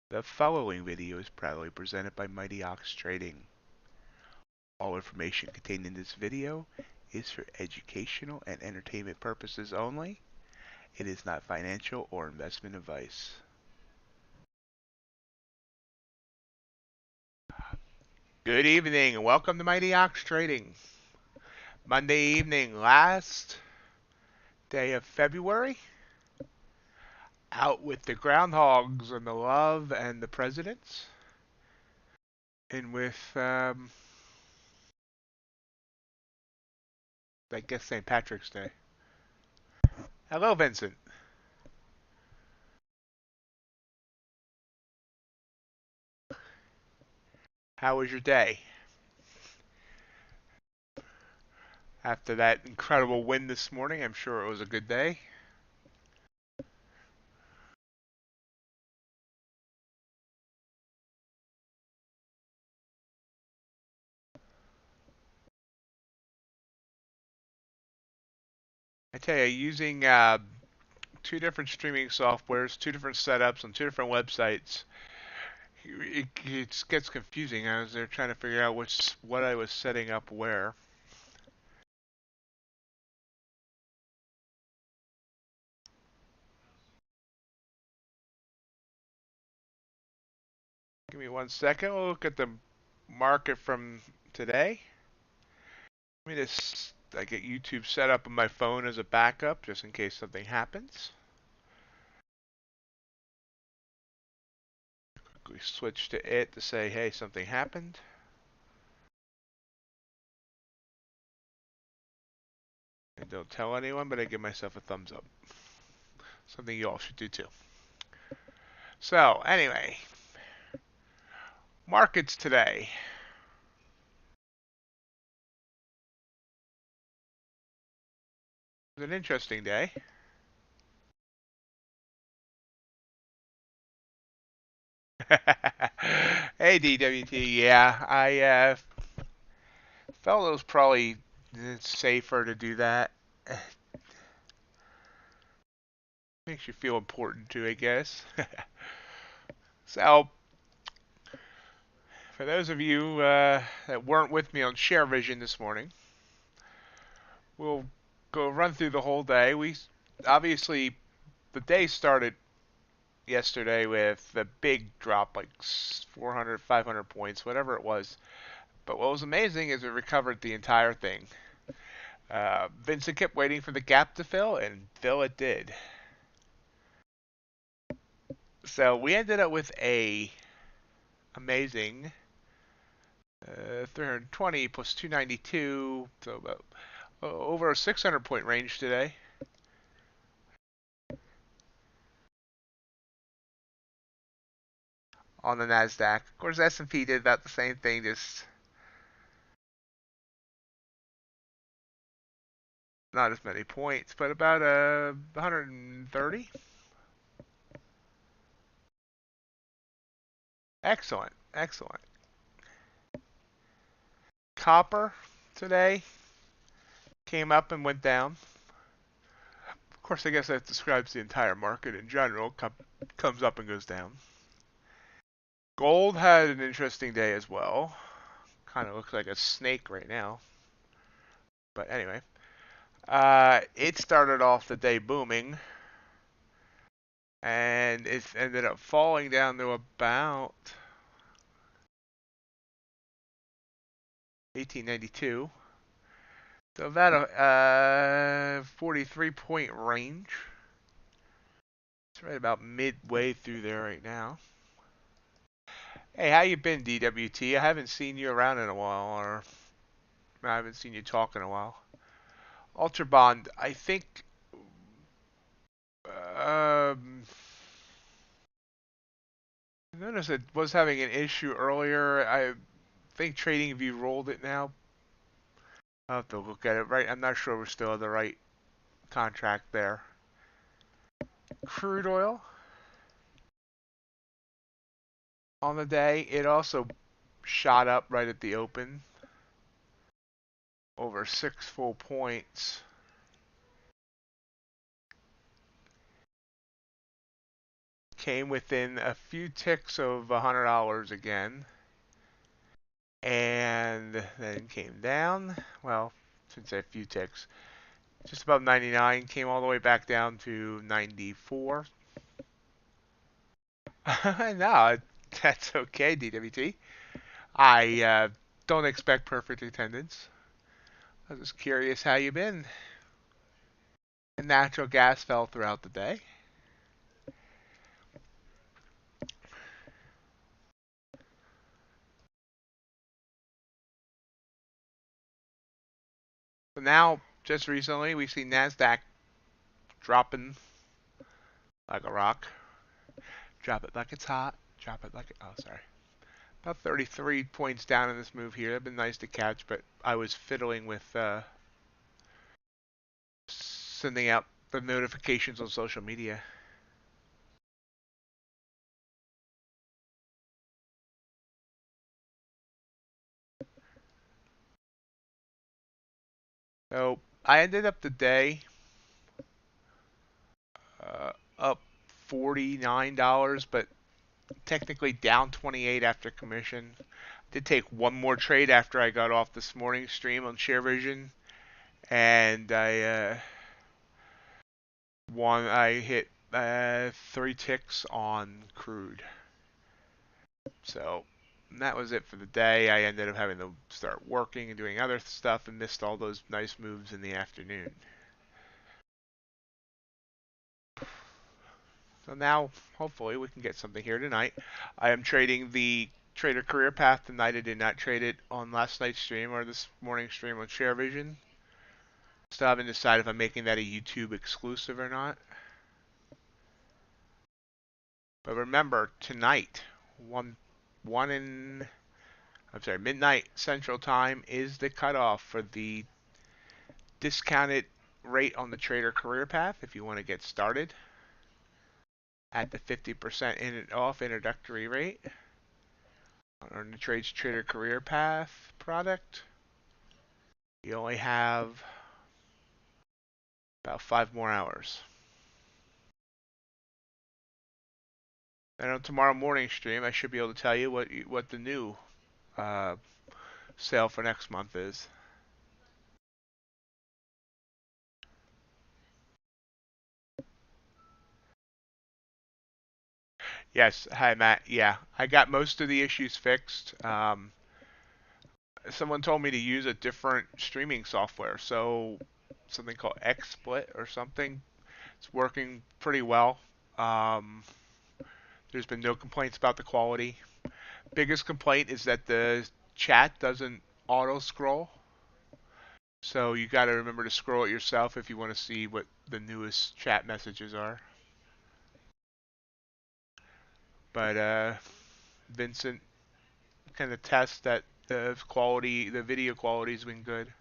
The following video is proudly presented by MightyOxTrading. All information contained in this video is for educational and entertainment purposes only. It is not financial or investment advice. Good evening and welcome to MightyOxTrading. Monday evening, last day of February. Out with the groundhogs and the love and the presidents. And with I guess St. Patrick's Day. Hello, Vincent. How was your day? After that incredible win this morning, I'm sure it was a good day. I tell you, using two different streaming softwares, two different setups on two different websites, it gets confusing. I was there trying to figure out what I was setting up where. Give me 1 second. We'll look at the market from today. Let me just I get YouTube set up on my phone as a backup just in case something happens. We switch to it to say, hey, something happened. I don't tell anyone, but I give myself a thumbs up. Something you all should do too. So, anyway, markets today. It was an interesting day. Hey, DWT. Yeah, I felt it was probably safer to do that. Makes you feel important too, I guess. So, for those of you that weren't with me on Share Vision this morning, we'll go run through the whole day. Obviously, the day started yesterday with a big drop, like 400, 500 points, whatever it was. But what was amazing is it recovered the entire thing. Vincent kept waiting for the gap to fill, and fill it did. So we ended up with a amazing 320 plus 292, so about over a 600 point range today. On the NASDAQ. Of course, S&P did about the same thing, just not as many points, but about 130. Excellent, excellent. Copper today came up and went down. Of course, I guess that describes the entire market in general. Comes up and goes down. Gold had an interesting day as well. Kind of looks like a snake right now. But anyway, it started off the day booming, and it ended up falling down to about 1892. So about a 43 point range. It's right about midway through there right now. Hey, how you been, DWT? I haven't seen you around in a while, or I haven't seen you talk in a while. UltraBond, I think I noticed it was having an issue earlier. I think TradingView rolled it now. I'll have to look at it. Right, I'm not sure we're still at the right contract there. Crude oil on the day, it also shot up right at the open, over 6 full points. came within a few ticks of $100 again, and then came down. Well, since a few ticks, just above 99, came all the way back down to 94. No, that's okay, DWT. I don't expect perfect attendance. I was just curious how you been. And natural gas fell throughout the day. So now, just recently, we see NASDAQ dropping like a rock. Drop it like it's hot. Drop it like it. Oh, sorry. About 33 points down in this move here. It'd been nice to catch, but I was fiddling with sending out the notifications on social media. So I ended up the day up $49, but technically down 28 after commission. Did take one more trade after I got off this morning stream on ShareVision, and I hit 3 ticks on Crude. So that was it for the day. I ended up having to start working and doing other stuff and missed all those nice moves in the afternoon. So now, hopefully, we can get something here tonight. I am trading the Trader Career Path tonight. I did not trade it on last night's stream or this morning's stream on ShareVision. Still haven't decided if I'm making that a YouTube exclusive or not. But remember, tonight, midnight Central Time is the cutoff for the discounted rate on the Trader Career Path if you want to get started at the 50% off introductory rate on the Trader Career Path product. You only have about 5 more hours. And on tomorrow morning stream, I should be able to tell you what the new sale for next month is. Yes, hi Matt. Yeah, I got most of the issues fixed. Someone told me to use a different streaming software, so something called XSplit or something. It's working pretty well. There's been no complaints about the quality. Biggest complaint is that the chat doesn't auto scroll. So you got to remember to scroll it yourself if you want to see what the newest chat messages are. But Vincent kind of tests that the video quality has been good.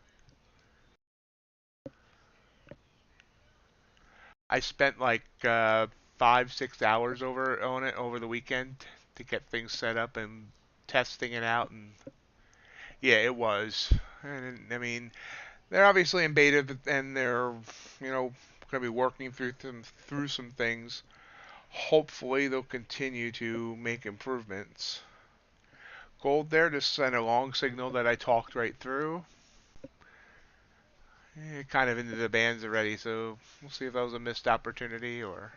I spent like 5-6 hours on it over the weekend to get things set up and testing it out, and yeah, it was. And I mean, they're obviously in beta, and they're going to be working through some things. Hopefully, they'll continue to make improvements. Gold there just sent a long signal that I talked right through. Kind of into the bands already, so we'll see if that was a missed opportunity or.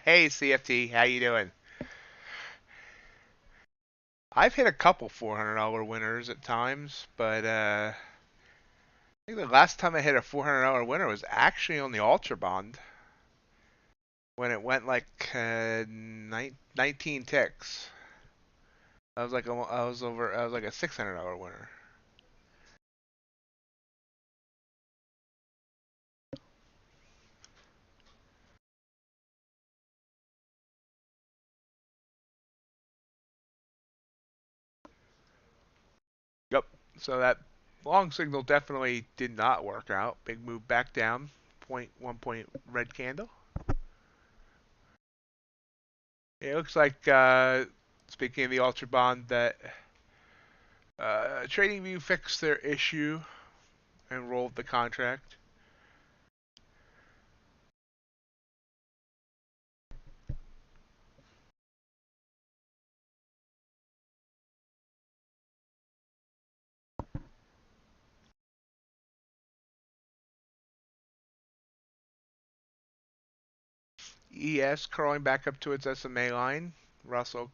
Hey CFT, how you doing? I've hit a couple $400 winners at times, but I think the last time I hit a $400 winner was actually on the UltraBond when it went like 19 ticks. I was like I was like a $600 winner. Yep. So that long signal definitely did not work out. Big move back down. 1 point red candle. It looks like, speaking of the UltraBond, that TradingView fixed their issue and rolled the contract. ES curling back up to its SMA line. Russell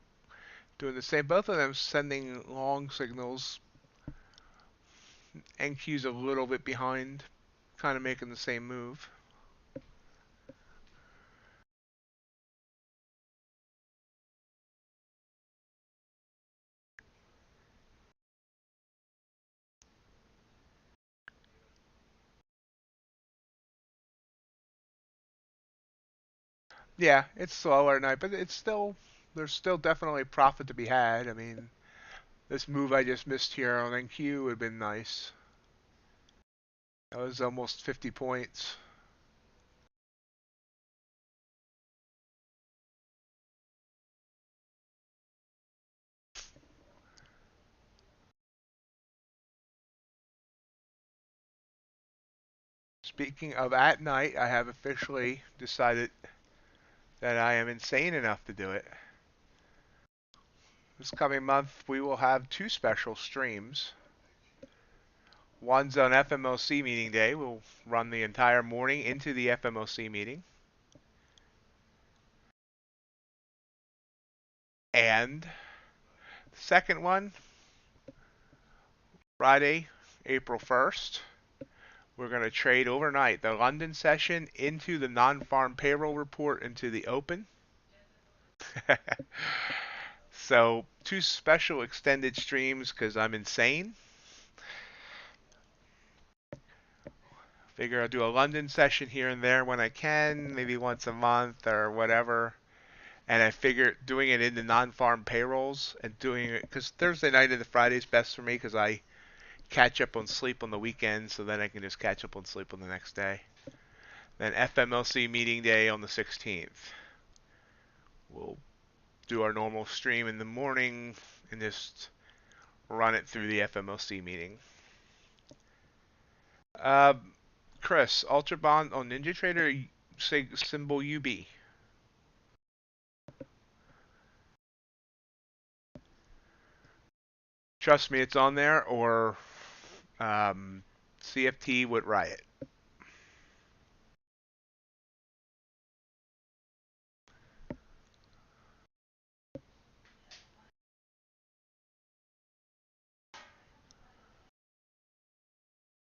doing the same. Both of them sending long signals. NQ's a little bit behind, kind of making the same move. Yeah, it's slower at night, but there's still definitely profit to be had. I mean, this move I just missed here on NQ would have been nice. That was almost 50 points. Speaking of at night, I have officially decided that I am insane enough to do it. This coming month, we will have two special streams. One's on FMOC meeting day. We'll run the entire morning into the FMOC meeting. And the second one, Friday, April 1st, we're going to trade overnight the London session into the non-farm payroll report into the open. So, two special extended streams because I'm insane. Figure I'll do a London session here and there when I can, maybe once a month or whatever. And I figure doing it in the non-farm payrolls and doing it because Thursday night and the Friday is best for me because I catch up on sleep on the weekend, so then I can just catch up on sleep on the next day. Then FMLC meeting day on the 16th. We'll do our normal stream in the morning and just run it through the FMLC meeting. Chris, UltraBond on NinjaTrader, symbol UB. Trust me, it's on there, or CFT would riot.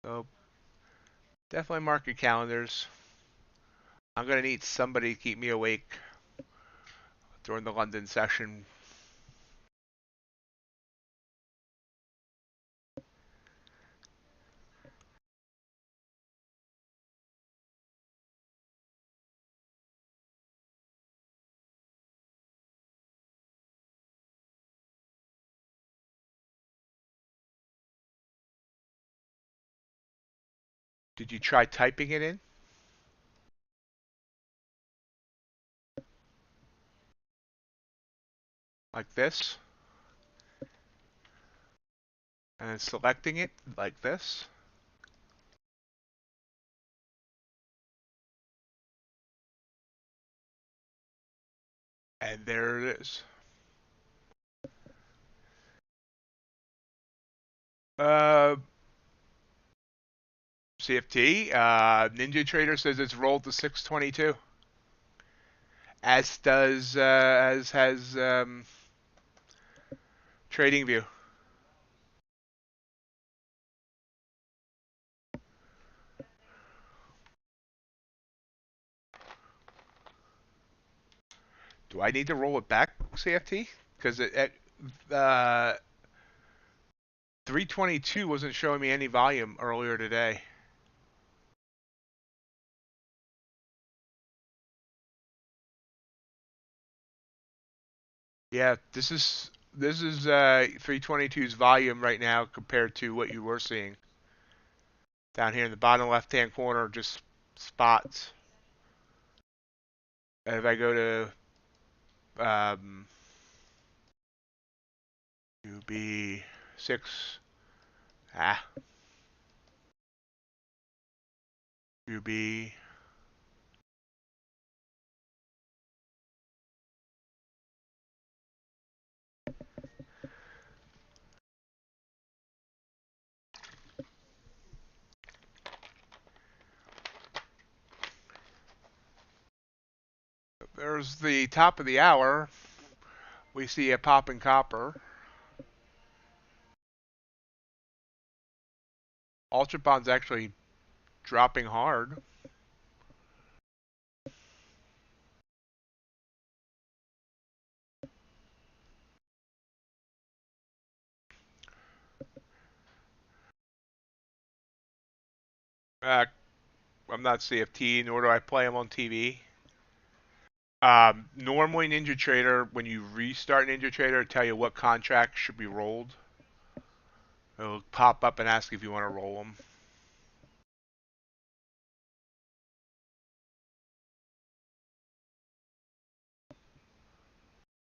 So definitely mark your calendars. I'm going to need somebody to keep me awake during the London session. Did you try typing it in? Like this? And then selecting it like this? And there it is. CFT, NinjaTrader says it's rolled to 622. As has TradingView. Do I need to roll it back, CFT? Because it 322 wasn't showing me any volume earlier today. Yeah, this is 322's volume right now compared to what you were seeing. Down here in the bottom left-hand corner, just spots. And if I go to UB6, UB. there's the top of the hour. We see a pop in copper. UltraBond's actually dropping hard. Uh, I'm not CFT, nor do I play them on TV. Normally, NinjaTrader, when you restart NinjaTrader, it'll tell you what contracts should be rolled. It'll pop up and ask if you want to roll them.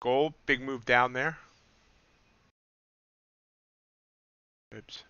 Gold, big move down there. Oops.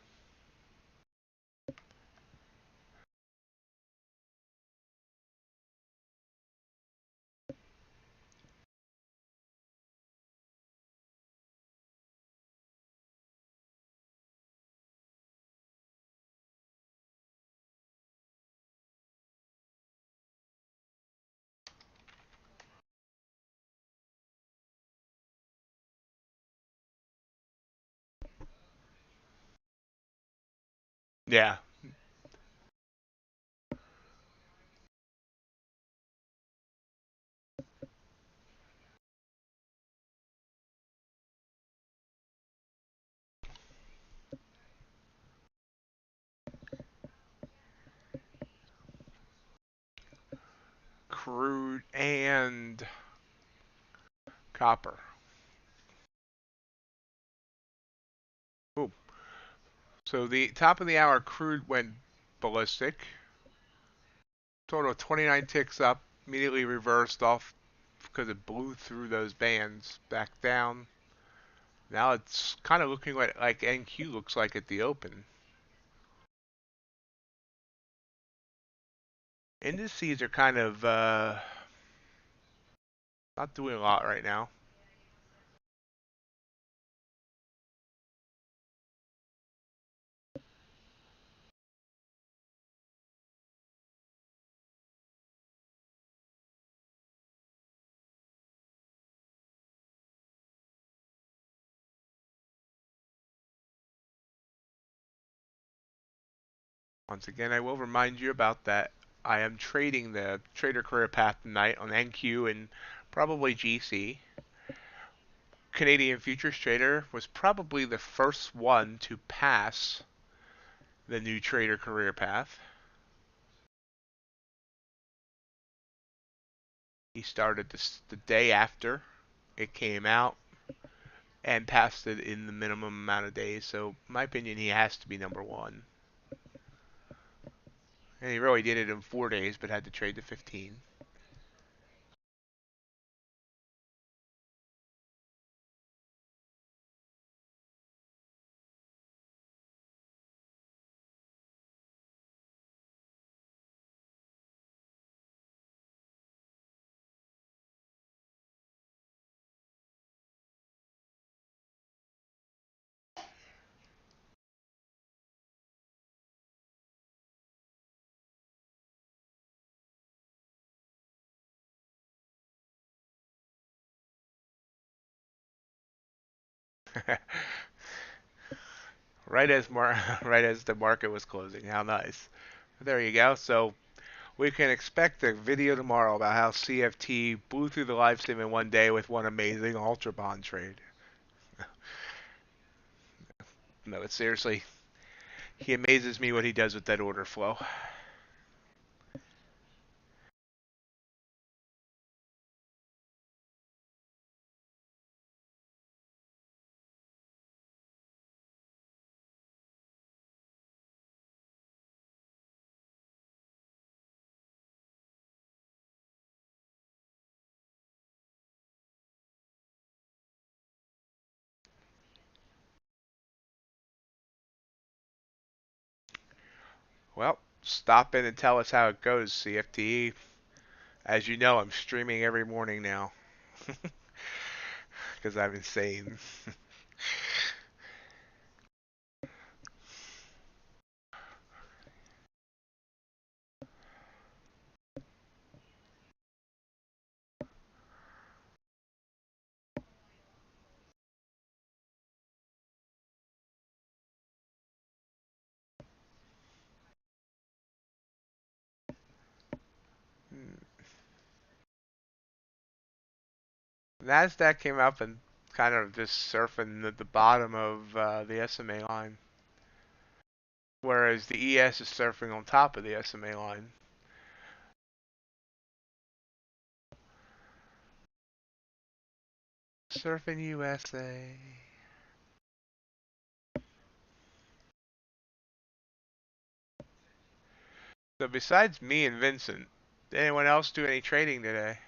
Yeah. Crude and copper. Ooh. So the top of the hour crude went ballistic. Total of 29 ticks up, immediately reversed off because it blew through those bands back down. Now it's kind of looking like NQ looks like at the open. Indices are kind of not doing a lot right now. Once again, I will remind you about that. I am trading the trader career path tonight on NQ and probably GC. Canadian Futures Trader was probably the first one to pass the new trader career path. He started this the day after it came out and passed it in the minimum amount of days. So, in my opinion, he has to be number one. And he really did it in 4 days, but had to trade the 15. right as right as the market was closing. How nice. There you go. So we can expect a video tomorrow about how CFT blew through the live stream in 1 day with one amazing UltraBond trade. No, it's seriously, he amazes me what he does with that order flow. Well, stop in and tell us how it goes, CFT. As you know, I'm streaming every morning now because I'm insane. Nasdaq came up and kind of just surfing the bottom of the SMA line, whereas the ES is surfing on top of the SMA line. Surfing USA. So besides me and Vincent, did anyone else do any trading today?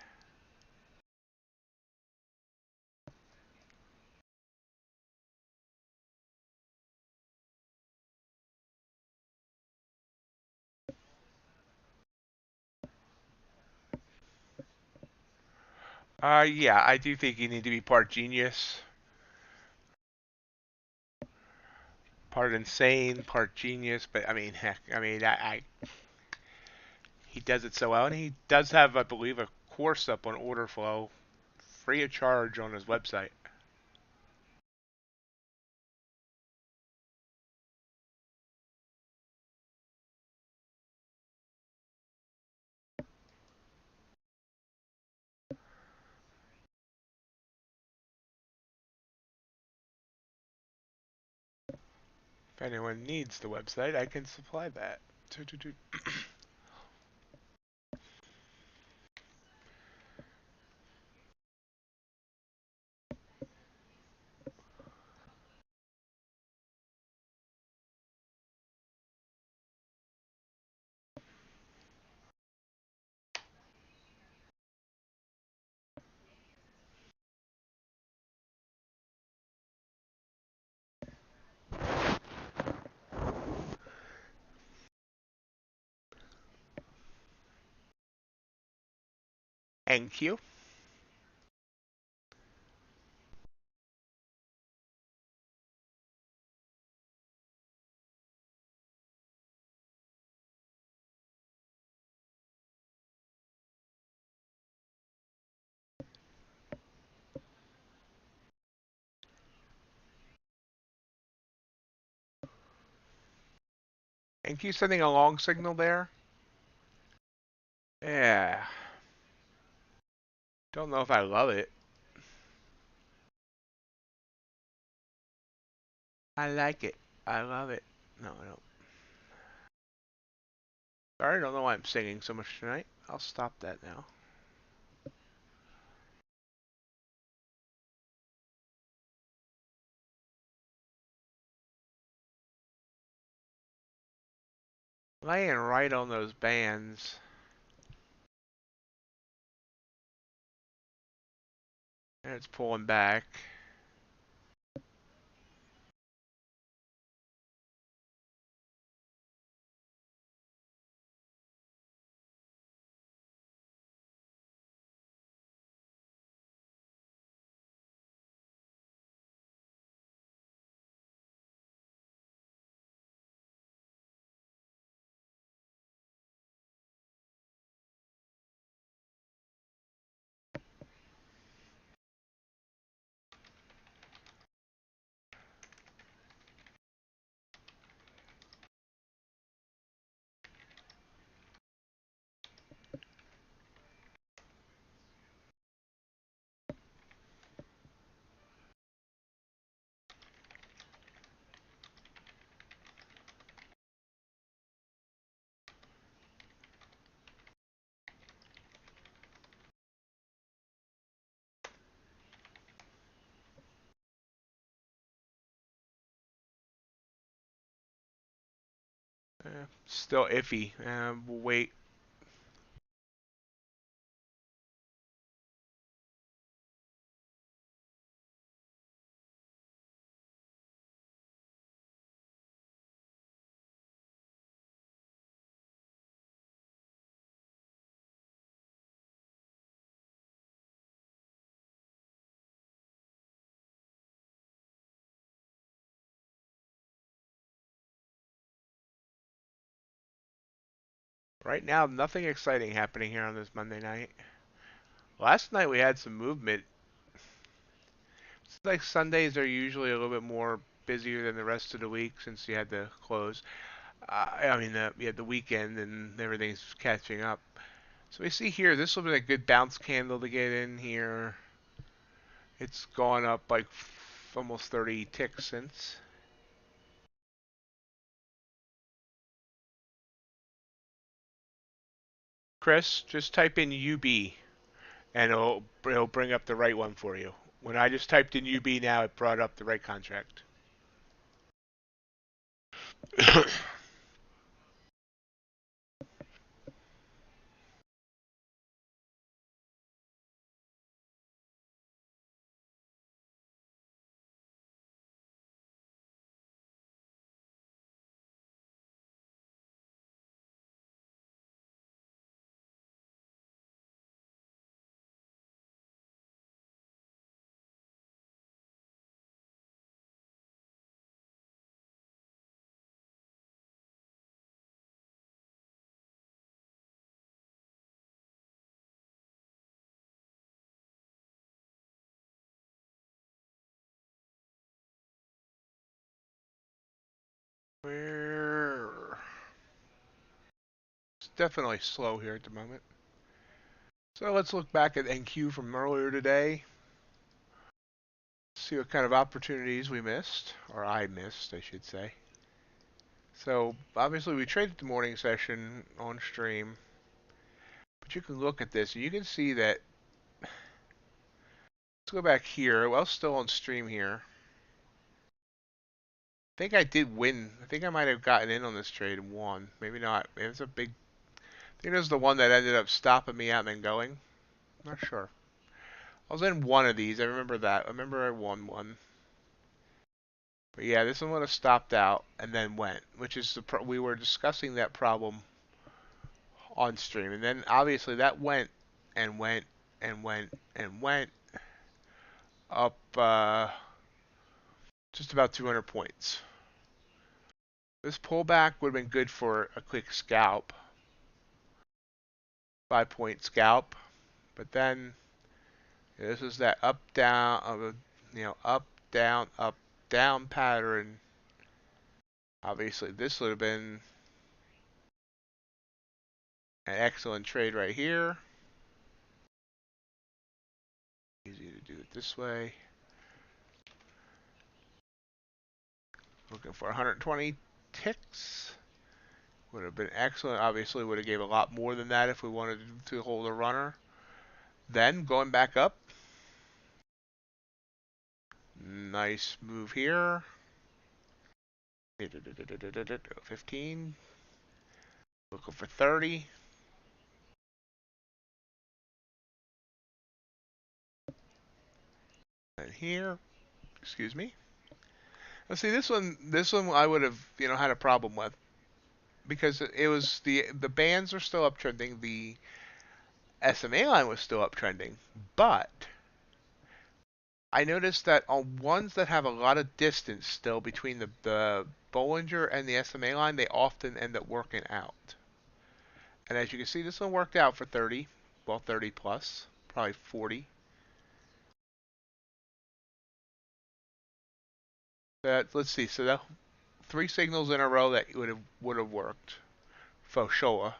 Yeah, I do think you need to be part genius, part insane, part genius. But I mean, heck, I mean, he does it so well, and he does have, I believe, a course up on order flow, free of charge on his website. If anyone needs the website, I can supply that. Thank you. Thank you sending a long signal there. Yeah. Don't know if I love it. I like it. I love it. No, I don't. Sorry, I don't know why I'm singing so much tonight. I'll stop that now. Laying right on those bands. And it's pulling back. Still iffy. We'll wait. Right now, nothing exciting happening here on this Monday night. Last night we had some movement. It's like Sundays are usually a little bit more busier than the rest of the week since you had the close. I mean, you had the weekend and everything's catching up. So we see here, this will be a good bounce candle to get in here. It's gone up like almost 30 ticks since. Chris, just type in UB and it'll bring up the right one for you. When I just typed in UB now, it brought up the right contract. Where? It's definitely slow here at the moment. So let's look back at NQ from earlier today. See what kind of opportunities we missed, or I missed, I should say. So obviously we traded the morning session on stream, but you can look at this and you can see that. Let's go back here. Well, still on stream here. I think I did win. I think I might have gotten in on this trade and won. Maybe not. It was a big. I think it was the one that ended up stopping me out and then going. I'm not sure. I was in one of these. I remember that. I remember I won one. But yeah, this one would have stopped out and then went, which is we were discussing that problem on stream, and then obviously that went and went and went and went up just about 200 points. This pullback would have been good for a quick scalp, 5-point scalp, but then this is that up down, up down pattern. Obviously, this would have been an excellent trade right here. Easy to do it this way. Looking for 120 ticks. Would have been excellent. Obviously, would have gave a lot more than that if we wanted to hold a runner. Then going back up. Nice move here. 15. Looking for 30. And here, excuse me. Let's see, this one I would have, had a problem with because it was the bands are still uptrending, the SMA line was still uptrending, but I noticed that on ones that have a lot of distance still between the Bollinger and the SMA line, they often end up working out. And as you can see, this one worked out for 30, well 30 plus, probably 40. Let's see, so that 3 signals in a row that would have worked for Showa.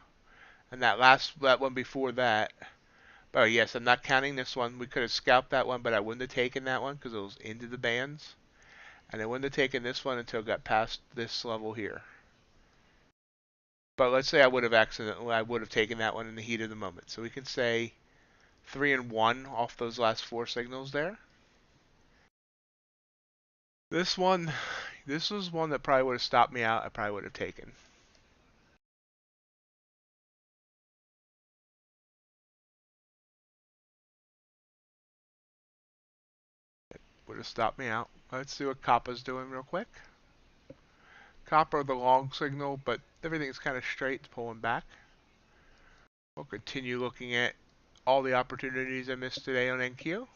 And that one before that. Oh yes, I'm not counting this one. We could have scalped that one, but I wouldn't have taken that one because it was into the bands. And I wouldn't have taken this one until it got past this level here. But let's say I would have taken that one in the heat of the moment. So we can say 3 and 1 off those last 4 signals there. This was one that probably would have stopped me out. I probably would have taken. Would have stopped me out. Let's see what Kappa's doing real quick. Kappa, the long signal, but everything's kind of straight. It's pulling back. We'll continue looking at all the opportunities I missed today on NQ.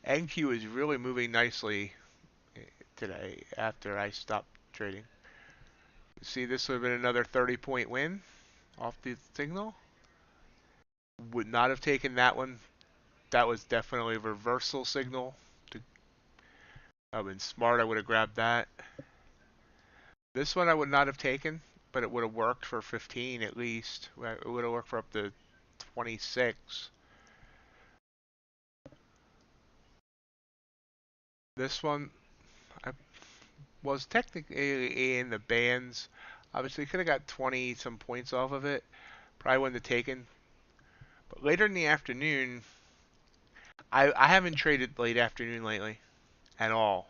NQ is really moving nicely today after I stopped trading. See, this would have been another 30-point win off the signal. Would not have taken that one. That was definitely a reversal signal. I've been smart. I would have grabbed that. This one I would not have taken. but it would have worked for 15 at least. It would have worked for up to 26. This one, I was technically in the bands. Obviously, could have got 20 some points off of it. Probably wouldn't have taken. But later in the afternoon, I haven't traded late afternoon lately at all.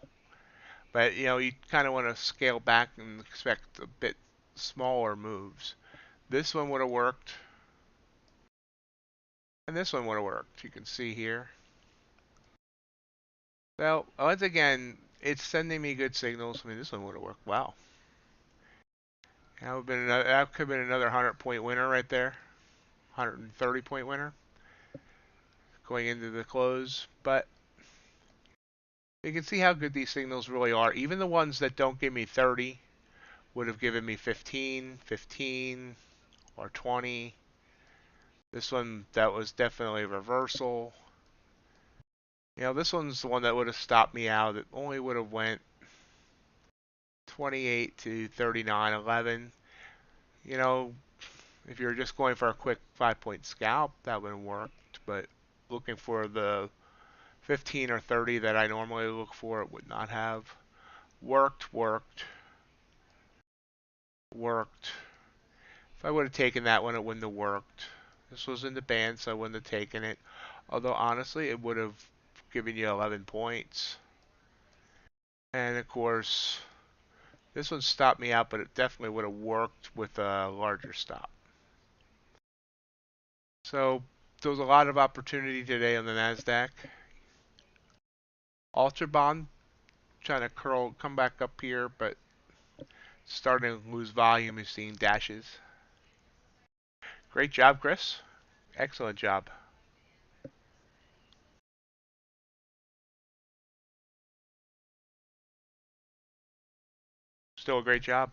But you kind of want to scale back and expect a bit smaller moves. This one would have worked, and this one would have worked. You can see here. Well, once again, it's sending me good signals. I mean, this one would have worked. Wow. That could have been another 100-point winner right there. 130-point winner going into the close. But you can see how good these signals really are. Even the ones that don't give me 30 would have given me 15, 15, or 20. This one, that was definitely a reversal. This one's the one that would have stopped me out. It only would have went 28 to 39.11. If you're just going for a quick 5-point scalp, that would have worked. But looking for the 15 or 30 that I normally look for, it would not have worked. If I would have taken that one, it wouldn't have worked. This was in the band, so I wouldn't have taken it. Although, honestly, it would have given you 11 points. And, of course, this one stopped me out, but it definitely would have worked with a larger stop. So, there was a lot of opportunity today on the NASDAQ. UltraBond trying to come back up here, but starting to lose volume. You're seeing dashes. Great job, Chris. Excellent job. Still a great job.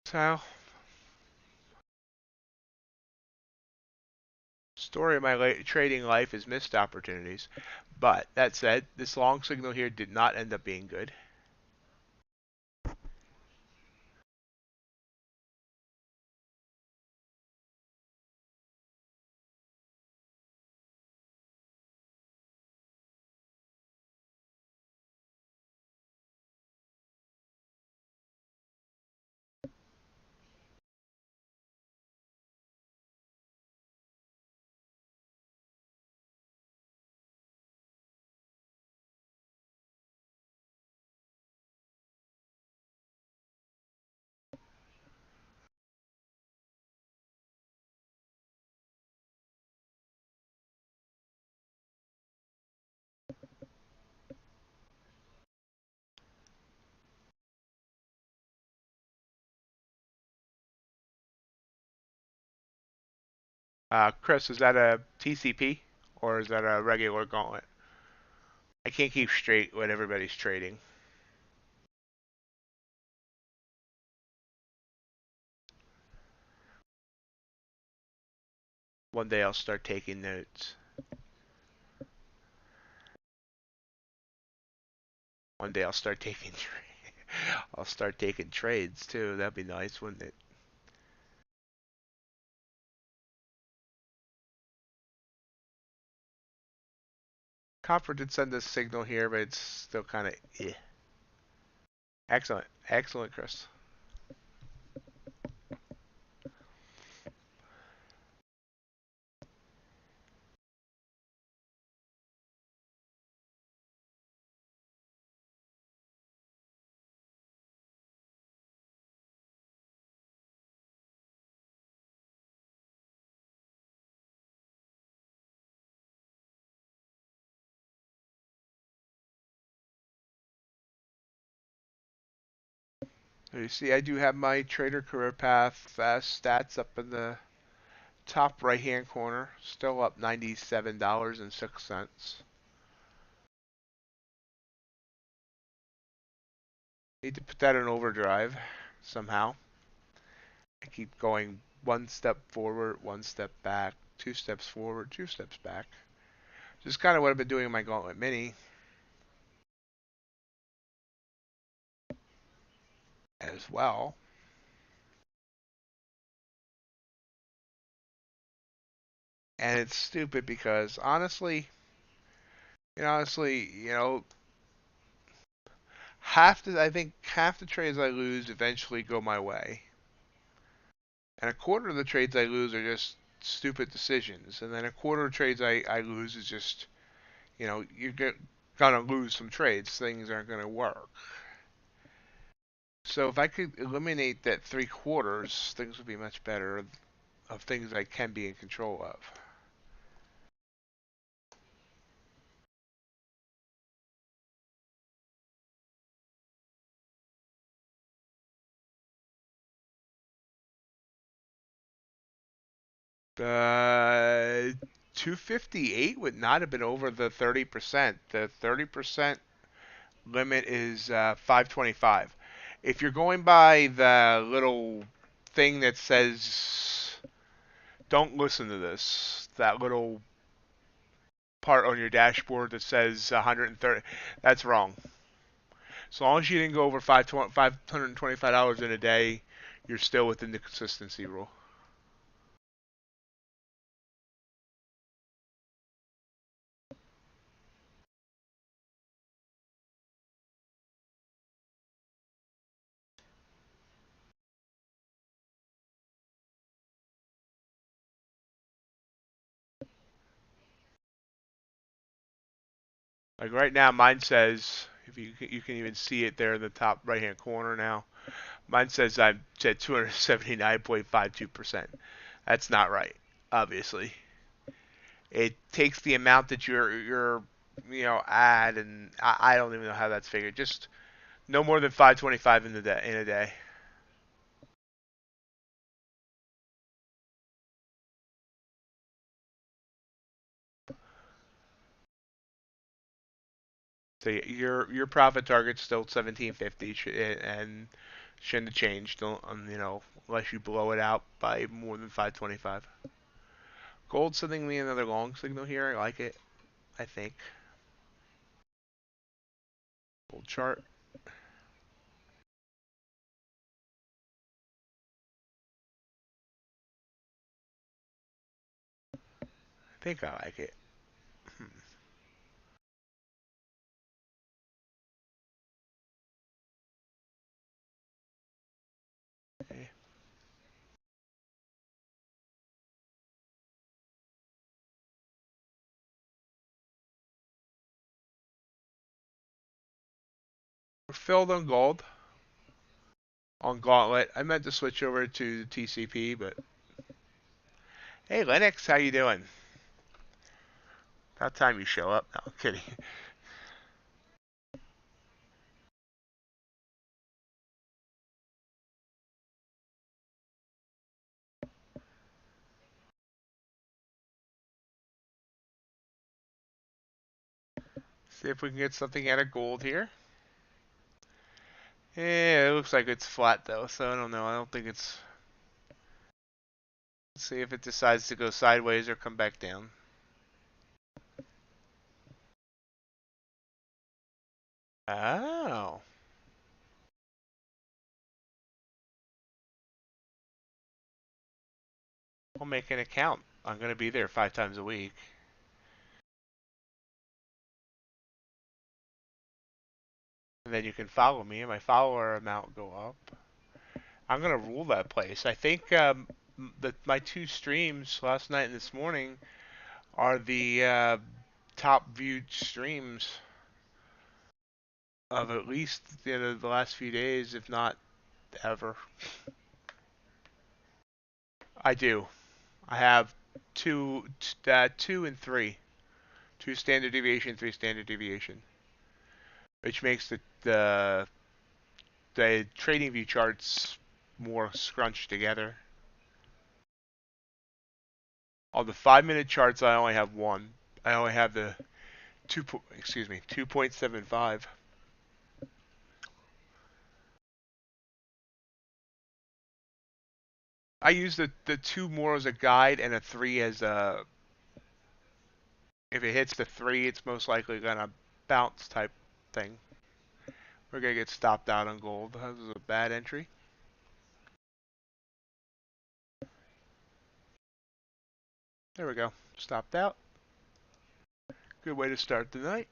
So, story of my trading life is missed opportunities. But that said, this long signal here did not end up being good. Chris, is that a TCP or is that a regular gauntlet? I can't keep straight what everybody's trading. One day I'll start taking notes. One day I'll start taking I'll start taking trades too. That'd be nice, wouldn't it? Copper did send a signal here, but it's still kind of eh. Excellent. Excellent, Chris. You see, I do have my trader career path stats up in the top right hand corner, still up $97.06. Need to put that in overdrive somehow. I keep going one step forward, one step back, two steps forward, two steps back. Just kind of what I've been doing in my Gauntlet Mini as well. And it's stupid because honestly, I think half the trades I lose eventually go my way. And a quarter of the trades I lose are just stupid decisions. And then a quarter of trades I lose is just, you're gonna lose some trades. Things aren't gonna work. So if I could eliminate that three quarters, things would be much better of things I can be in control of. The 258 would not have been over the 30%. The 30% limit is 525. If you're going by the little thing that says, don't listen to this, that little part on your dashboard that says 130, that's wrong. As long as you didn't go over $525 in a day, you're still within the consistency rule. Like right now, mine says, if you can even see it there in the top right hand corner now. Mine says I'm at 279.52%. That's not right, obviously. It takes the amount that you're add, and I don't even know how that's figured. Just no more than 525 in a day. So your profit target's still 1750, and shouldn't have changed. Don't unless you blow it out by more than 525. Gold sending me another long signal here. I like it. I think gold chart. I think I like it. Okay. We're filled on gold. On Gauntlet. I meant to switch over to the TCP, but hey, Linux, how you doing? About time you show up. No, I'm kidding. See if we can get something out of gold here. Yeah, it looks like it's flat though, so I don't know. I don't think it's. Let's see if it decides to go sideways or come back down. Oh. I'll make an account. I'm going to be there 5 times a week. And then you can follow me and my follower amount go up. I'm going to rule that place. I think my two streams last night and this morning are the top viewed streams of at least the last few days, if not ever. I do. I have two and three. Two standard deviation, three standard deviation. Which makes the the trading view chart's more scrunched together. On the 5-minute charts, I only have one. I only have the 2.75. I use the 2 more as a guide and a 3 as a, if it hits the 3, it's most likely gonna bounce type thing. We're gonna get stopped out on gold. That was a bad entry. There we go. Stopped out. Good way to start the night.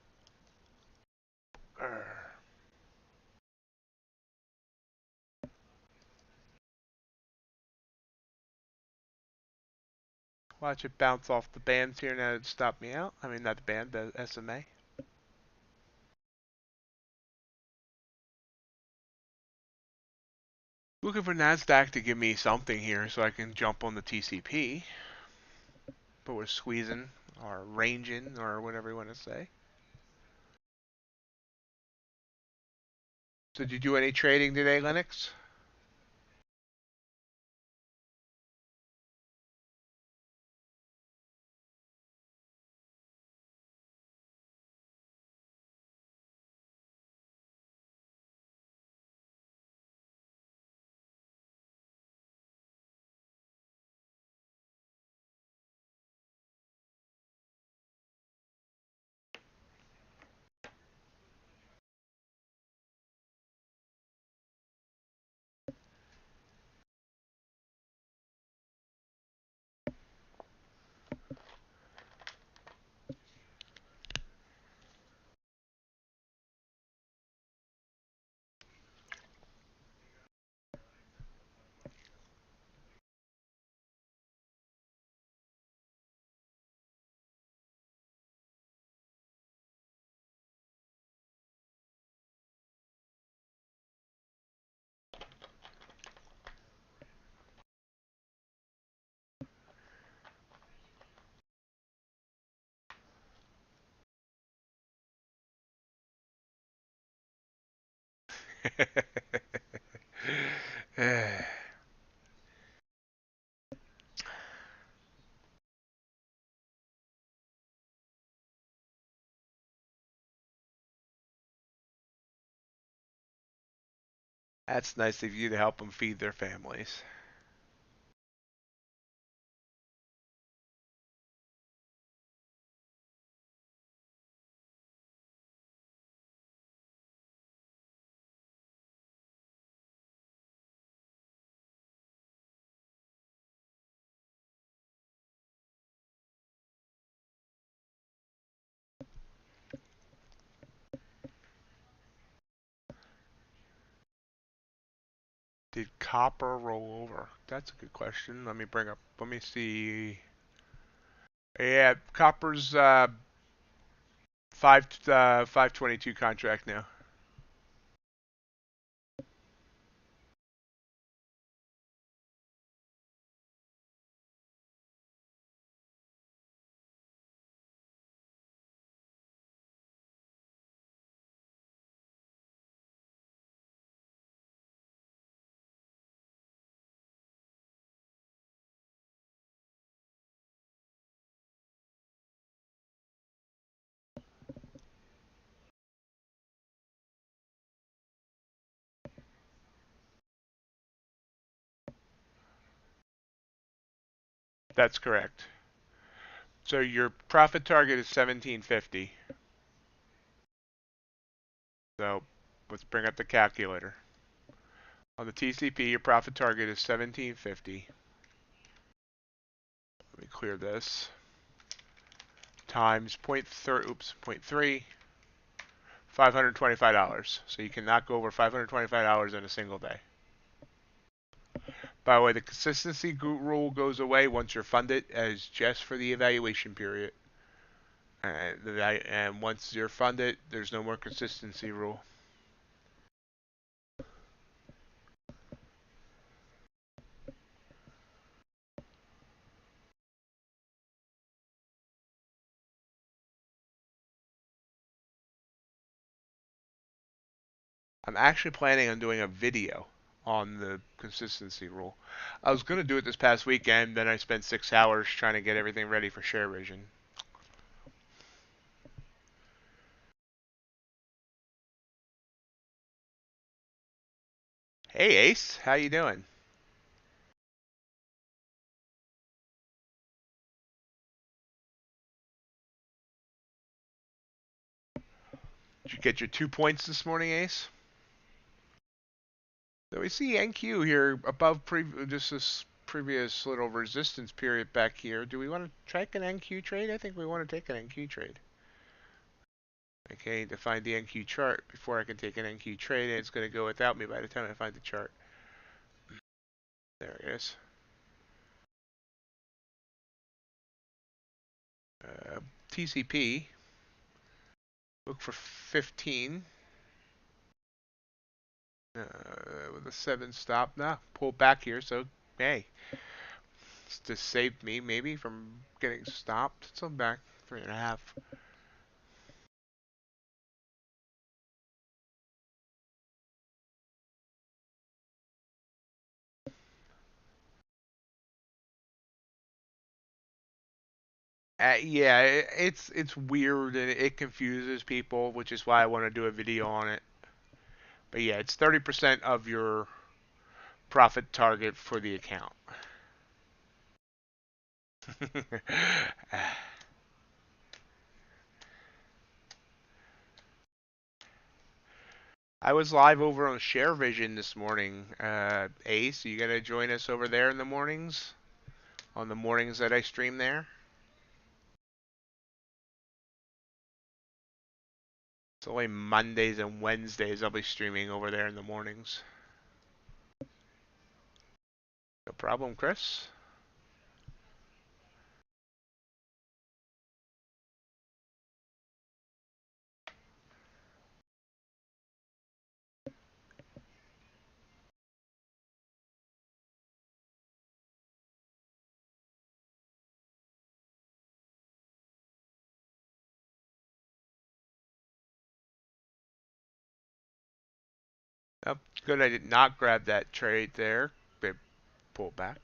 Watch it bounce off the bands here now to stop me out. I mean, not the band, the SMA. Looking for NASDAQ to give me something here so I can jump on the TCP. But we're squeezing or ranging or whatever you want to say. So did you do any trading today, Lennox? That's nice of you to help them feed their families. Did copper roll over? That's a good question. Let me see. Yeah, copper's 522 contract now. That's correct. So your profit target is 1750. So let's bring up the calculator. On the TCP, your profit target is 1750. Let me clear this. Times 0.3, $525. So you cannot go over $525 in a single day. By the way, the consistency rule goes away once you're funded as just for the evaluation period. And once you're funded, there's no more consistency rule. I'm actually planning on doing a video on the consistency rule. I was going to do it this past weekend, then I spent 6 hours trying to get everything ready for share vision. Hey Ace, how you doing? Did you get your 2 points this morning, Ace? So we see NQ here above just this previous little resistance period back here. Do we want to take an NQ trade? I think we want to take an NQ trade. Okay, to find the NQ chart before I can take an NQ trade, and it's going to go without me by the time I find the chart. There it is. TCP. Look for 15. With a 7 stop. Nah, pull back here, so hey. It's just saved me maybe from getting stopped. So I'm back 3.5. Yeah, it's weird and it confuses people, which is why I want to do a video on it. But yeah, it's 30% of your profit target for the account. I was live over on Share Vision this morning. Ace, you gonna join us over there in the mornings? On the mornings that I stream there? It's only Mondays and Wednesdays I'll be streaming over there in the mornings. No problem, Chris. Oh, good I did not grab that trade there. But pull back.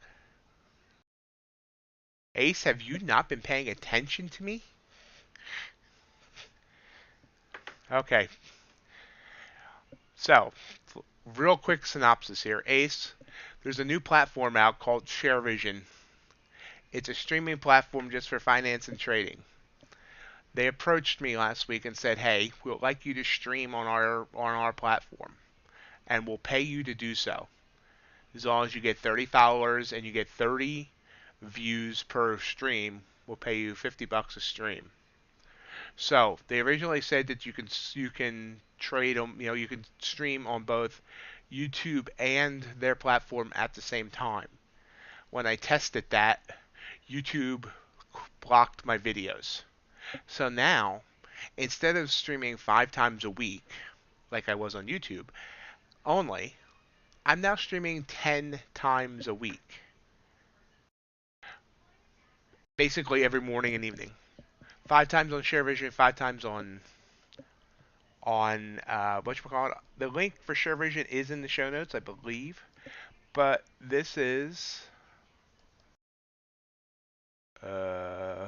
Ace, have you not been paying attention to me? Okay. So, real quick synopsis here. Ace, there's a new platform out called ShareVision. It's a streaming platform just for finance and trading. They approached me last week and said, "Hey, we'd like you to stream on our platform, and we'll pay you to do so. As long as you get 30 followers and you get 30 views per stream, we'll pay you $50 a stream." So they originally said that you can trade them, you can stream on both YouTube and their platform at the same time. When I tested that, YouTube blocked my videos. So now, instead of streaming 5 times a week, like I was on YouTube, only, I'm now streaming 10 times a week. Basically every morning and evening. 5 times on ShareVision, 5 times on whatchamacallit. The link for ShareVision is in the show notes, I believe. But this is uh,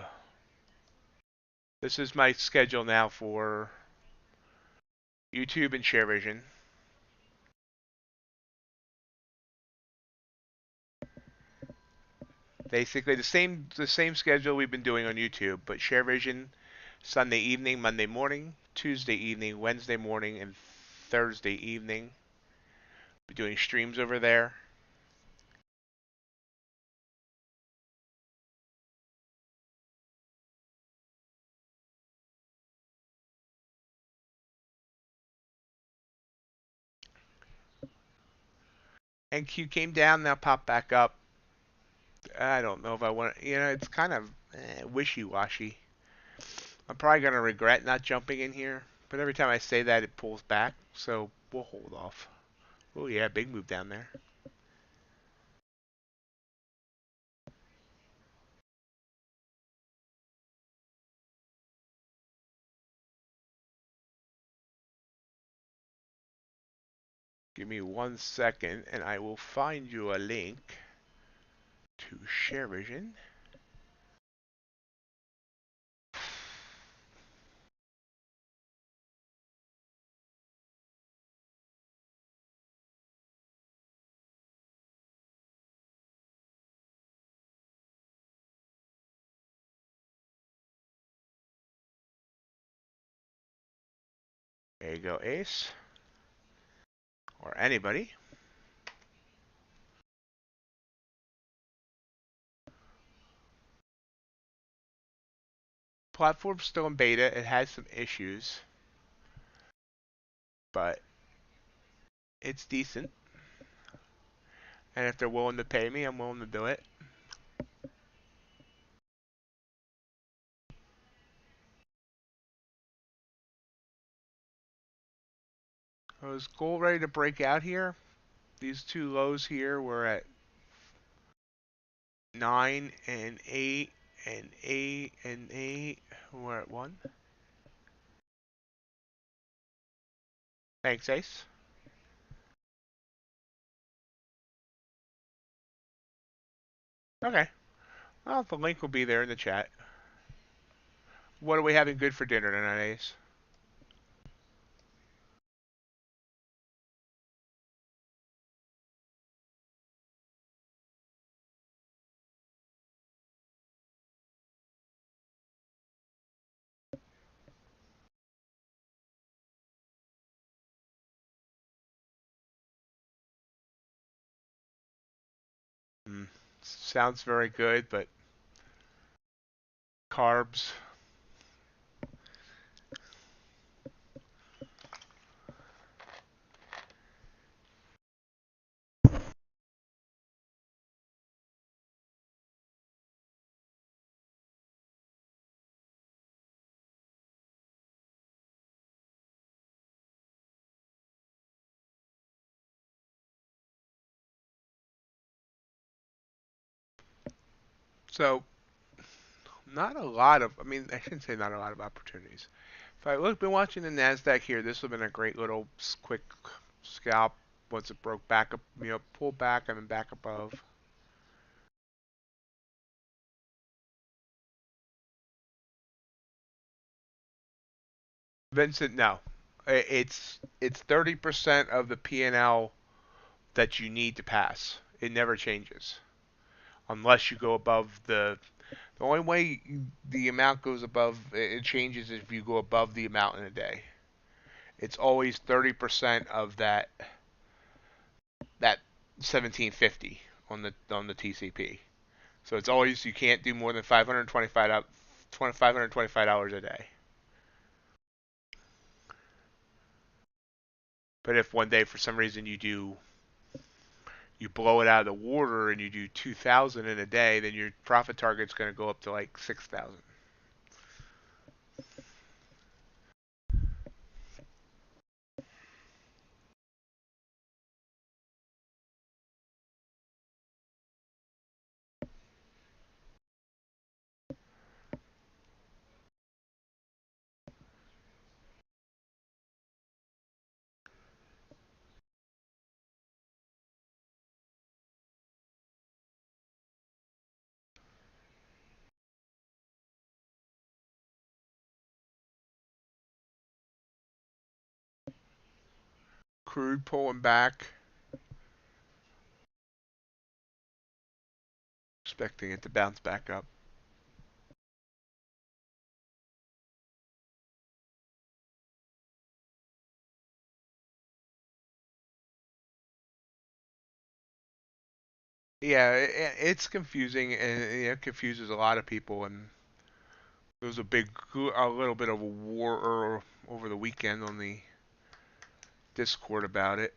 this is my schedule now for YouTube and ShareVision. Basically the same schedule we've been doing on YouTube, but ShareVision Sunday evening, Monday morning, Tuesday evening, Wednesday morning, and Thursday evening. Be doing streams over there. And Q came down, now popped back up. I don't know if I want. It's kind of wishy-washy. I'm probably gonna regret not jumping in here, but every time I say that, it pulls back. So we'll hold off. Oh yeah, big move down there. Give me 1 second and I will find you a link to ShareVision. There you go, Ace. Or anybody. Platform's still in beta. It has some issues, but it's decent. And if they're willing to pay me, I'm willing to do it. Was gold ready to break out here? These two lows here were at 9 and 8 and 8 and 8. We're at 1. Thanks, Ace. Okay. Well, the link will be there in the chat. What are we having good for dinner tonight, Ace? Sounds very good, but carbs. So, not a lot of, I mean, I shouldn't say not a lot of opportunities. If I look, been watching the NASDAQ here, this would have been a great little quick scalp once it broke back up, pulled back and then back above. Vincent, no. It's 30% of the P&L that you need to pass. It never changes. Unless you go above the only way the amount goes above, it changes if you go above the amount in a day. It's always 30% of that 1750 on the TCP. So it's always, you can't do more than $525 a day. But if one day for some reason you blow it out of the water and you do 2,000 in a day, then your profit target's going to go up to like 6,000. Crude pulling back. Expecting it to bounce back up. Yeah, it's confusing, and it confuses a lot of people. And there was a little bit of a war over the weekend on the Discord about it.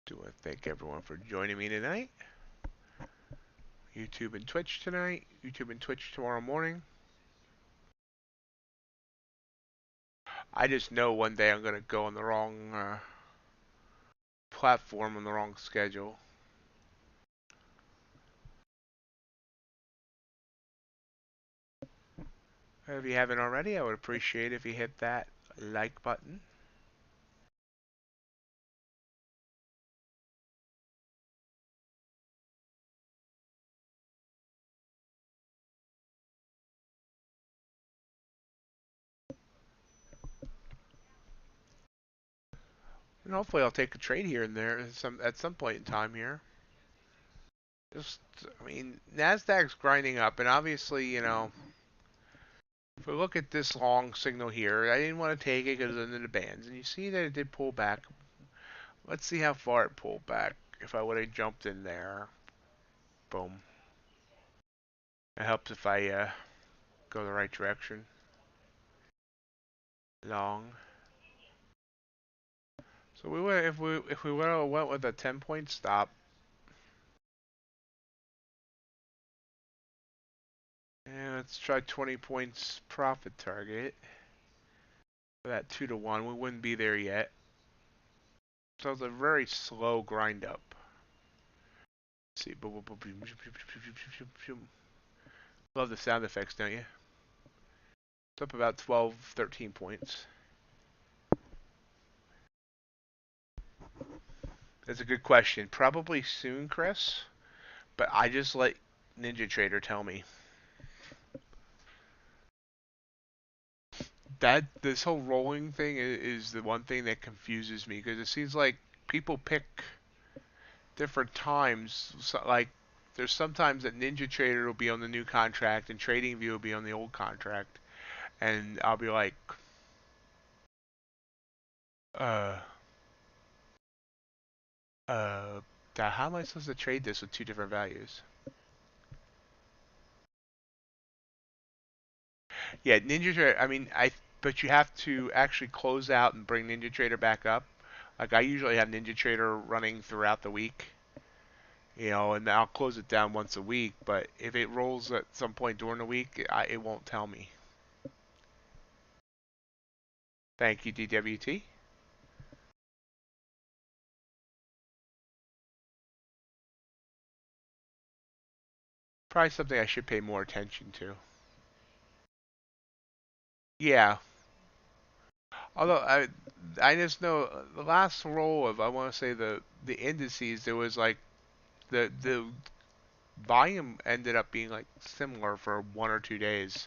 Do want to thank everyone for joining me tonight. YouTube and Twitch tonight. YouTube and Twitch tomorrow morning. I just know one day I'm going to go on the wrong platform on the wrong schedule. If you haven't already, I would appreciate if you hit that like button. And hopefully I'll take a trade here and there at some point in time here. Just, I mean, Nasdaq's grinding up, and obviously, you know, if we look at this long signal here, I didn't want to take it because it's under the bands, and you see that it did pull back. Let's see how far it pulled back. If I would have jumped in there, boom. It helps if I go the right direction. Long. So we would if we would have went with a 10-point stop. And let's try 20 points profit target. For that 2-to-1, we wouldn't be there yet. So it's a very slow grind up. Let's see. Love the sound effects, don't you? It's up about 12, 13 points. That's a good question. Probably soon, Chris. But I just let NinjaTrader tell me. That this whole rolling thing is the one thing that confuses me because it seems like people pick different times. So, like there's sometimes that NinjaTrader will be on the new contract and TradingView will be on the old contract, and I'll be like, uh, how am I supposed to trade this with two different values? Yeah, NinjaTrader. I mean, but you have to actually close out and bring NinjaTrader back up. Like I usually have NinjaTrader running throughout the week, you know, and I'll close it down once a week. But if it rolls at some point during the week, it won't tell me. Thank you, DWT. Probably something I should pay more attention to. Yeah. Although I just know the last roll of I want to say the indices there was like the volume ended up being like similar for 1 or 2 days.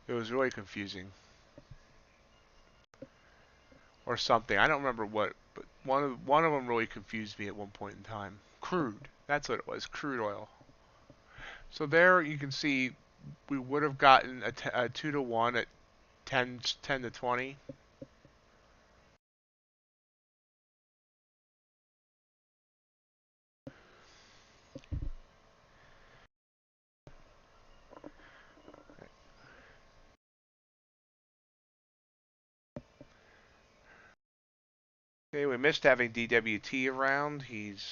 It was really confusing or something. I don't remember what, but one of them really confused me at one point in time. Crude. That's what it was. Crude oil. So there you can see we would have gotten a 2-to-1 at 10 to 20. Okay, we missed having DWT around. He's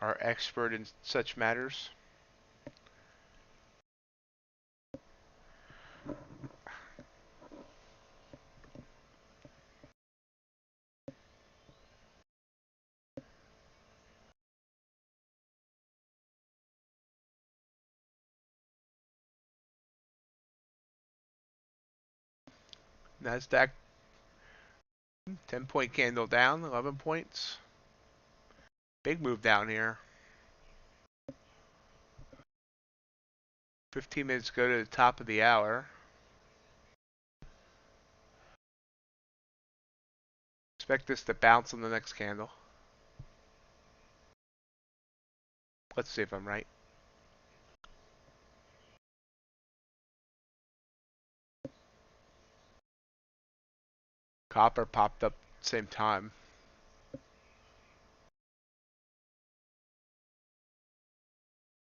our expert in such matters. Nasdaq 10-point candle down, 11 points. Big move down here. 15 minutes go to the top of the hour. Expect this to bounce on the next candle. Let's see if I'm right. Copper popped up same time.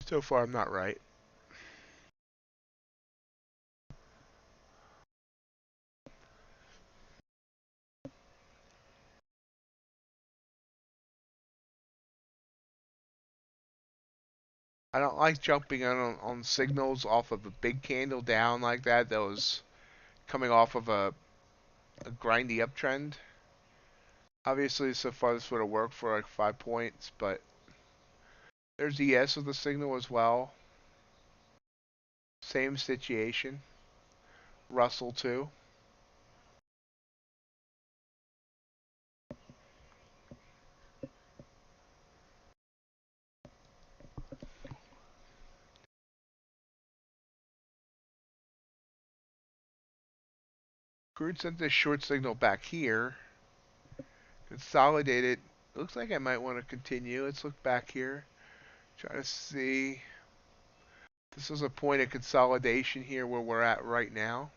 So far, I'm not right. I don't like jumping on signals off of a big candle down like that. That was coming off of a grindy uptrend. Obviously, so far this would have worked for like 5 points, but there's ES of the signal as well. Same situation. Russell too. Crude sent this short signal back here. Consolidated. Looks like I might want to continue. Let's look back here. Try to see. This is a point of consolidation here where we're at right now.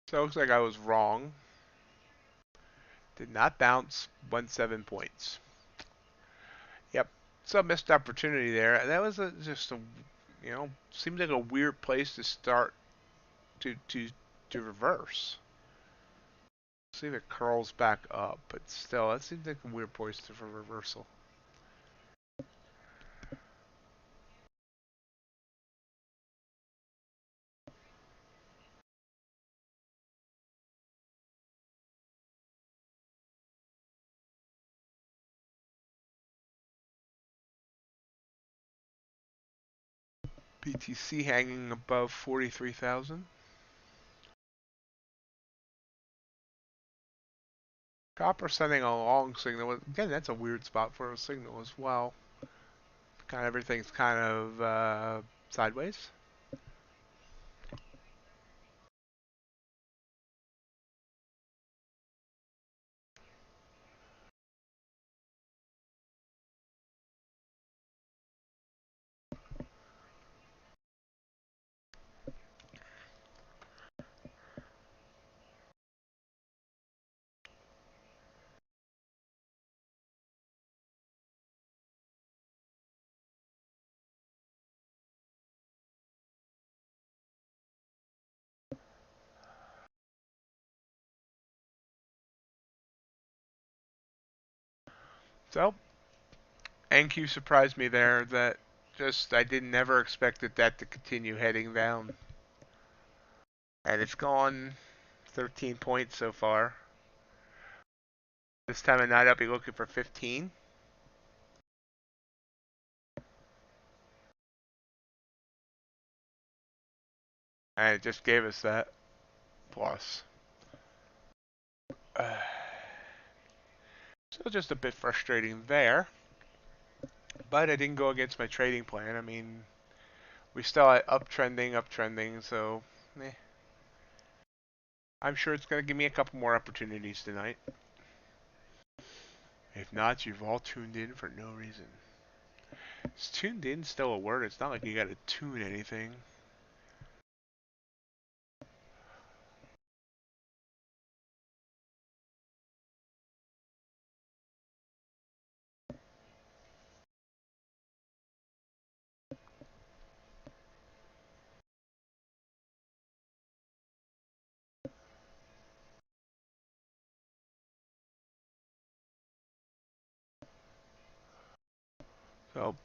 So it looks like I was wrong. Did not bounce, won 7 points. Yep, so missed opportunity there. That was just a, seems like a weird place to start to reverse. See if it curls back up, but still, that seems like a weird place for reversal. BTC hanging above 43,000. Copper sending a long signal. Again, that's a weird spot for a signal as well. Kind of everything's kind of sideways. So, NQ surprised me there. That just I didn't never expected that to continue heading down, and it's gone 13 points so far. This time of night I'll be looking for 15. And it just gave us that plus. So just a bit frustrating there. But I didn't go against my trading plan. I mean, we still uptrending, so I'm sure it's going to give me a couple more opportunities tonight. If not, you've all tuned in for no reason. Is tuned in still a word? It's not like you got to tune anything. So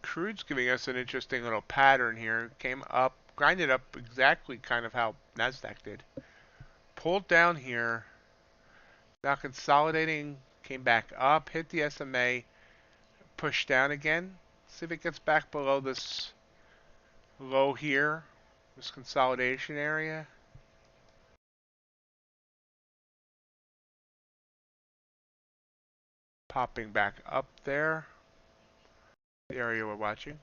Crude's giving us an interesting little pattern here. Came up, grinded up exactly kind of how Nasdaq did. Pulled down here. Now consolidating, came back up, hit the SMA, pushed down again. See if it gets back below this low here, this consolidation area. Popping back up there, the area we're watching.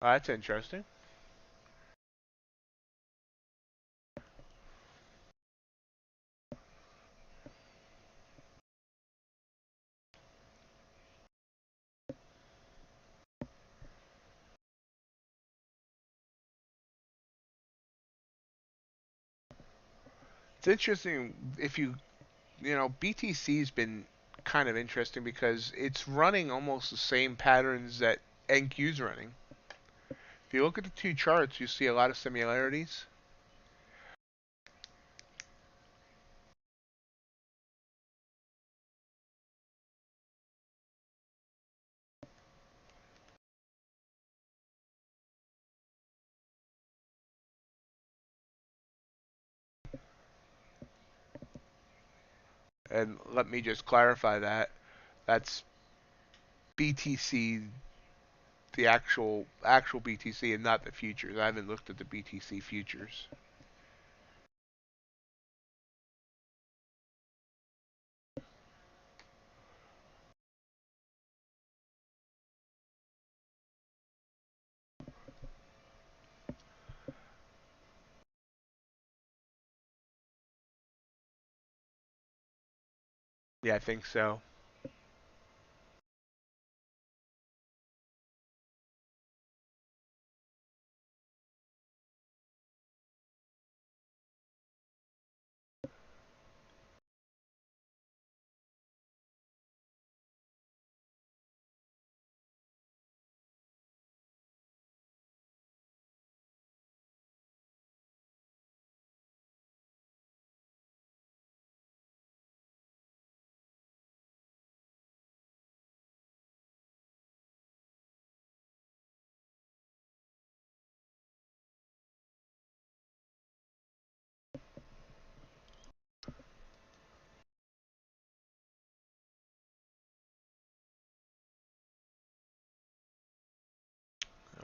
Oh, that's interesting. It's interesting if BTC's been kind of interesting because it's running almost the same patterns that NQ's running. If you look at the two charts, you see a lot of similarities. And let me just clarify that. That's BTC, the actual BTC, and not the futures. I haven't looked at the BTC futures. Yeah, I think so.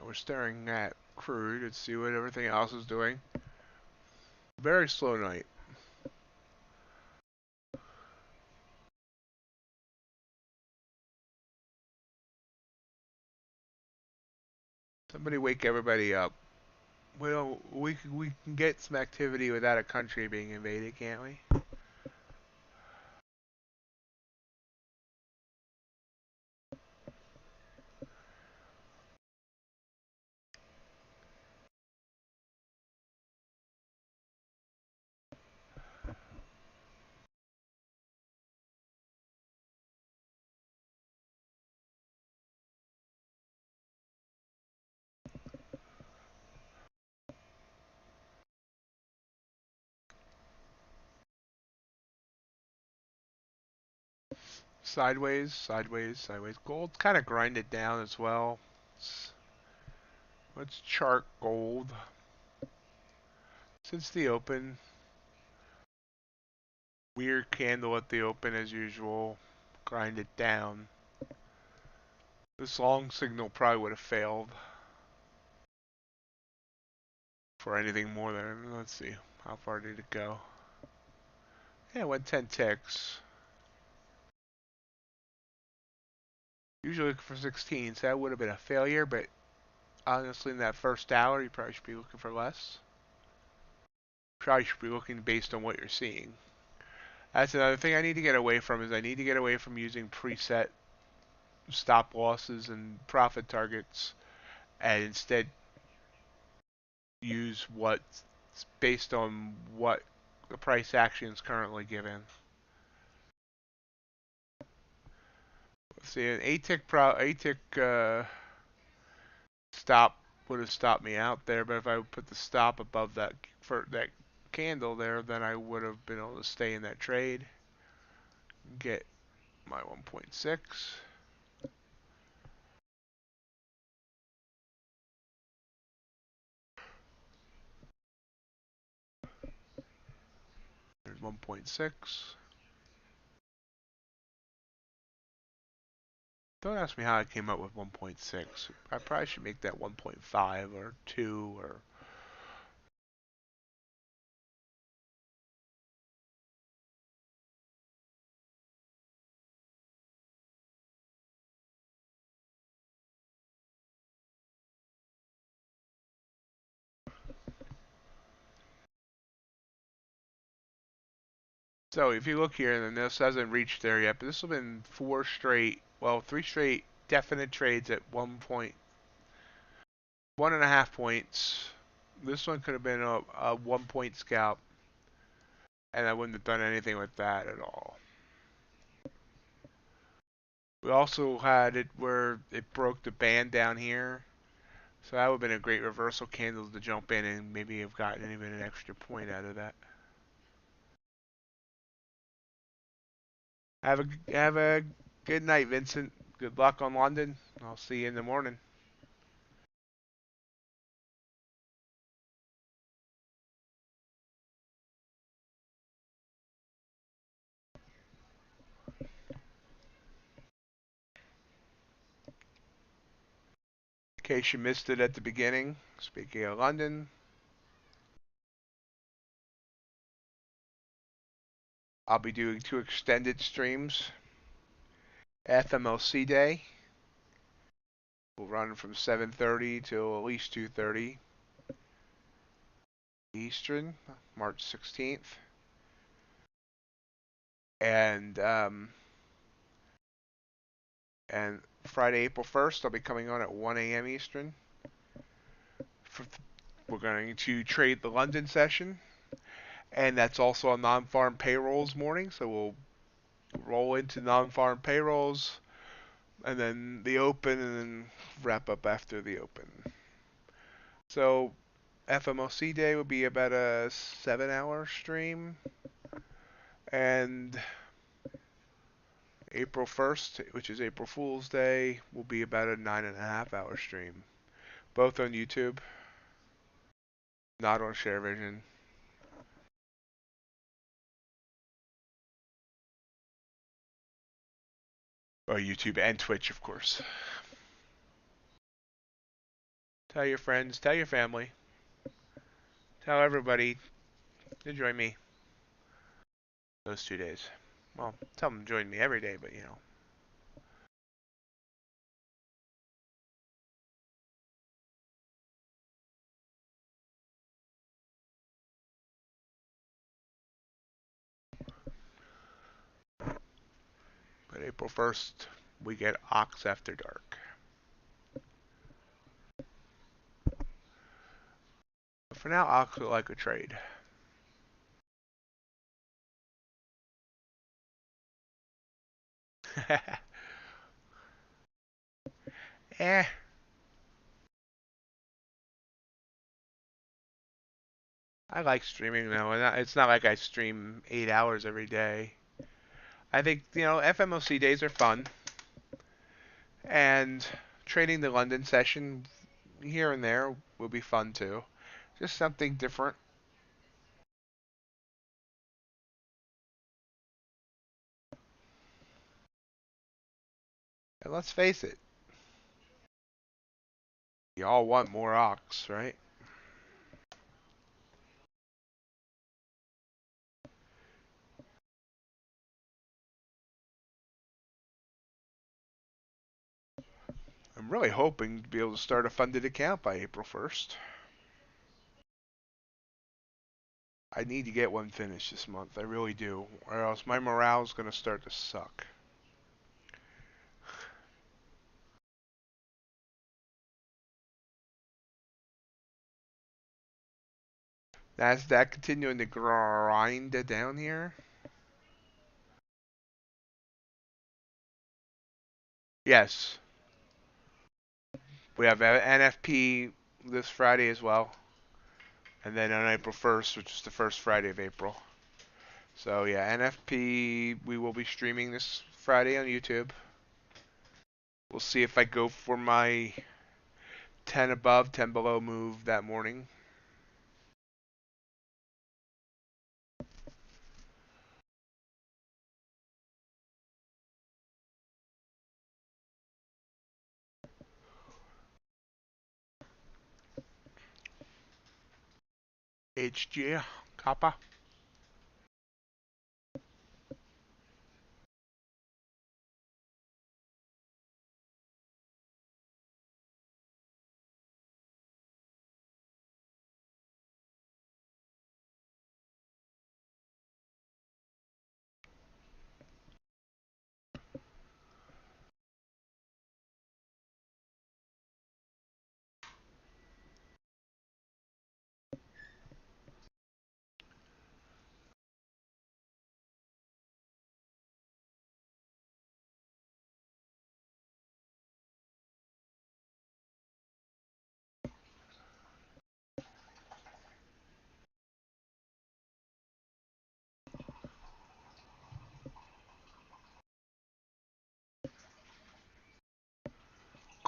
We're staring at crude. Let's see what everything else is doing. Very slow night. Somebody wake everybody up. Well, we can get some activity without a country being invaded, can't we? Sideways, sideways, sideways. Gold kind of grinded down as well. Let's chart gold. Since the open, weird candle at the open as usual. Grind it down. This long signal probably would have failed for anything more than, let's see, how far did it go? Yeah, it went 10 ticks. Usually looking for 16, so that would have been a failure, but honestly, in that first hour, you probably should be looking for less. Probably should be looking based on what you're seeing. That's another thing I need to get away from, is I need to get away from using preset stop losses and profit targets, and instead use what's based on what the price action is currently given. Let's see, an ATIC stop would have stopped me out there, but if I put the stop above that for that candle there, then I would have been able to stay in that trade, get my 1.6. There's 1.6. Don't ask me how I came up with 1.6. I probably should make that 1.5 or 2 or. So if you look here, then this hasn't reached there yet, but this has been three straight definite trades at 1.5 points. This one could have been a 1 point scalp. and I wouldn't have done anything with that at all. We also had it where it broke the band down here, so that would have been a great reversal candle to jump in and maybe have gotten even an extra point out of that. Have a good night, Vincent. Good luck on London. I'll see you in the morning. In case you missed it at the beginning, speaking of London, I'll be doing 2 extended streams. FMLC Day will run from 7:30 till at least 2:30 Eastern, March 16th. And and Friday, April 1st, I'll be coming on at 1 a.m. Eastern. We're going to trade the London session, and that's also a non-farm payrolls morning, so we'll roll into non-farm payrolls, and then the open, and then wrap up after the open. So FMOC Day will be about a 7-hour stream, and April 1st, which is April Fool's Day, will be about a 9.5-hour stream. Both on YouTube, not on ShareVision. Or YouTube and Twitch, of course. Tell your friends, tell your family, tell everybody to join me those 2 days. Well, tell them to join me every day, but you know. But April 1st, we get Ox After Dark. But for now, Ox would like a trade. Eh. I like streaming though, and it's not like I stream 8 hours every day. I think, FMOC days are fun, and trading the London session here and there will be fun too. Just something different. And let's face it, y'all want more Ox, right? I'm really hoping to be able to start a funded account by April 1st. I need to get one finished this month. I really do. Or else my morale is going to start to suck. NASDAQ continuing to grind down here. Yes. We have NFP this Friday as well. And then on April 1st, which is the first Friday of April. So yeah, NFP, we will be streaming this Friday on YouTube. We'll see if I go for my 10 above, 10 below move that morning. HG, Kappa.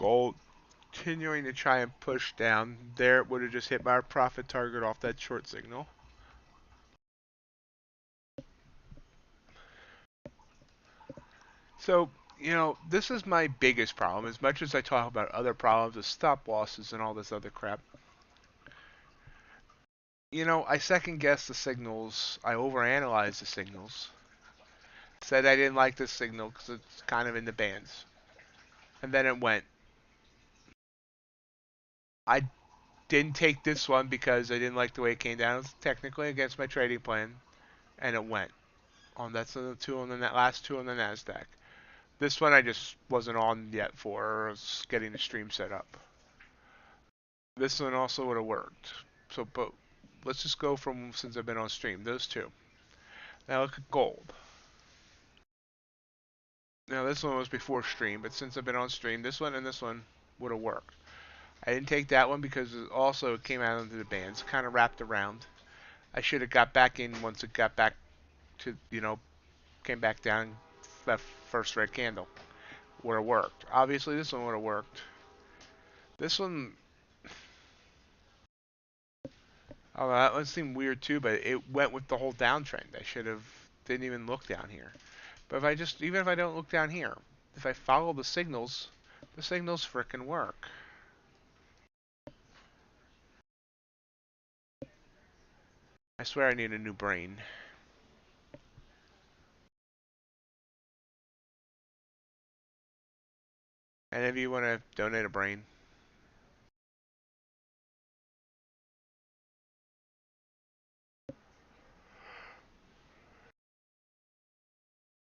Gold continuing to try and push down. There it would have just hit my profit target off that short signal. So, this is my biggest problem. As much as I talk about other problems with stop losses and all this other crap, I second guess the signals. I overanalyze the signals. Said I didn't like this signal because it's kind of in the bands. And then it went. I didn't take this one because I didn't like the way it came down. It was technically against my trading plan. And it went. That's the two on the last two on the NASDAQ. This one I just wasn't on yet for. I was getting the stream set up. This one also would have worked. So, but let's just go from since I've been on stream. Those two. Now look at gold. Now this one was before stream, but since I've been on stream, this one and this one would have worked. I didn't take that one because it also came out into the bands, kind of wrapped around. I should have got back in once it got back to, came back down that first red candle. Would have worked. Obviously this one would have worked. This one, oh, that one seemed weird too, but it went with the whole downtrend. I should have didn't even look down here. But even if I don't look down here, if I follow the signals frickin' work. I swear I need a new brain. And if you want to donate a brain,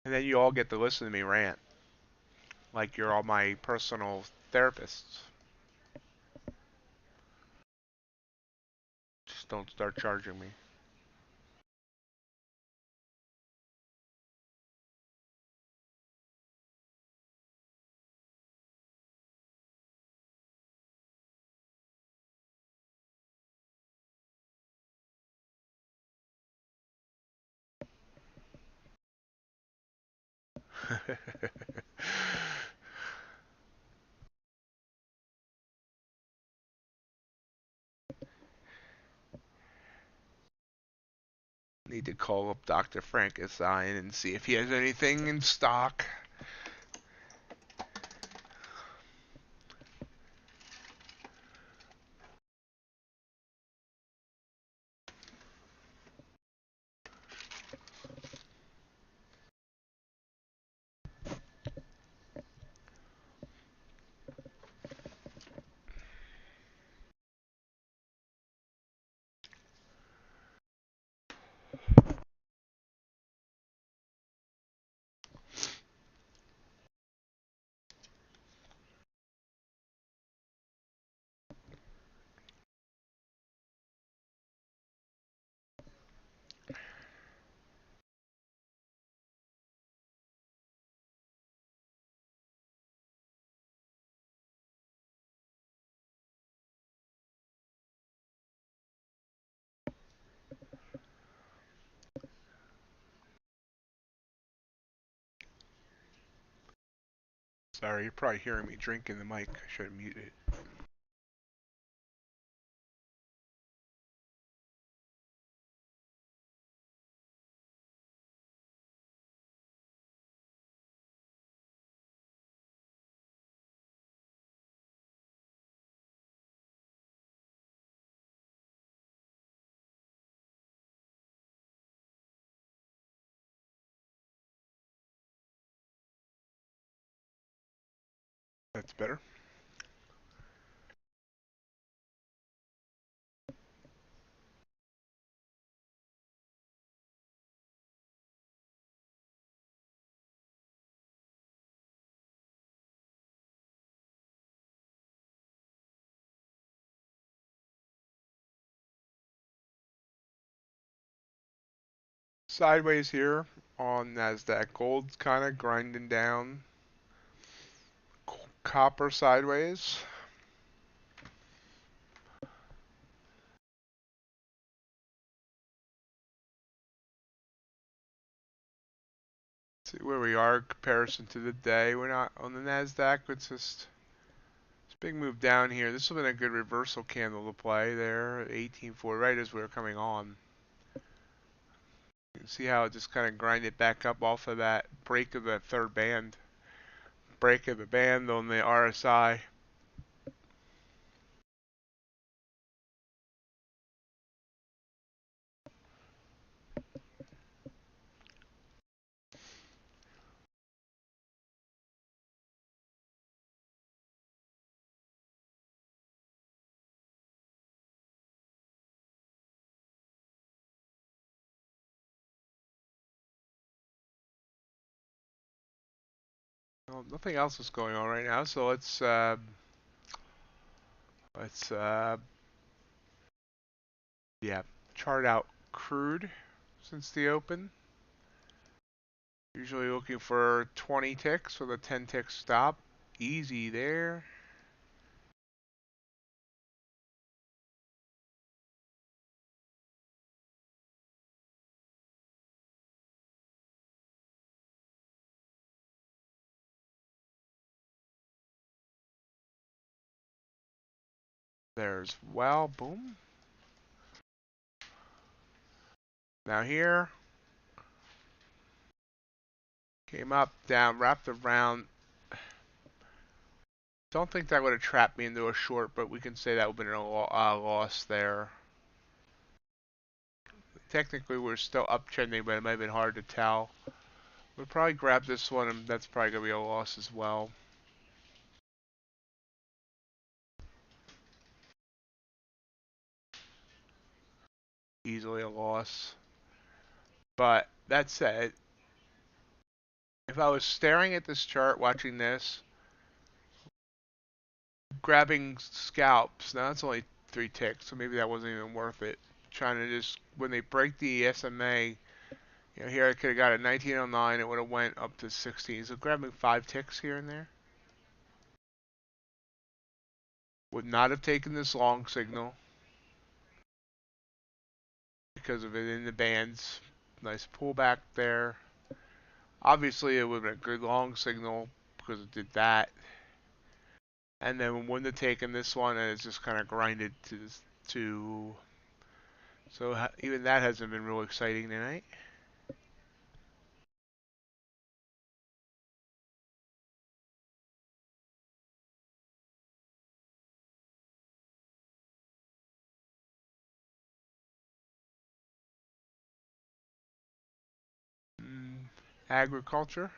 and then you all get to listen to me rant like you're all my personal therapists. Just don't start charging me. Need to call up Dr. Frankenstein and see if he has anything in stock. Sorry, you're probably hearing me drinking the mic. I should have muted it. That's better. Sideways here on NASDAQ. Gold's kind of grinding down. Copper sideways. See where we are in comparison to the day. We're not on the NASDAQ. It's just Big move down here. This would have been a good reversal candle to play there at 18.4, right as we were coming on. You can see how it just kind of grinded back up off of that break of the third band. Break of the band on the RSI. Well, nothing else is going on right now, so let's yeah, chart out crude since the open. Usually looking for 20 ticks with a 10 tick stop. Easy there. There's well, boom. Now here, came up, down, wrapped around. Don't think that would have trapped me into a short, but we can say that would have been a loss there. Technically, we're still uptrending, but it might have been hard to tell. We'll probably grab this one, and that's probably going to be a loss as well. Easily a loss. But that said, if I was staring at this chart, watching this, grabbing scalps, now that's only 3 ticks, so maybe that wasn't even worth it. Trying to just, when they break the SMA, you know, here I could have got a 1909, it would have went up to 16. So grabbing 5 ticks here and there would not have taken this long signal because of it in the bands. Nice pullback there. Obviously, it would have been a good long signal because it did that. And then wouldn't have taken this one, and it's just kind of grinded to. So even that hasn't been real exciting tonight. Agriculture.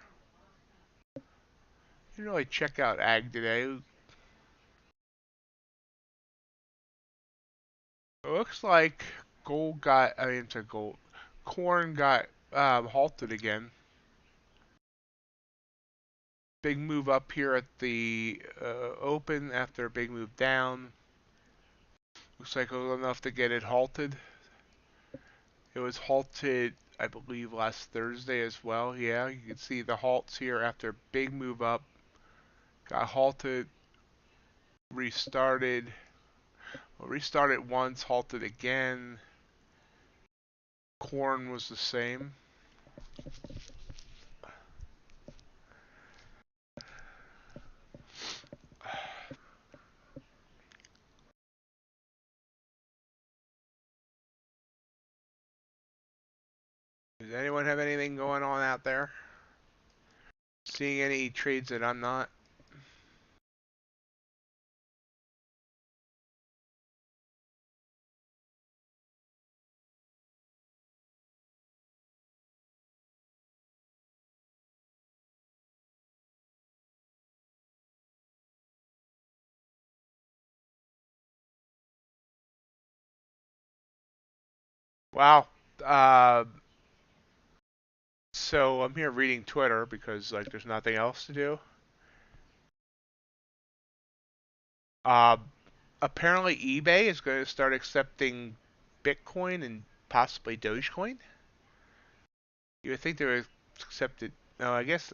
You didn't really check out ag today. It looks like gold got, I mean, to gold. Corn got halted again. Big move up here at the open after a big move down. Looks like it was enough to get it halted. It was halted, I believe, last Thursday as well. Yeah, you can see the halts here after a big move up. Got halted, restarted. Well, restarted once, halted again. Corn was the same. Does anyone have anything going on out there? Seeing any trades that I'm not? Wow. So I'm here reading Twitter because like there's nothing else to do. Uh, Apparently eBay is going to start accepting Bitcoin and possibly Dogecoin. You would think they would accept it. No, I guess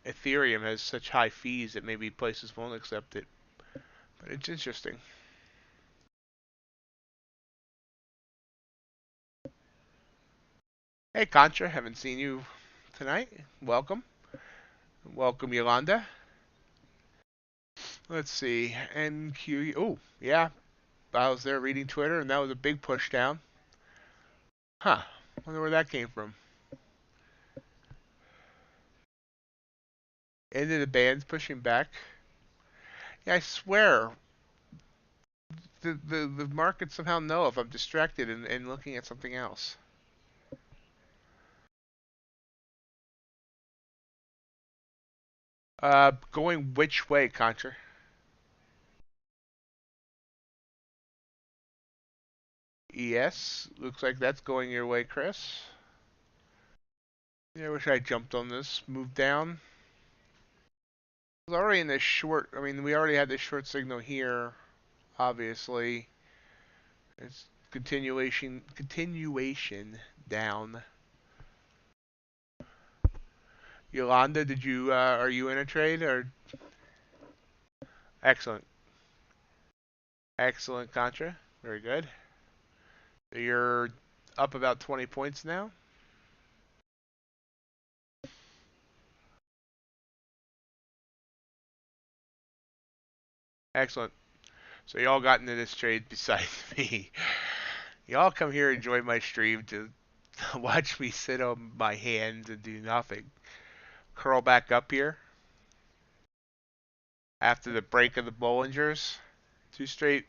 Ethereum has such high fees that maybe places won't accept it. But it's interesting. Hey, Contra, haven't seen you tonight. Welcome. Welcome, Yolanda. Let's see. NQ. Oh, yeah. I was there reading Twitter, and that was a big push down. Huh. Wonder where that came from. Into the bands pushing back. Yeah, I swear. The markets somehow know if I'm distracted and looking at something else. Going which way, Contra? ES. Looks like that's going your way, Chris. Yeah, I wish I jumped on this. Move down. It's already in this short. I mean, we already had this short signal here. Obviously, it's continuation down. Yolanda, did you are you in a trade or? Excellent, excellent, Contra. Very good. So you're up about 20 points now. Excellent. So y'all got into this trade besides me. Y'all come here and join my stream to watch me sit on my hands and do nothing. Curl back up here after the break of the Bollingers. Two straight.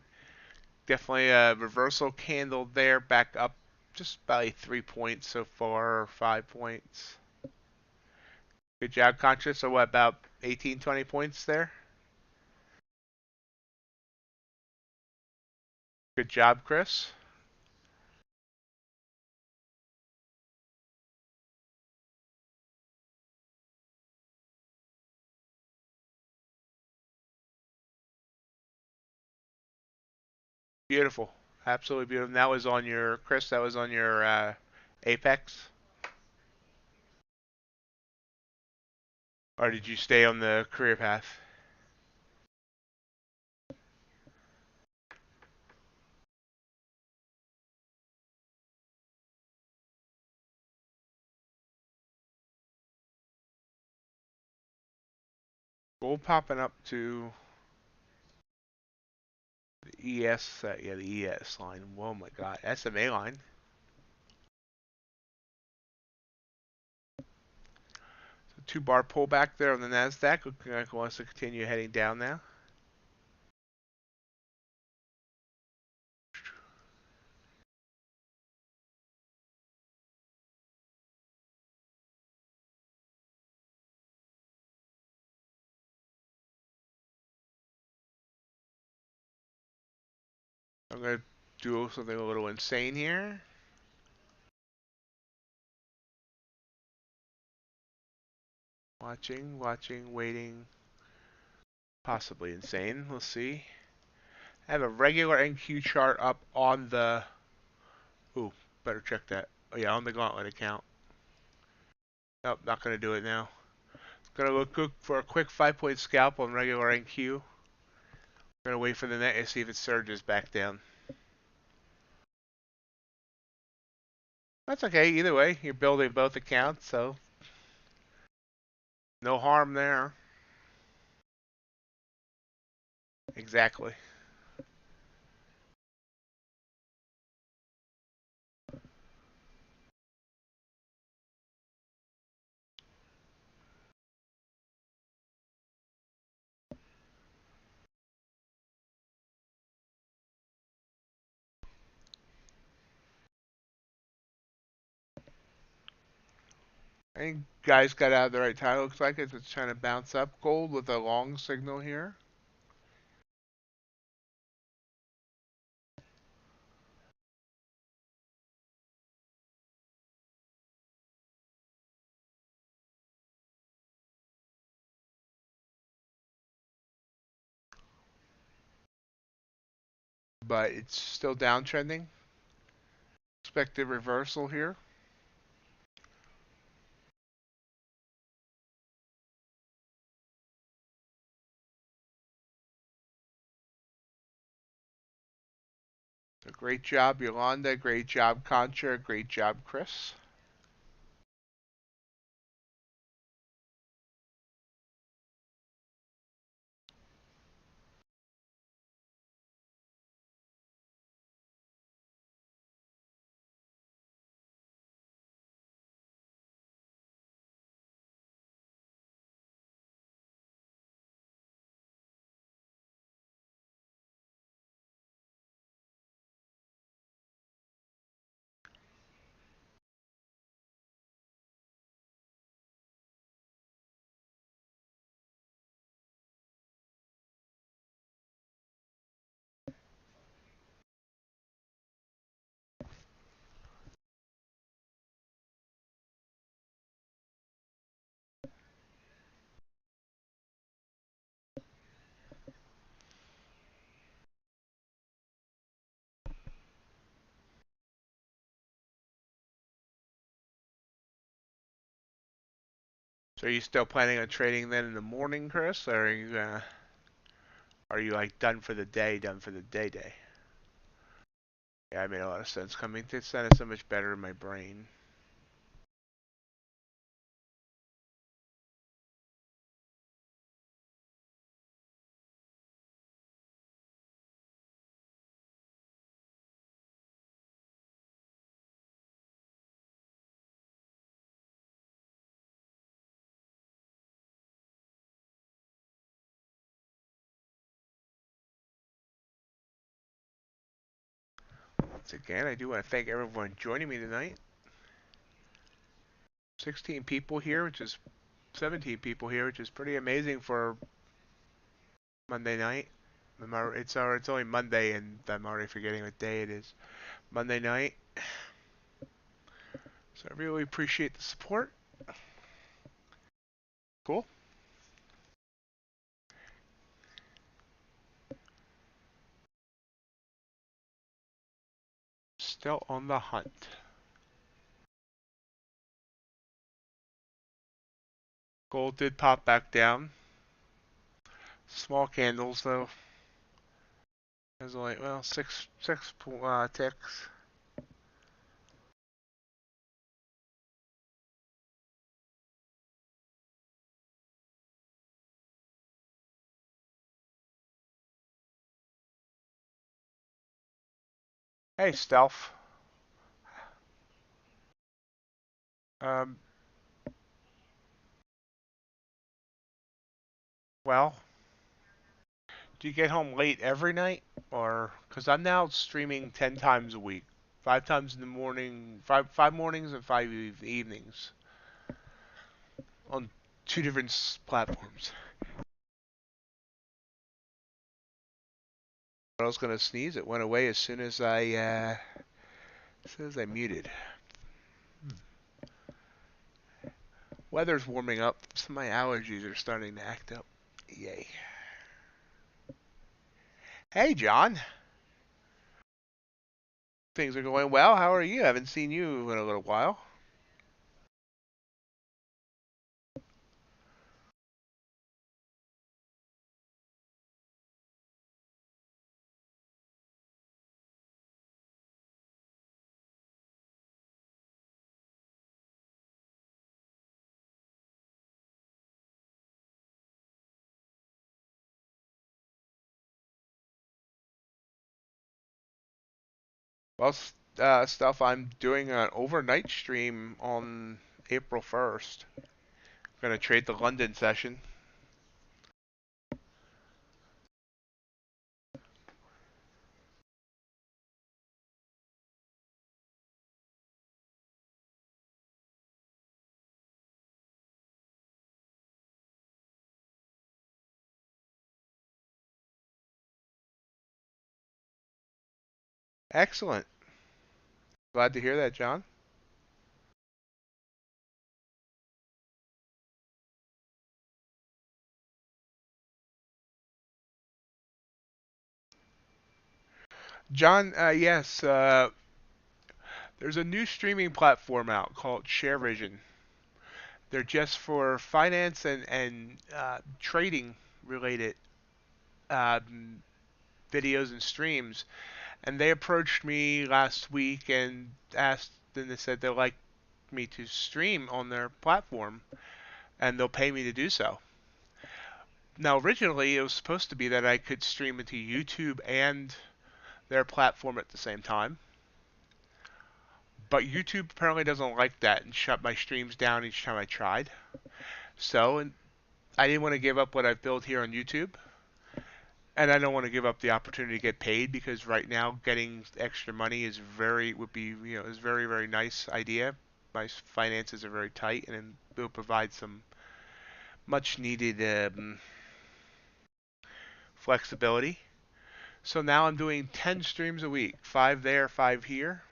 Definitely a reversal candle there. Back up just about 3 points so far, or 5 points. Good job, Contra. So what, about 18, 20 points there? Good job, Chris. Beautiful. Absolutely beautiful. And that was on your, Chris, that was on your Apex? Or did you stay on the career path? Gold popping up to the ES, yeah, the ES line. Oh my God, SMA line. So 2 bar pullback there on the Nasdaq. Looking like it wants to continue heading down now. I'm gonna do something a little insane here. Watching, watching, waiting. Possibly insane. We'll see. I have a regular NQ chart up on the. Ooh, better check that. Oh yeah, on the Gauntlet account. Nope, not gonna do it now. Gonna look for a quick 5 point scalp on regular NQ. Gonna wait for the net and see if it surges back down. That's okay. Either way, you're building both accounts, so no harm there. Exactly. I think guys got out of the right time. Looks like it's trying to bounce up. Gold with a long signal here. But it's still downtrending. Expected reversal here. So great job, Yolanda. Great job, Contra. Great job, Chris. So are you still planning on trading then in the morning, Chris? Or are you like done for the day, done for the day? Yeah, it made a lot of sense. Coming to sounded so much better in my brain. Once again, I do want to thank everyone joining me tonight. 16 people here, which is 17 people here, which is pretty amazing for Monday night. It's only Monday, and I'm already forgetting what day it is. Monday night. So I really appreciate the support. Cool. Still on the hunt. Gold did pop back down. Small candles though. There's only six ticks. Hey, Stealth. Um, well, do you get home late every night, or because I'm now streaming 10 times a week, 5 times in the morning, five mornings and five evenings on 2 different platforms. I was gonna sneeze. It went away as soon as I muted. Weather's warming up, so my allergies are starting to act up. Yay. Hey, John. Things are going well. How are you? I haven't seen you in a little while. Well, stuff. I'm doing an overnight stream on April 1st. I'm gonna trade the London session. Excellent. Glad to hear that, John. John, yes, there's a new streaming platform out called ShareVision. They're just for finance and trading related um, videos and streams. And they approached me last week and they said they'd like me to stream on their platform, and they'll pay me to do so. Now, originally, it was supposed to be that I could stream into YouTube and their platform at the same time, but YouTube apparently doesn't like that and shut my streams down each time I tried. So, and I didn't want to give up what I've built here on YouTube, and I don't want to give up the opportunity to get paid because right now getting extra money is very very nice idea. My finances are very tight, and it will provide some much needed flexibility. So now I'm doing 10 streams a week, 5 there, 5 here.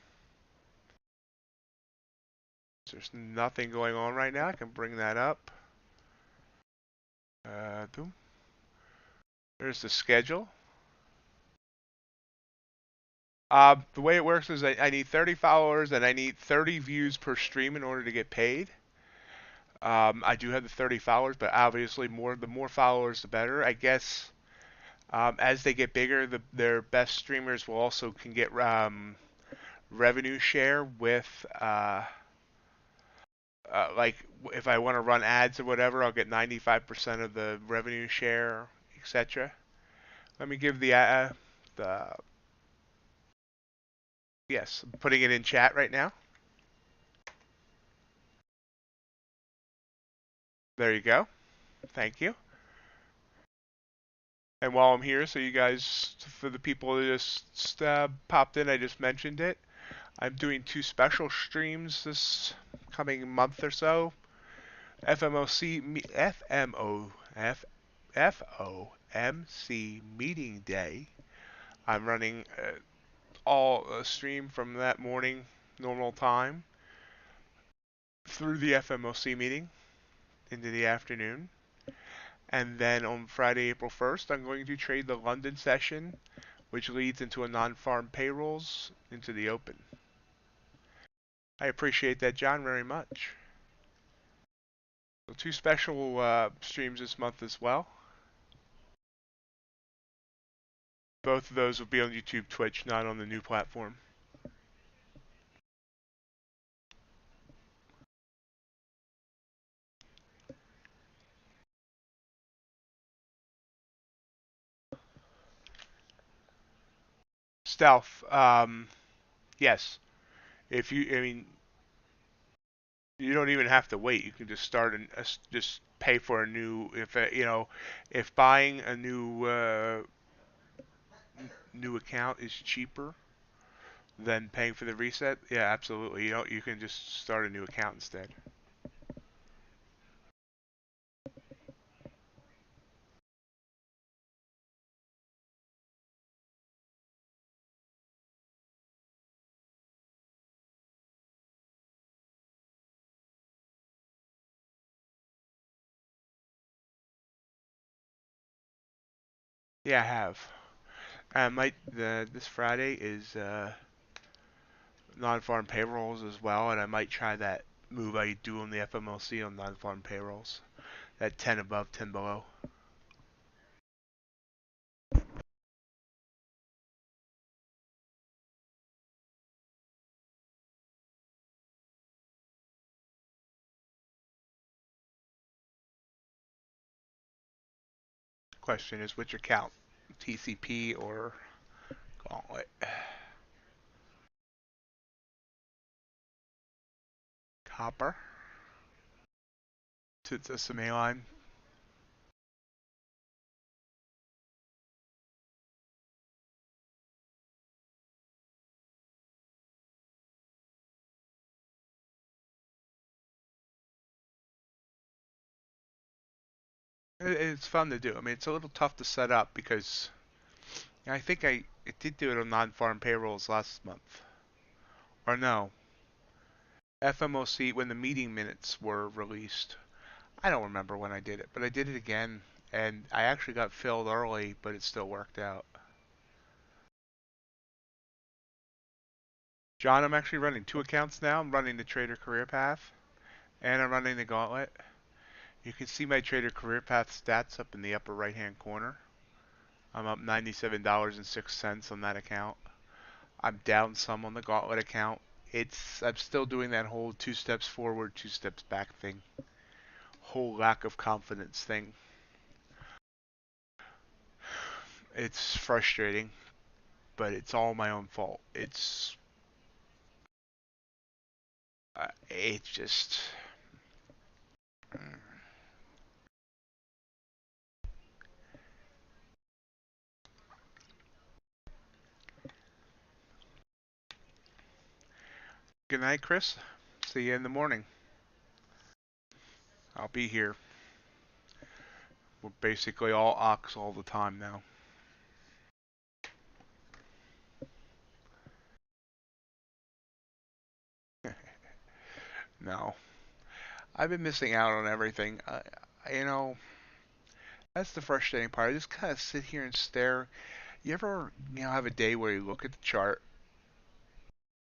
There's nothing going on right now. I can bring that up. Boom. There's the schedule. The way it works is I need 30 followers and I need 30 views per stream in order to get paid. I do have the 30 followers, but obviously the more followers, the better. I guess as they get bigger, their best streamers will also can get revenue share with like if I want to run ads or whatever, I'll get 95% of the revenue share, etc. Let me give the yes, I'm putting it in chat right now. There you go. Thank you. And while I'm here, so you guys, for the people that just popped in, I just mentioned it. I'm doing two special streams this coming month or so. FOMC meeting day. I'm running all a stream from that morning normal time through the FMOC meeting into the afternoon. And then on Friday, April 1st, I'm going to trade the London session, which leads into a non-farm payrolls into the open. I appreciate that, John, very much. So two special streams this month as well. Both of those will be on YouTube, Twitch, not on the new platform. Stealth, yes. If you, I mean, you don't even have to wait. You can just start and just pay for a new. If if buying a new account is cheaper than paying for the reset, yeah, absolutely. You can just start a new account instead. Yeah, I have. I might this Friday is non-farm payrolls as well, and I might try that move I do on the FMLC on non-farm payrolls. That 10 above, 10 below. Question is which account, TCP or Gauntlet? Copper to the SMA line. It's fun to do. I mean, it's a little tough to set up because I think I did do it on non-farm payrolls last month. Or no, FMOC when the meeting minutes were released. I don't remember when I did it, but I did it again, and I actually got filled early, but it still worked out. John, I'm actually running two accounts now. I'm running the Trader Career Path, and I'm running the Gauntlet. You can see my Trader Career Path stats up in the upper right-hand corner. I'm up $97.06 on that account. I'm down some on the Gauntlet account. I'm still doing that whole 2 steps forward, 2 steps back thing. Whole lack of confidence thing. It's frustrating, but it's all my own fault. It's just. Good night, Chris. See you in the morning. I'll be here. We're basically all ox all the time now. No. I've been missing out on everything. You know, that's the frustrating part. I just kind of sit here and stare. You ever, have a day where you look at the chart,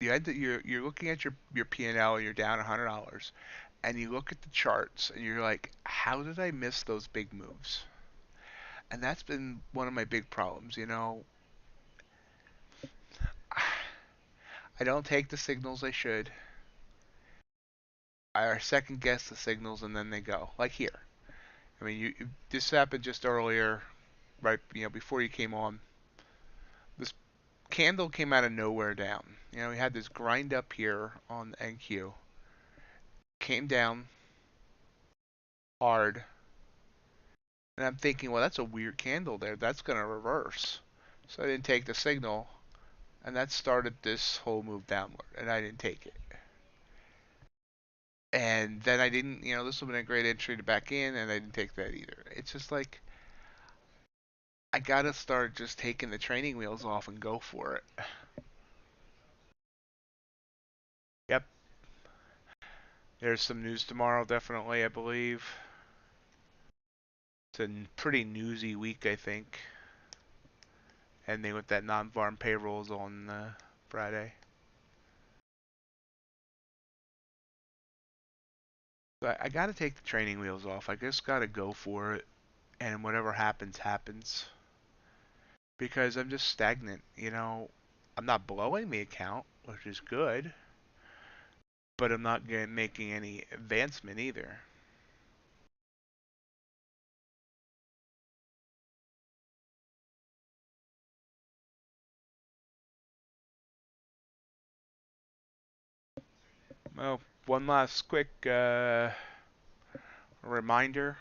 you're looking at your P&L, you're down $100, and you look at the charts and you're like, how did I miss those big moves? And that's been one of my big problems. I don't take the signals I should. I second guess the signals and then they go. Like here. I mean, this happened just earlier, right? Before you came on. This candle came out of nowhere down. We had this grind up here on NQ. Came down hard. And I'm thinking, well, that's a weird candle there. That's going to reverse. So I didn't take the signal. And that started this whole move downward. And I didn't take it. And then I didn't, this would have been a great entry to back in. And I didn't take that either. It's just like, I got to start just taking the training wheels off and go for it. Yep. There's some news tomorrow, definitely, I believe. It's a pretty newsy week, I think. Ending with that non-farm payrolls on Friday. But I got to take the training wheels off. I just got to go for it. And whatever happens, happens. Because I'm just stagnant. I'm not blowing the account, which is good. But I'm not making any advancement either. Well, one last quick reminder.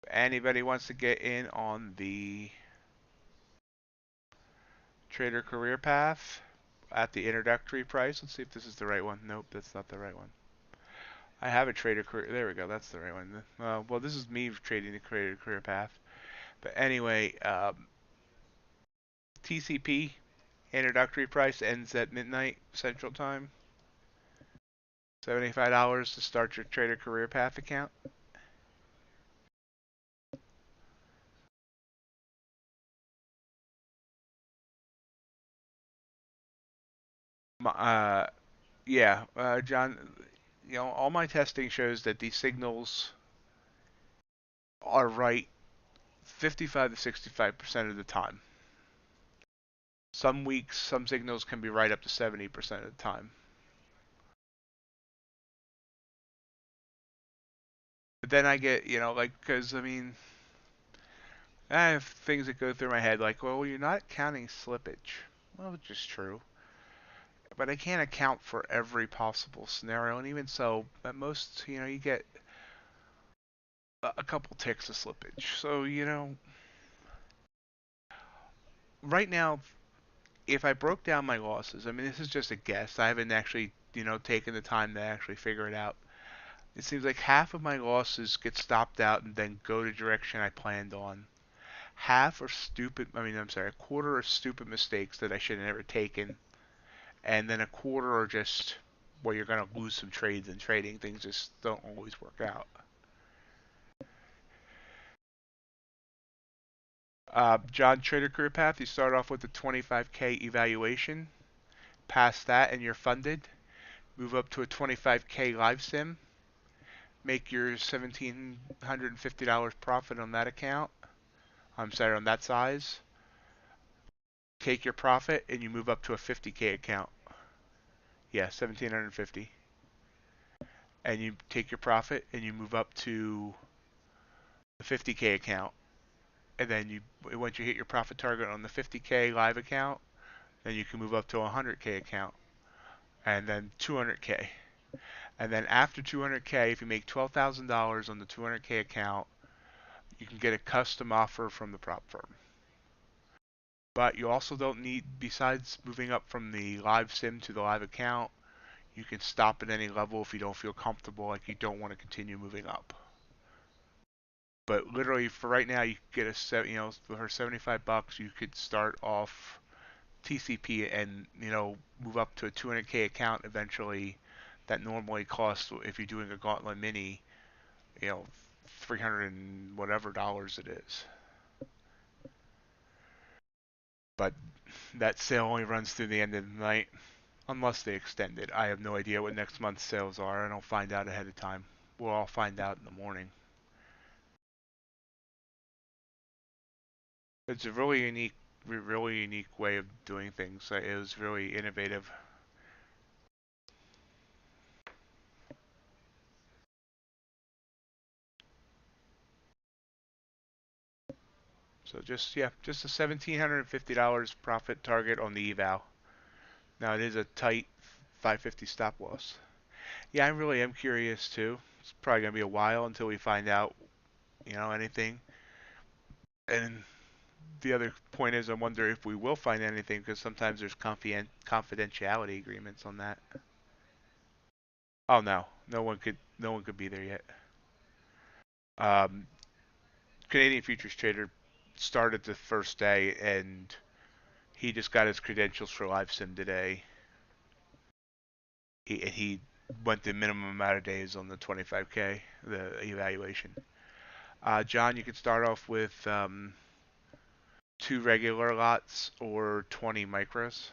If anybody wants to get in on the trader career path at the introductory price. Let's see if this is the right one. Nope, that's not the right one. I have a trader career. There we go. That's the right one. Well, this is me trading the trader career path. But anyway, TCP introductory price ends at midnight Central Time. $75 to start your trader career path account. Yeah, John. All my testing shows that these signals are right 55 to 65% of the time. Some weeks, some signals can be right up to 70% of the time. But then I get, because I mean, I have things that go through my head like, well, you're not counting slippage. Well, which is true. But I can't account for every possible scenario. And even so, at most, you get a couple ticks of slippage. So, right now, if I broke down my losses, I mean, this is just a guess. I haven't actually, taken the time to actually figure it out. It seems like half of my losses get stopped out and then go the direction I planned on. Half are stupid, a quarter are stupid mistakes that I should have never taken. And then a quarter are just, well, you're going to lose some trades in trading. Things just don't always work out. John, Trader Career Path, you start off with a 25K evaluation. Past that and you're funded. Move up to a 25K live sim. Make your $1,750 profit on that account. I'm sorry, on that size. Take your profit and you move up to a 50K account. Yeah, 1,750. And you take your profit and you move up to the 50K account. And then once you hit your profit target on the 50K live account, then you can move up to a 100K account. And then 200K. And then after 200K, if you make $12,000 on the 200K account, you can get a custom offer from the prop firm. But you also don't need, besides moving up from the live sim to the live account, you can stop at any level if you don't feel comfortable, like you don't want to continue moving up. But literally, for right now, you could get for $75, you could start off TCP and move up to a 200K account eventually. That normally costs, if you're doing a Gauntlet Mini, 300 and whatever dollars it is. But that sale only runs through the end of the night unless they extend it. I have no idea what next month's sales are. I don't find out ahead of time. We'll all find out in the morning. It's a really unique way of doing things. It was really innovative. So just yeah, just a $1,750 profit target on the eval. Now it is a tight 550 stop loss. Yeah, I really am curious too. It's probably gonna be a while until we find out, anything. And the other point is, I wonder if we will find anything because sometimes there's confidentiality agreements on that. Oh no, no one could be there yet. Um, Canadian futures trader started the first day, and he just got his credentials for live sim today. He went the minimum amount of days on the 25K, the evaluation. John, you could start off with two regular lots or 20 micros.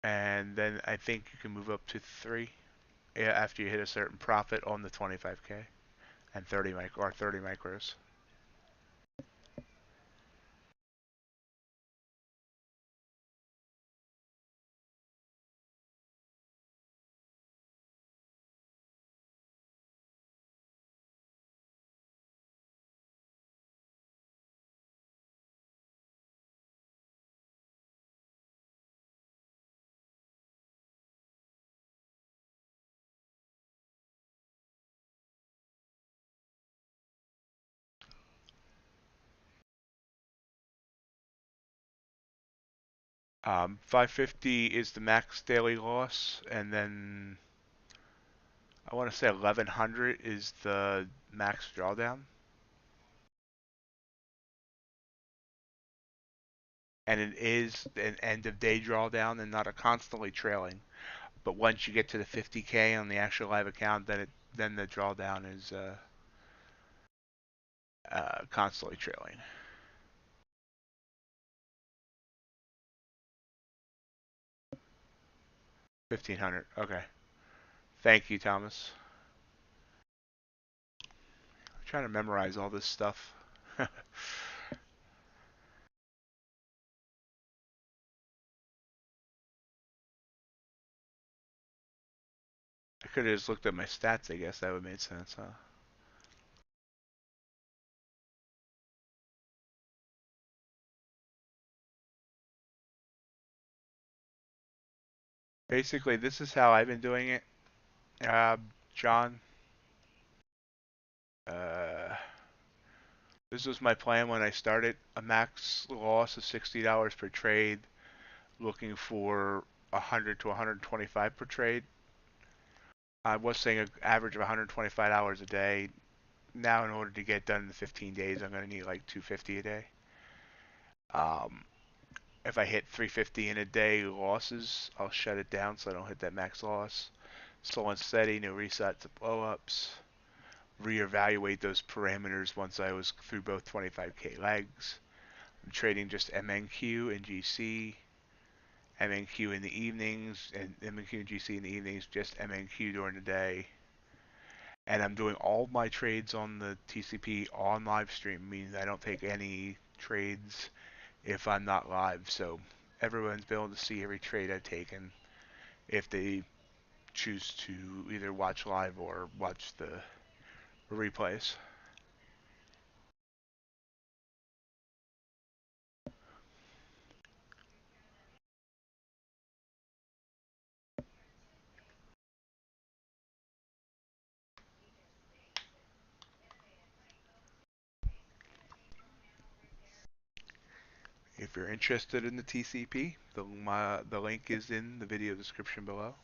And then I think you can move up to three, yeah, after you hit a certain profit on the 25K and 30 micros. Um, 550 is the max daily loss, and then I want to say 1100 is the max drawdown. And it is an end of day drawdown and not a constantly trailing. But once you get to the 50K on the actual live account, then the drawdown is constantly trailing. 1500. Okay. Thank you, Thomas. I'm trying to memorize all this stuff. I could have just looked at my stats, I guess. That would make sense, huh? Basically, this is how I've been doing it. Uh, John, uh, this was my plan when I started. A max loss of $60 per trade, looking for 100 to 125 per trade. I was saying an average of $125 a day. Now, in order to get done in the 15 days, I'm going to need like 250 a day. Um, if I hit 350 in a day losses, I'll shut it down so I don't hit that max loss. Slow and steady, no resets of blowups. Reevaluate those parameters once I was through both 25K legs. I'm trading just MNQ and GC. MNQ in the evenings, and MNQ and GC in the evenings, just MNQ during the day. And I'm doing all my trades on the TCP on live stream, meaning I don't take any trades if I'm not live. So everyone's been able to see every trade I've taken if they choose to either watch live or watch the replays. If you're interested in the TCP, the link is in the video description below.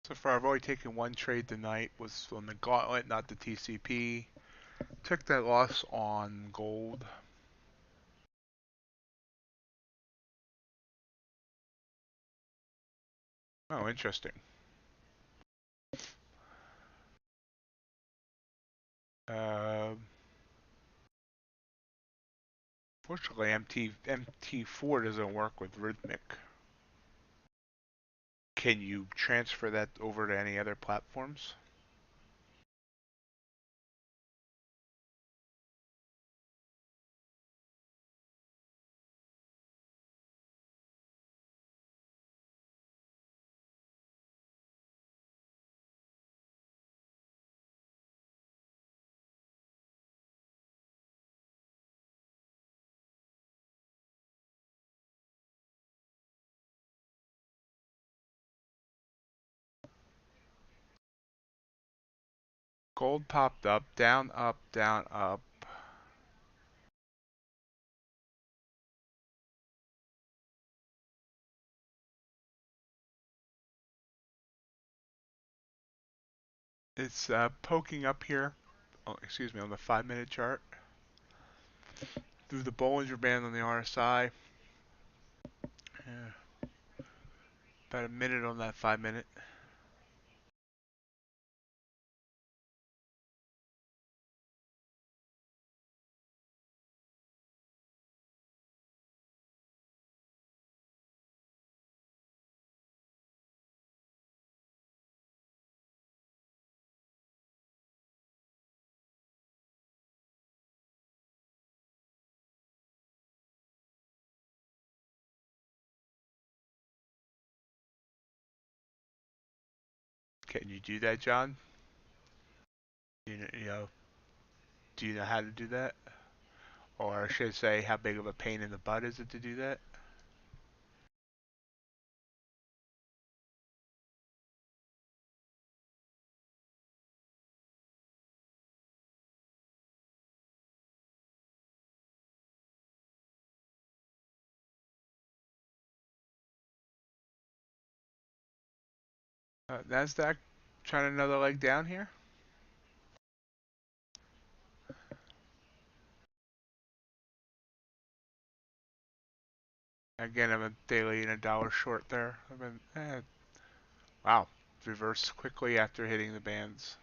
So far, I've only taken one trade tonight. Was on the gauntlet, not the TCP. Took that loss on gold. Oh, interesting. Uh, Fortunately, MT4 doesn't work with Rhythmic. Can you transfer that over to any other platforms? Gold popped up, down, up, down, up. It's poking up here. Oh, excuse me, on the 5-minute chart. Through the Bollinger Band on the RSI. Yeah, about a minute on that 5-minute. Can you do that, John? You know, do you know how to do that? Or I should say, how big of a pain in the butt is it to do that? NASDAQ trying another leg down here. Again, I'm a daily and a dollar short there. I've been, wow, reversed quickly after hitting the bands.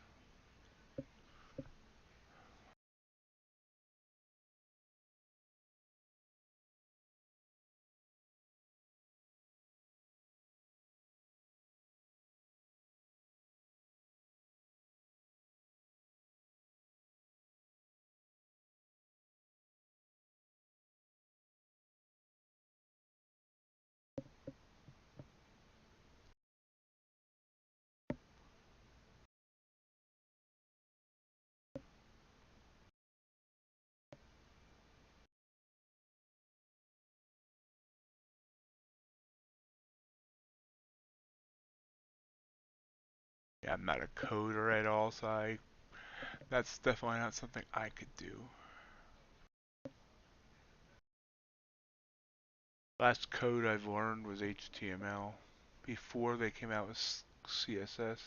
Yeah, I'm not a coder at all, so that's definitely not something I could do. Last code I've learned was HTML before they came out with CSS.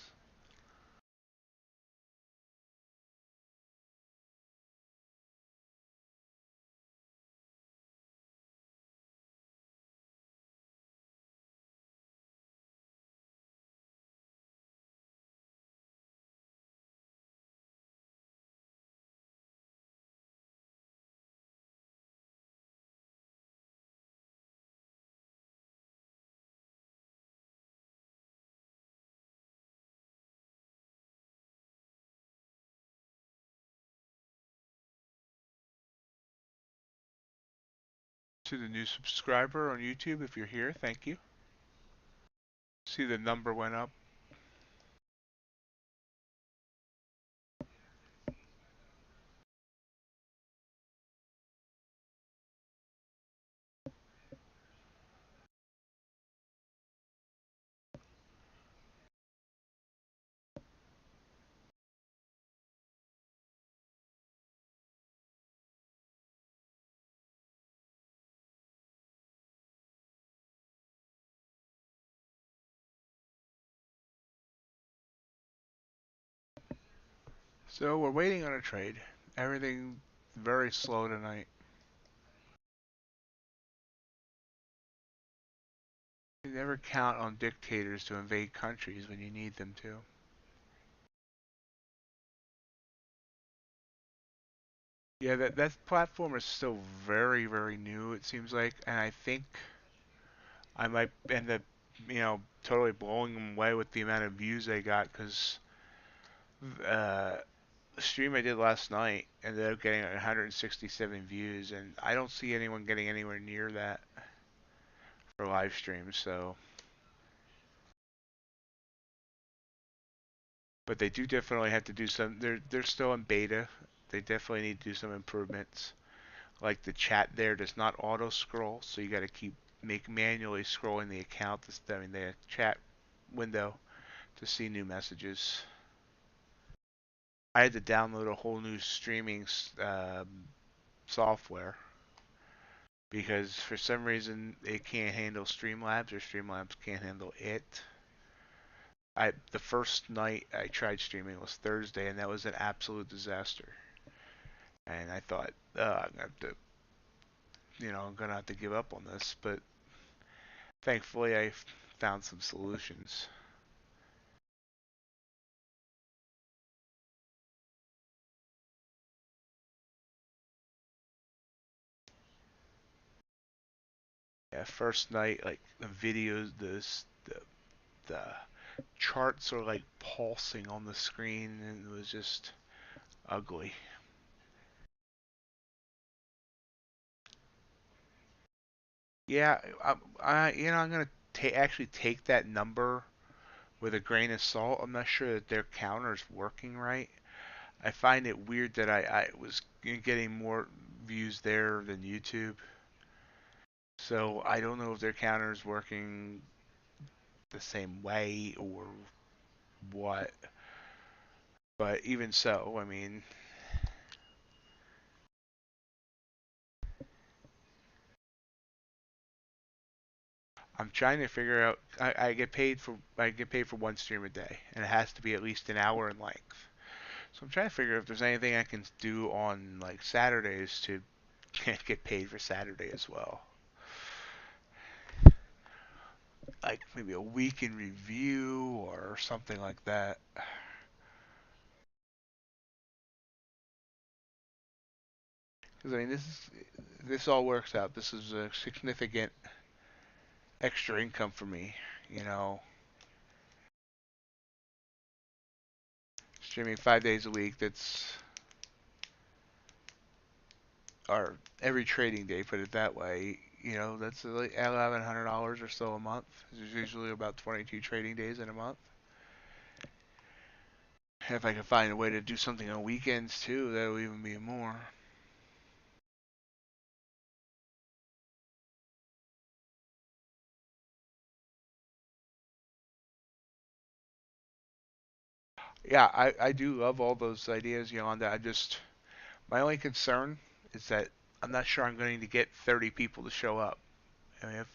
To the new subscriber on YouTube, if you're here, thank you. See the number went up. So we're waiting on a trade. Everything very slow tonight. You never count on dictators to invade countries when you need them to. Yeah, that platform is still very, very new, it seems like, and I think I might end up, totally blowing them away with the amount of views they got, because uh, the stream I did last night ended up getting 167 views, and I don't see anyone getting anywhere near that for live streams. So, but they do definitely have to do some. They're still in beta. They definitely need to do some improvements. Like the chat there does not auto scroll, so you got to keep manually scrolling the account. I mean the chat window to see new messages. I had to download a whole new streaming software because for some reason it can't handle Streamlabs or Streamlabs can't handle it. The first night I tried streaming was Thursday, and that was an absolute disaster. And I thought, I'm gonna have to give up on this. But thankfully, I found some solutions. Yeah, first night, like the videos, the charts are like pulsing on the screen, and it was just ugly. Yeah, I'm gonna actually take that number with a grain of salt. I'm not sure that their counter's working right. I find it weird that I was getting more views there than YouTube. So I don't know if their counter's working the same way or what. But even so, I mean, I'm trying to figure out. I get paid for one stream a day, and it has to be at least an hour in length. So I'm trying to figure if there's anything I can do on like Saturdays to get paid for Saturday as well. Like maybe a week in review or something like that. Because I mean, this all works out. This is a significant extra income for me. You know, streaming 5 days a week. That's or every trading day. Put it that way. That's like $1,100 or so a month. There's usually about 22 trading days in a month. If I can find a way to do something on weekends too, that would even be more. Yeah, I do love all those ideas, Yolanda. My only concern is that I'm not sure I'm going to get 30 people to show up. I mean, if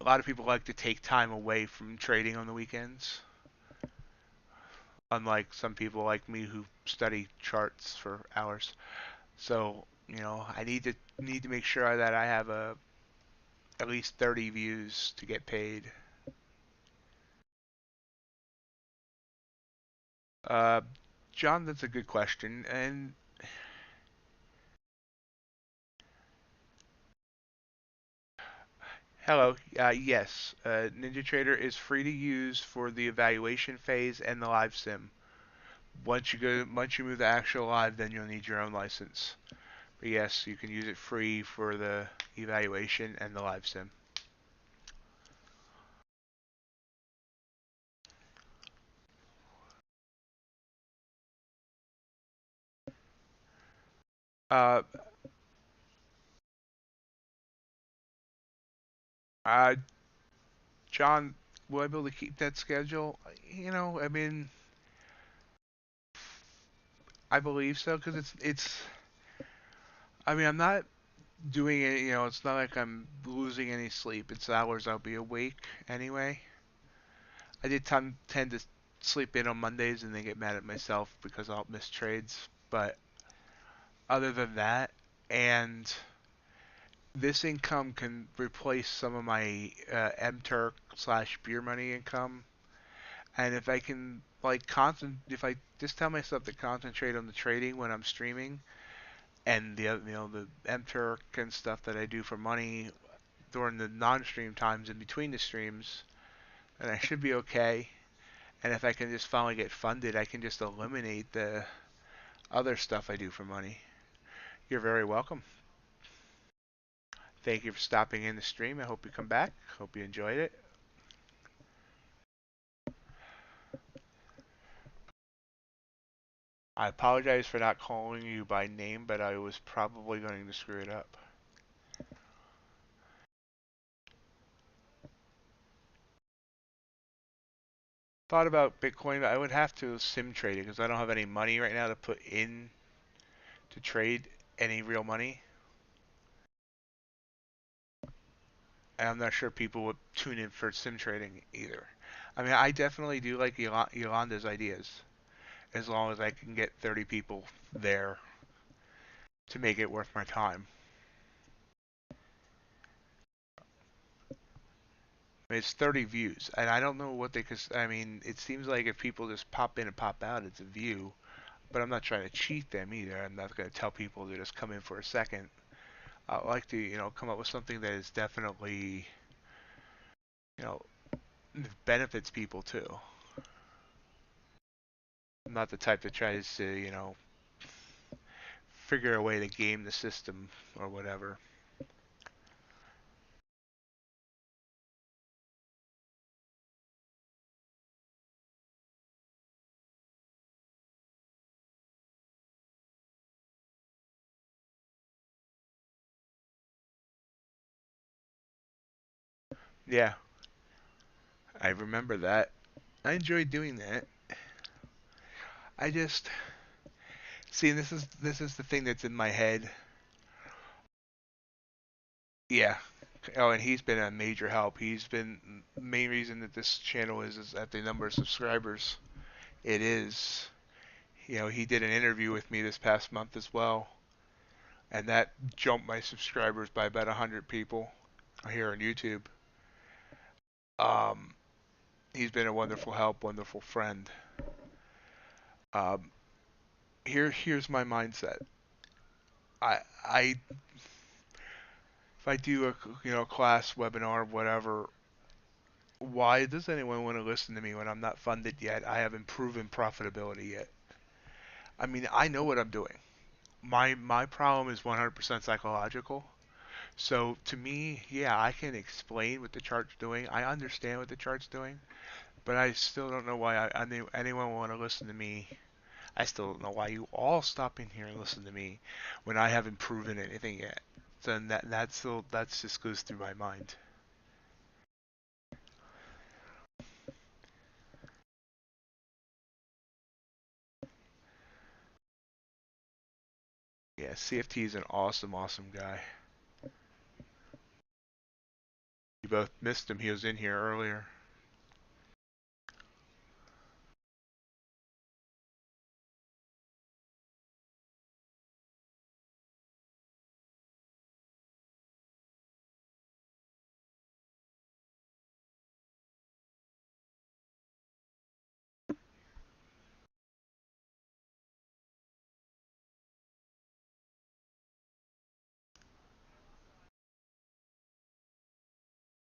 a lot of people like to take time away from trading on the weekends, unlike some people like me who study charts for hours. So, I need to make sure that I have at least 30 views to get paid. Uh, John, that's a good question. And hello, yes, NinjaTrader is free to use for the evaluation phase and the live sim. Once you move to actual live, then you'll need your own license. But yes, you can use it free for the evaluation and the live sim. Uh, uh, John, will I be able to keep that schedule? I mean, I believe so because it's. I mean, I'm not doing it. It's not like I'm losing any sleep. It's hours I'll be awake anyway. I did tend to sleep in on Mondays and then get mad at myself because I'll miss trades. But other than that, and this income can replace some of my MTurk slash beer money income. And if I can if I just tell myself to concentrate on the trading when I'm streaming, and the MTurk and stuff that I do for money during the non-stream times in between the streams, then I should be okay. And if I can just finally get funded, I can just eliminate the other stuff I do for money. You're very welcome. Thank you for stopping in the stream. I hope you come back. Hope you enjoyed it. I apologize for not calling you by name, but I was probably going to screw it up. Thought about Bitcoin, but I would have to sim trade it because I don't have any money right now to put in to trade any real money. And I'm not sure people would tune in for sim trading either. I mean, I definitely do like Yolanda's ideas, as long as I can get 30 people there to make it worth my time. I mean, it's 30 views, and I don't know what they. Cause I mean, it seems like if people just pop in and pop out, it's a view. But I'm not trying to cheat them either. I'm not going to tell people to just come in for a second. I like to, come up with something that is definitely, you know, benefits people too. I'm not the type that tries to, figure a way to game the system or whatever. Yeah, I remember that. I enjoyed doing that. I just see this is the thing that's in my head. Yeah. Oh, and he's been a major help. He's been the main reason that this channel is at the number of subscribers it is. He did an interview with me this past month as well, and that jumped my subscribers by about 100 people here on YouTube. Um, he's been a wonderful help, wonderful friend. Um, here's my mindset. I if I do a class, webinar, whatever, why does anyone want to listen to me when I'm not funded yet? I haven't proven profitability yet. I mean, I know what I'm doing. My problem is 100% psychological. So to me, yeah, I can explain what the chart's doing. I understand what the chart's doing, but I still don't know why anyone would want to listen to me. I still don't know why you all stop in here and listen to me when I haven't proven anything yet. So that's just goes through my mind. Yeah, CFT is an awesome, awesome guy. You both missed him. He was in here earlier.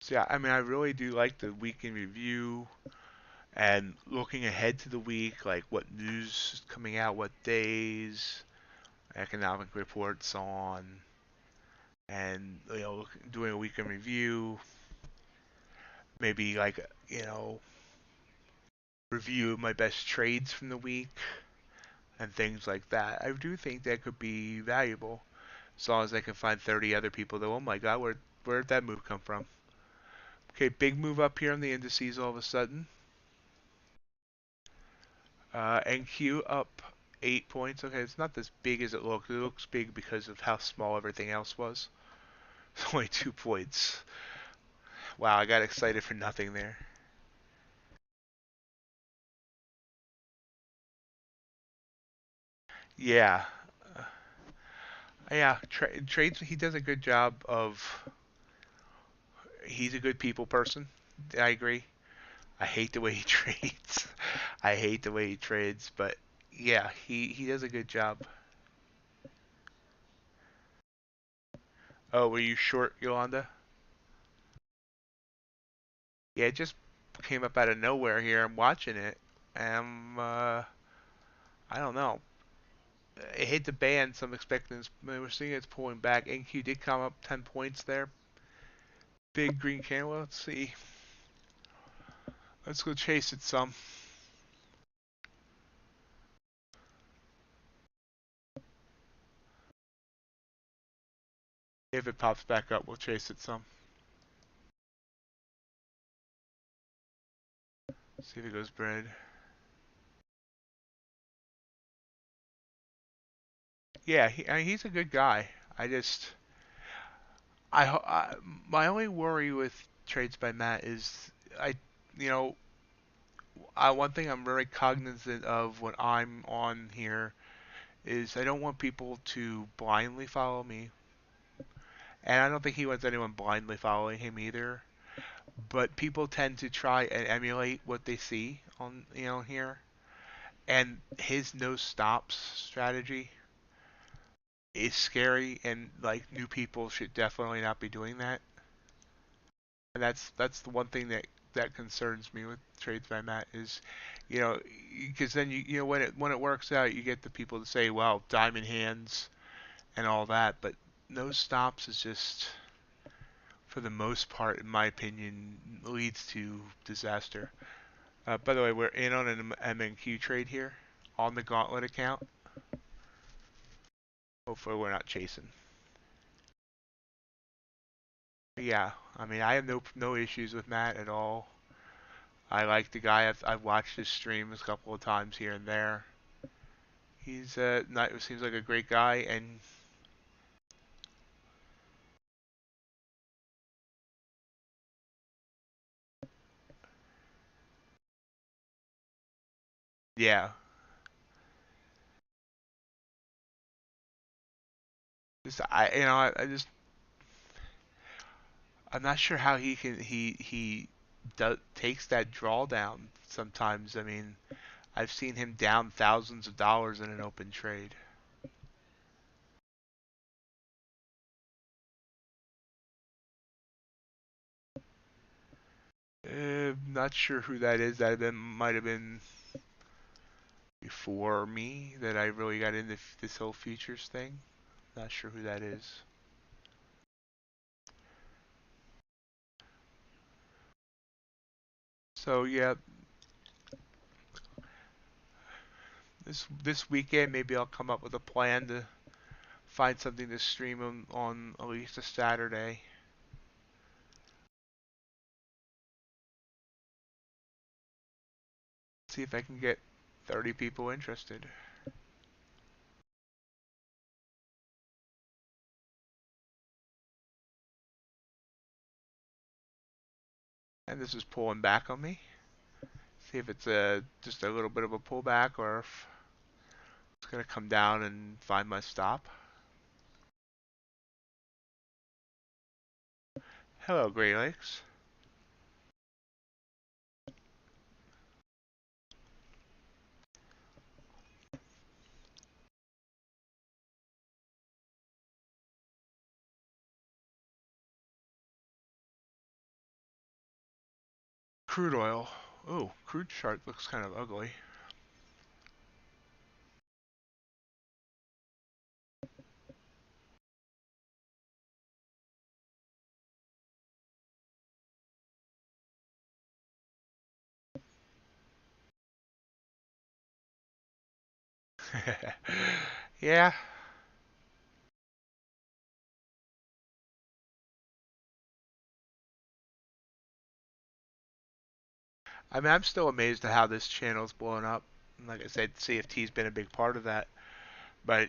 So yeah, I mean, I really do like the week in review and looking ahead to the week, like what news is coming out, what days, economic reports on, and doing a week in review, maybe review my best trades from the week and things like that. I do think that could be valuable as long as I can find 30 other people that, oh my god, where did that move come from? Okay, big move up here on the indices all of a sudden. NQ up 8 points. Okay, it's not as big as it looks. It looks big because of how small everything else was. It's only 2 points. Wow, I got excited for nothing there. Yeah, yeah. Trades. He does a good job of. He's a good people person. I agree. I hate the way he trades. I hate the way he trades, but yeah, he does a good job. Oh, were you short, Yolanda? Yeah, it just came up out of nowhere here. I'm watching it, and I don't know. It hit the band, so I'm expecting we're seeing it's pulling back. NQ did come up 10 points there. Big green candle. Let's see. Let's go chase it some. If it pops back up, we'll chase it some. See if it goes bread. Yeah, he's a good guy. I just, I my only worry with trades by Matt is I, you know, one thing I'm very cognizant of when I'm on here is I don't want people to blindly follow me, and I don't think he wants anyone blindly following him either. But people tend to try and emulate what they see on here, and his no stops strategy is scary, and like new people should definitely not be doing that. And that's the one thing that concerns me with trades by Matt is, because then when it works out, you get the people to say, well, diamond hands and all that, but no stops is just, for the most part, in my opinion, leads to disaster. By the way, we're in on an MNQ trade here on the Gauntlet account. Hopefully, we're not chasing. But yeah, I mean, I have no issues with Matt at all. I like the guy. I've watched his streams a couple of times here and there. He's not seems like a great guy, and yeah, just I just I'm not sure how he takes that drawdown sometimes. I mean, I've seen him down thousands of dollars in an open trade. Not sure who that is. Might have been before me that I really got into this whole futures thing. Not sure who that is. So yeah, this weekend maybe I'll come up with a plan to find something to stream on at least a Saturday. See if I can get 30 people interested. And this is pulling back on me. See if it's just a little bit of a pullback or if it's going to come down and find my stop. Hello, Great Lakes. Crude oil. Oh, crude chart looks kind of ugly. Yeah. I mean, I'm still amazed at how this channel's blowing up. Like I said, CFT's been a big part of that. But,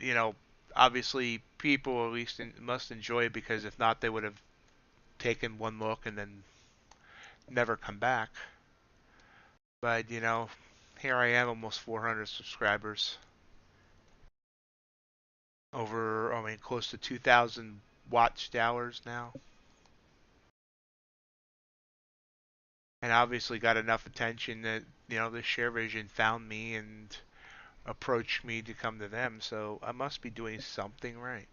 obviously people at least must enjoy it because if not, they would have taken one look and then never come back. But, here I am, almost 400 subscribers. over, I mean, close to 2,000 watched hours now. And obviously got enough attention that, the share vision found me and approached me to come to them. So I must be doing something right.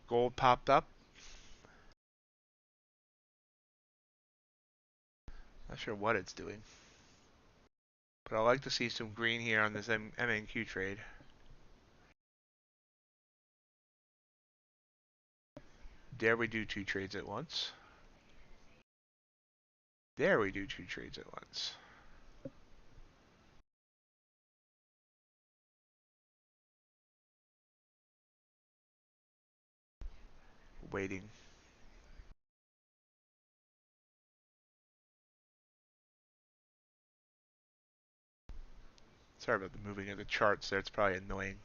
Gold popped up. Not sure what it's doing. But I'd like to see some green here on this MNQ trade. Dare we do two trades at once? There we do two trades at once. Waiting. Sorry about the moving of the charts there. It's probably annoying.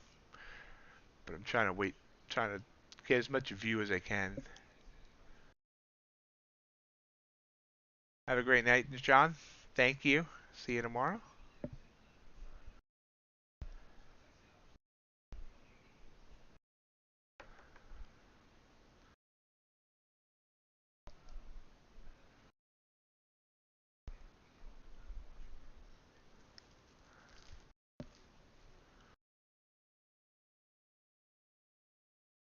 But I'm trying to wait, trying to get as much view as I can. Have a great night, John. Thank you. See you tomorrow.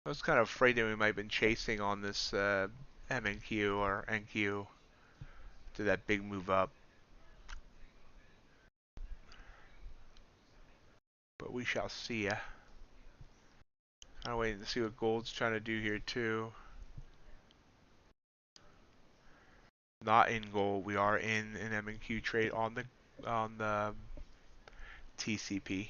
I was kind of afraid that we might have been chasing on this MNQ or NQ to that big move up. But we shall see ya. I'm waiting to see what gold's trying to do here too. Not in gold. We are in an M&Q trade on the TCP.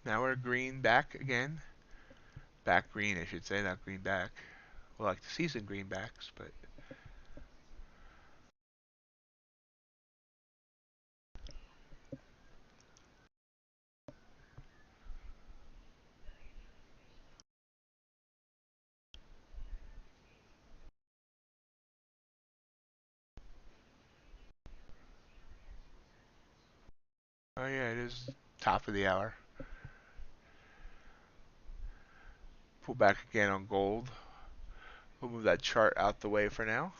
Now we're green back again. Back green, I should say, not green back. We'll like to see some greenbacks, but oh yeah, it is top of the hour. Pull back again on gold. We'll move that chart out the way for now.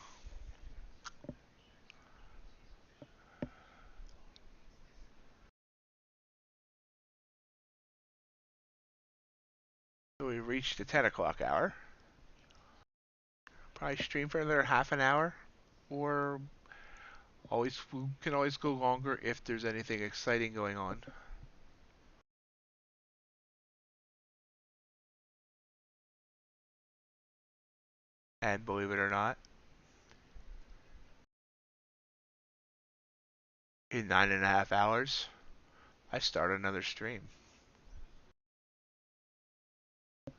So we reached the 10 o'clock hour. Probably stream for another half an hour, or we can always go longer if there's anything exciting going on. And believe it or not, in 9.5 hours, I start another stream. I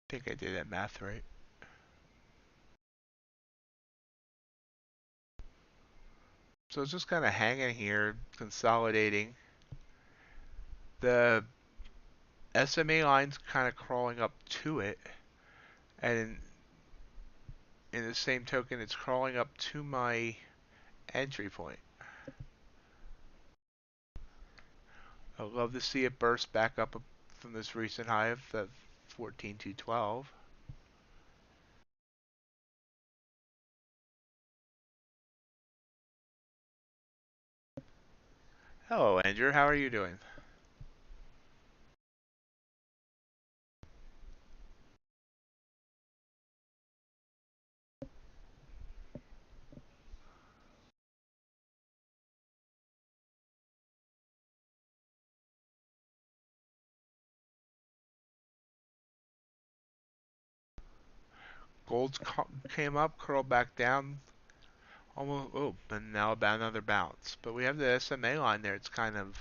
think I did that math right. So it's just kind of hanging here, consolidating. The SMA line's kind of crawling up to it, and in the same token, it's crawling up to my entry point. I'd love to see it burst back up from this recent high of the 14,212. Hello, Andrew. How are you doing? Gold came up, curled back down, almost, oh, and now about another bounce. But we have the SMA line there. It's kind of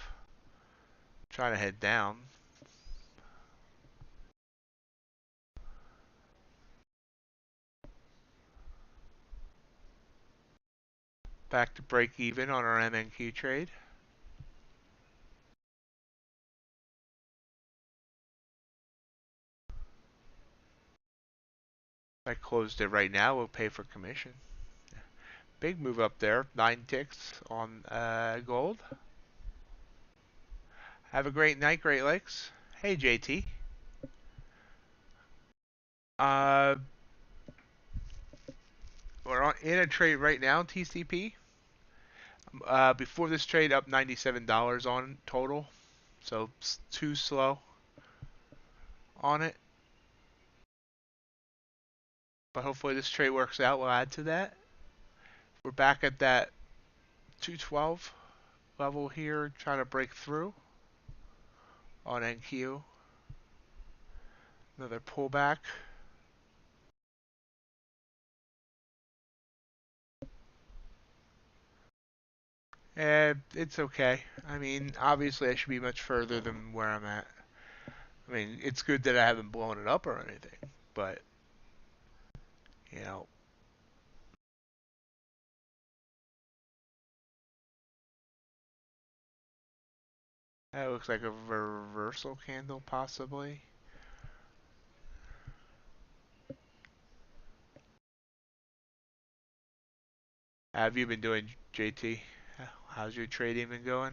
trying to head down. Back to break even on our MNQ trade. If I closed it right now, we'll pay for commission. Big move up there, 9 ticks on gold. Have a great night, Great Lakes. Hey, JT. Uh, we're in a trade right now, TCP. Before this trade, up $97 on total, so it's too slow on it. But hopefully this trade works out. We'll add to that. We're back at that 212 level here, trying to break through on NQ. Another pullback. It's okay. I mean, obviously I should be much further than where I'm at. I mean, it's good that I haven't blown it up or anything, but, you know, that looks like a reversal candle, possibly. How have you been doing, JT? How's your trading been going?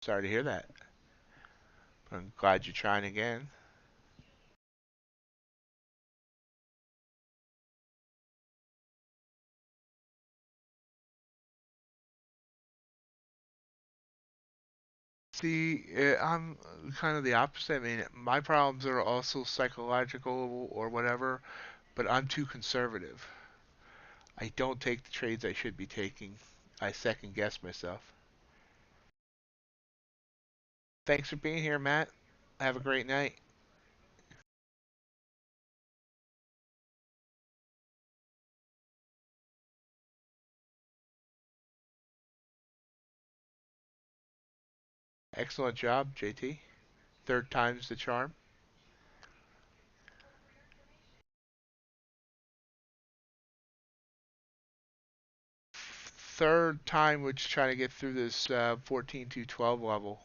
Sorry to hear that. I'm glad you're trying again. See, I'm kind of the opposite. I mean, my problems are also psychological or whatever, but I'm too conservative. I don't take the trades I should be taking. I second guess myself. Thanks for being here, Matt. Have a great night. Excellent job, JT. Third time's the charm. Third time we're just trying to get through this 14 to 12 level.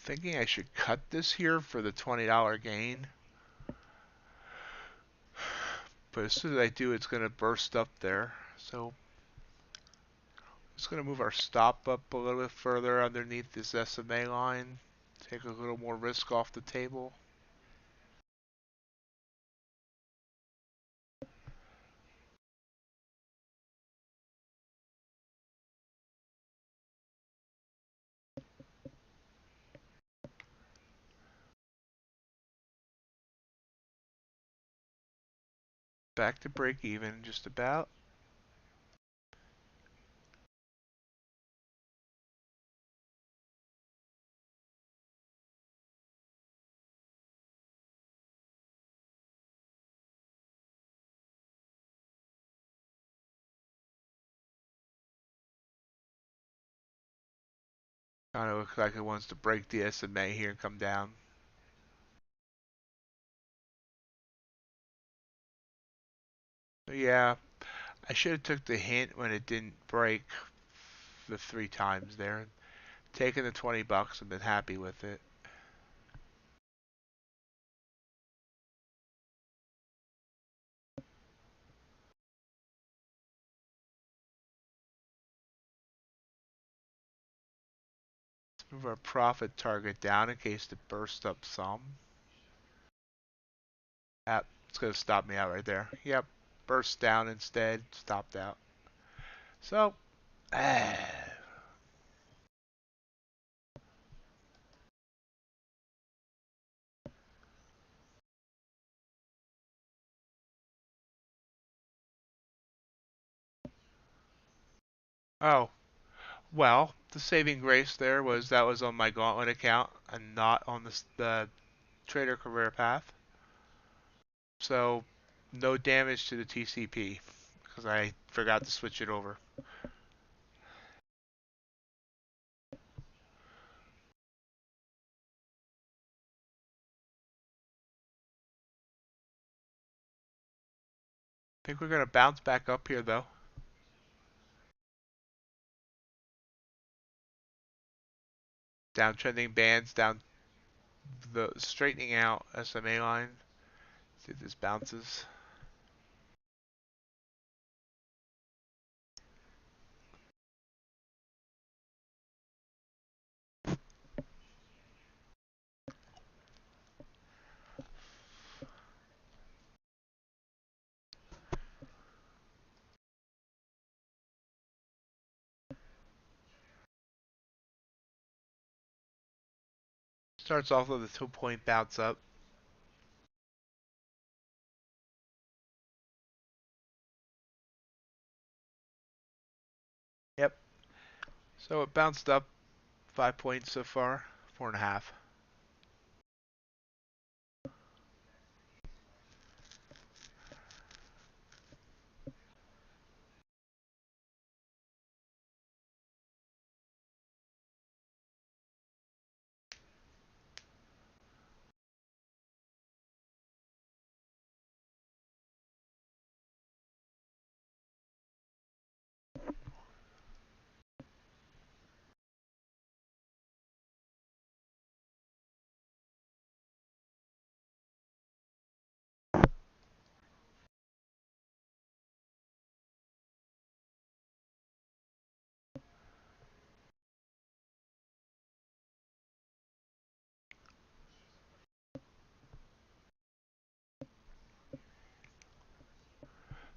Thinking I should cut this here for the $20 gain. But as soon as I do, it's going to burst up there. So just going to move our stop up a little bit further underneath this SMA line. Take a little more risk off the table. Back to break even, just about. Kind of looks like it wants to break the SMA here and come down. So yeah, I should have took the hint when it didn't break the 3 times there. Taken the $20 and been happy with it. Let's move our profit target down in case it bursts up some. It's going to stop me out right there. Yep. burst down instead, stopped out. So, oh, well, the saving grace there was that was on my Gauntlet account and not on the Trader Career Path. So, no damage to the TCP because I forgot to switch it over. I think we're going to bounce back up here though. Downtrending bands, down the straightening out SMA line. See if this bounces. Starts off with a 2-point bounce up. Yep. So it bounced up 5 points so far, 4.5.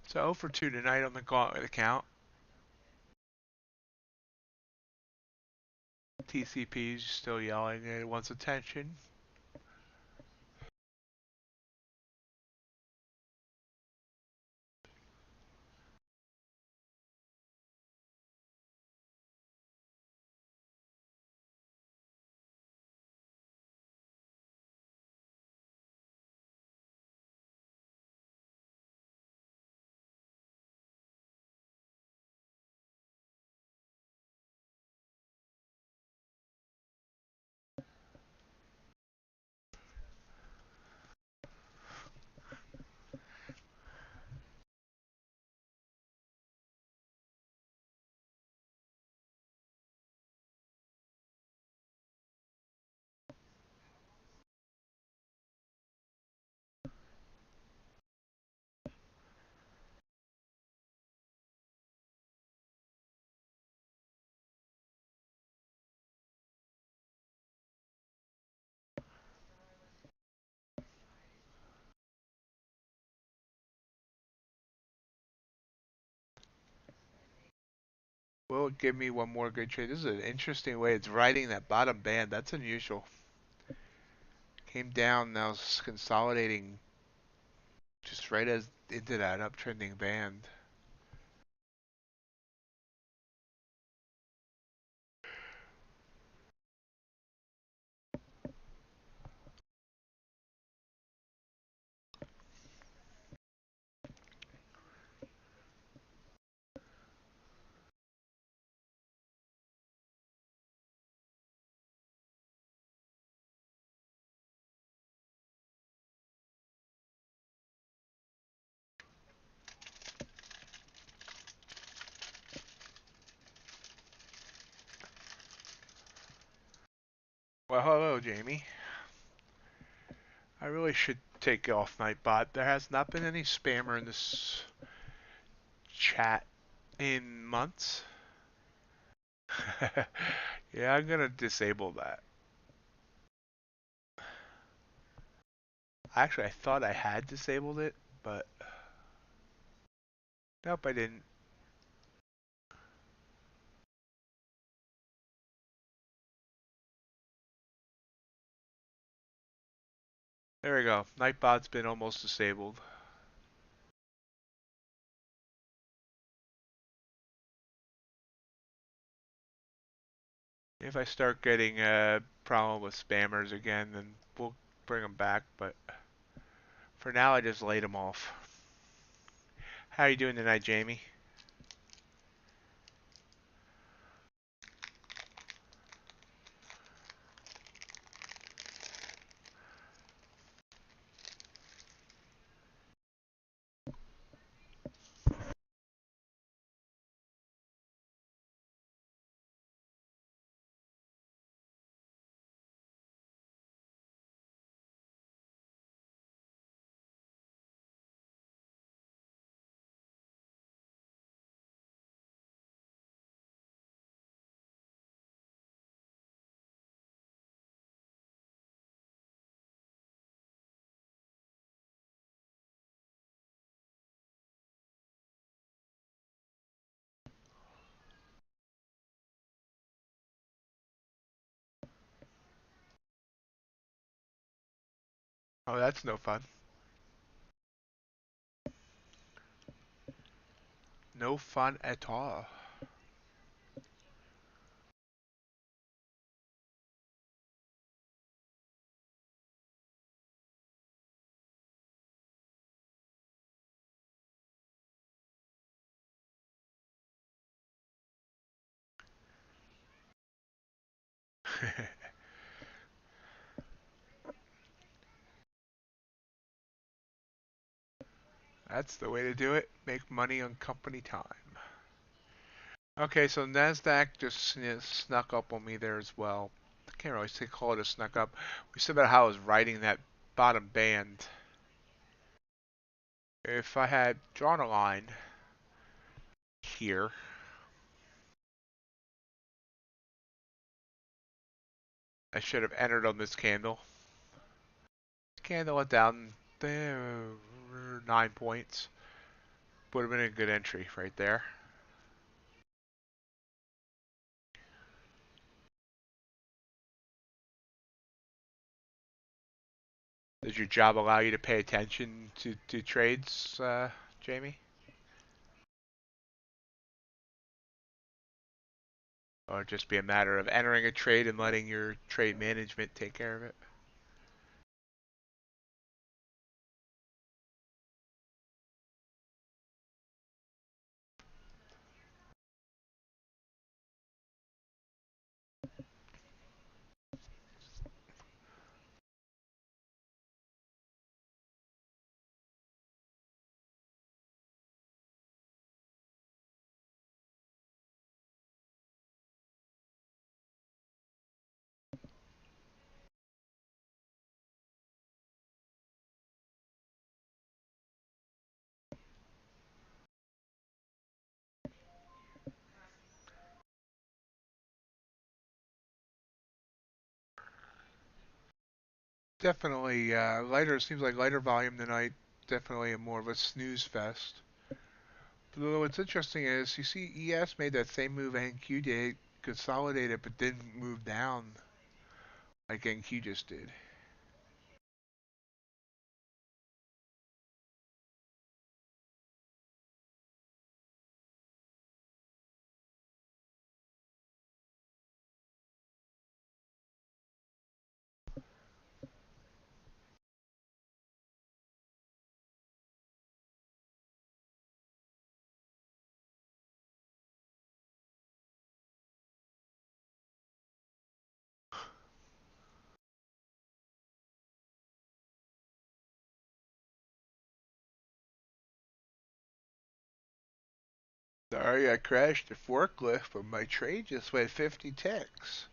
So 0 for 2 tonight on the Gauntlet account. TCP is still yelling and it wants attention. Will it give me one more good trade? This is an interesting way. It's riding that bottom band. That's unusual. Came down, now it's consolidating just right as into that uptrending band. Well, hello, Jamie. I really should take off Nightbot. There has not been any spammer in this chat in months. Yeah, I'm gonna disable that. Actually, I thought I had disabled it, but Nope, I didn't. There we go. Nightbot's been almost disabled. If I start getting a problem with spammers again, then we'll bring them back. But for now, I just laid them off. How are you doing tonight, Jamie? Oh, that's no fun. No fun at all. That's the way to do it. Make money on company time. Okay, so NASDAQ just snuck up on me there as well. I can't really call it a snuck up. We said about how I was riding that bottom band. If I had drawn a line here, I should have entered on this candle. Candle went down there 9 points. Would have been a good entry right there. Does your job allow you to pay attention to trades, Jamie? Or just be a matter of entering a trade and letting your trade management take care of it? Definitely lighter. Seems like lighter volume tonight. Definitely a more of a snooze fest. But what's interesting is you see ES made that same move NQ did, consolidated, but didn't move down like NQ just did. Sorry, I crashed the forklift, but my trade just went 50 ticks.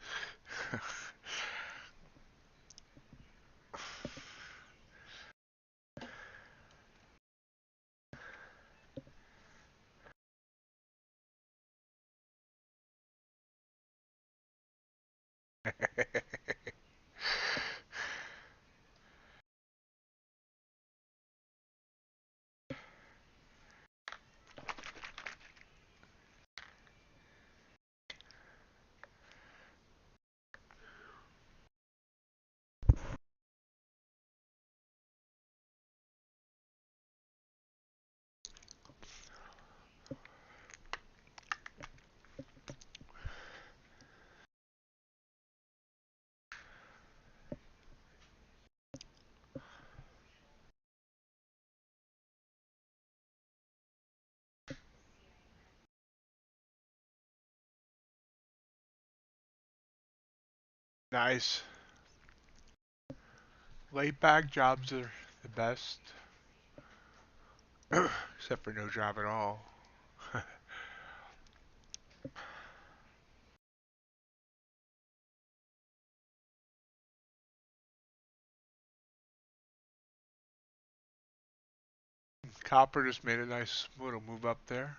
Nice. Late back jobs are the best. Except for no job at all. Copper just made a nice little move up there.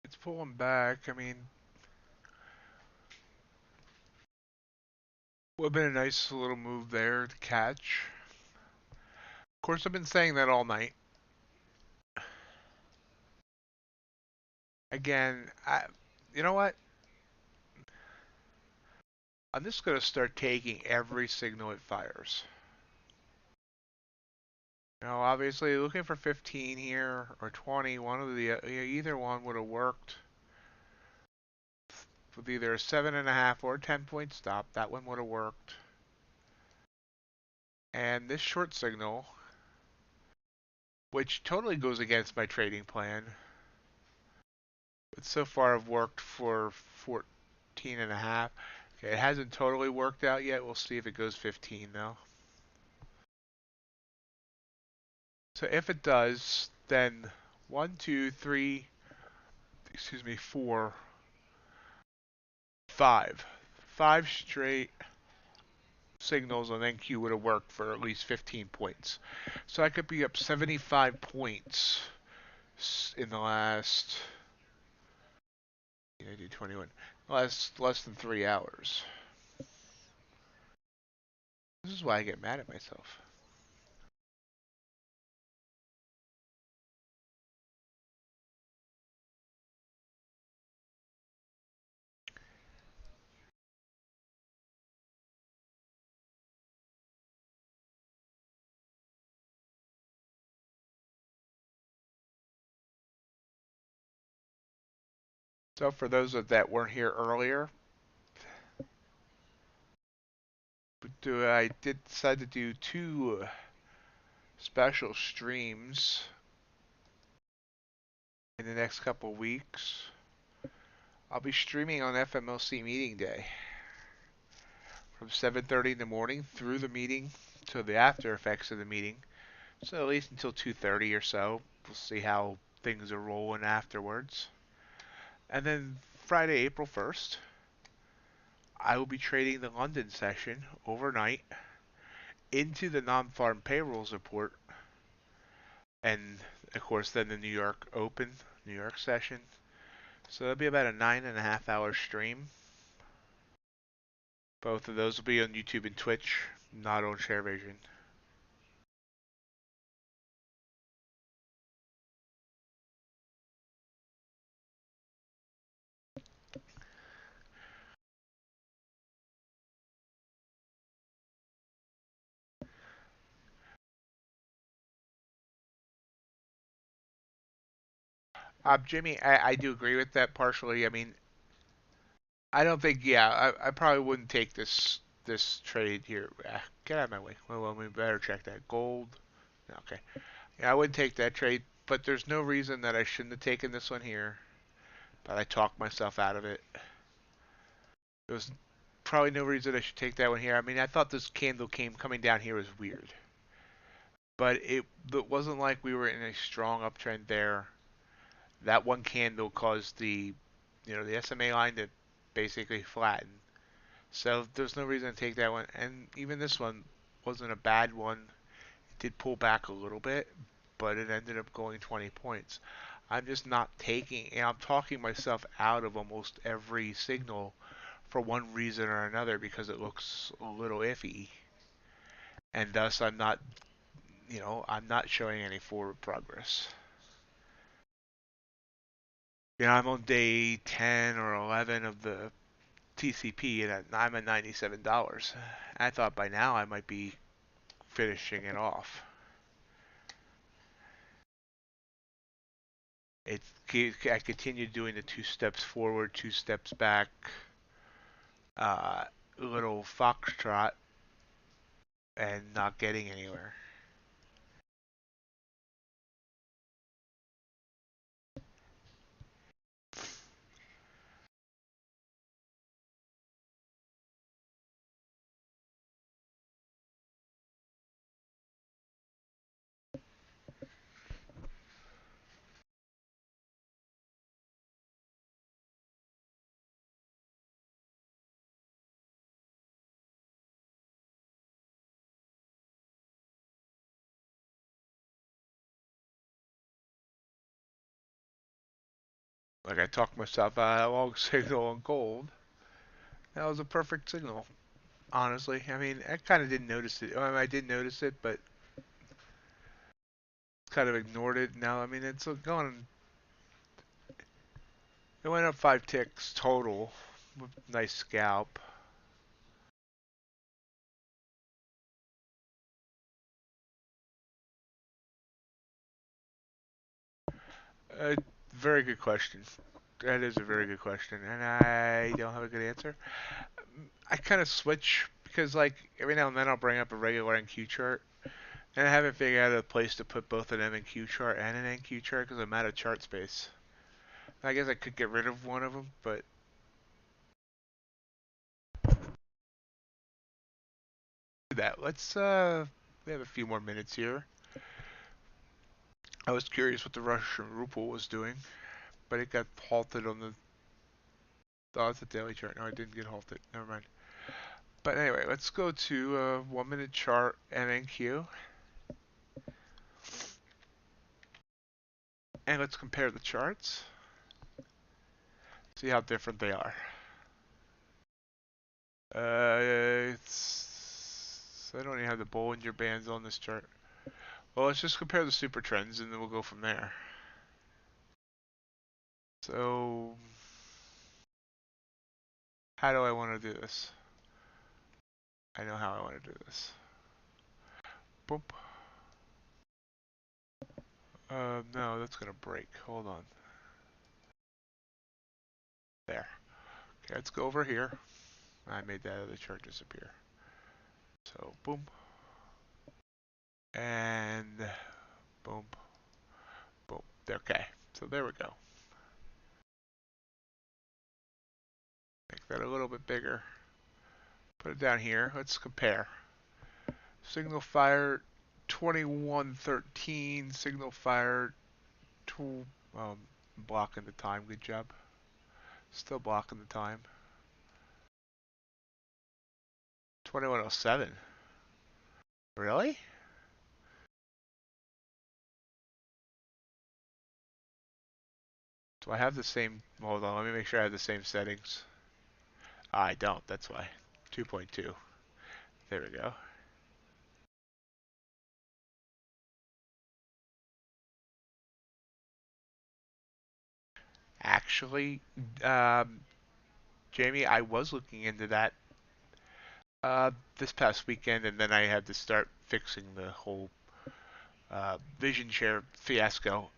It's pulling back. I mean, would have been a nice little move there to catch. Of course, I've been saying that all night. Again, you know what? I'm just going to start taking every signal it fires. Now, obviously, looking for 15 here or 20, one of the either one would have worked with either a 7.5 or a 10-point stop. That one would have worked. And this short signal, which totally goes against my trading plan, but so far I've worked for 14.5. Okay, it hasn't totally worked out yet. We'll see if it goes 15 though. So if it does, then 1, 2, 3, excuse me, 4, 5. 5 straight signals on NQ would have worked for at least 15 points. So I could be up 75 points in the last, 21, less than 3 hours. This is why I get mad at myself. So for those that weren't here earlier, I did decide to do 2 special streams in the next couple weeks. I'll be streaming on FMLC meeting day from 7:30 in the morning through the meeting to the after effects of the meeting. So at least until 2:30 or so. We'll see how things are rolling afterwards. And then Friday, April 1st, I will be trading the London session overnight into the non-farm payrolls report, and of course then the New York Open, New York session. So that'll be about a 9.5-hour stream. Both of those will be on YouTube and Twitch, not on ShareVision. Jimmy, I do agree with that partially. I mean, I don't think, yeah, I probably wouldn't take this trade here. Get out of my way. Well, we better check that. Gold. Okay. Yeah, I wouldn't take that trade, but there's no reason that I shouldn't have taken this one here. But I talked myself out of it. It was probably no reason I should take that one here. I mean, I thought this candle coming down here was weird, but it wasn't like we were in a strong uptrend there. That one candle caused the SMA line to basically flatten. So there's no reason to take that one. And even this one wasn't a bad one. It did pull back a little bit, but it ended up going 20 points. I'm just not taking, and I'm talking myself out of almost every signal for one reason or another because it looks a little iffy. And thus I'm not showing any forward progress. I'm on day 10 or 11 of the TCP and I'm at $97. I thought by now I might be finishing it off. I continued doing the 2 steps forward, 2 steps back, uh, little foxtrot, and not getting anywhere. Like I talked myself out of a long signal on gold. That was a perfect signal, honestly. I mean, I kind of didn't notice it. I did notice it, but kind of ignored it. Now, I mean, it's going. It went up 5 ticks total. Nice scalp. Very good question. That is a very good question, and I don't have a good answer. I kind of switch because, like, every now and then I'll bring up a regular NQ chart, and I haven't figured out a place to put both an MNQ chart and an NQ chart because I'm out of chart space. I guess I could get rid of one of them, but do that. We have a few more minutes here. I was curious what the Russian ruble was doing, but it got halted on the. Oh, it's a daily chart. No, it didn't get halted. Never mind. But anyway, let's go to 1 minute chart MNQ, and let's compare the charts. See how different they are. I don't even have the Bollinger Bands on this chart. Well, let's just compare the super trends, and then we'll go from there. So, how do I want to do this? I know how I want to do this. Boop. No, that's gonna break. Hold on. There. Okay, let's go over here. I made that other chart disappear. So, boom. And boom. Boom. Okay. So there we go. Make that a little bit bigger. Put it down here. Let's compare. Signal fire 2113. Signal fire 2. Blocking the time. Good job. Still blocking the time. 2107. Really? Do I have the same? Hold on. Let me make sure I have the same settings. I don't. That's why. 2.2. There we go. Actually, Jamie, I was looking into that this past weekend, and then I had to start fixing the whole vision share fiasco.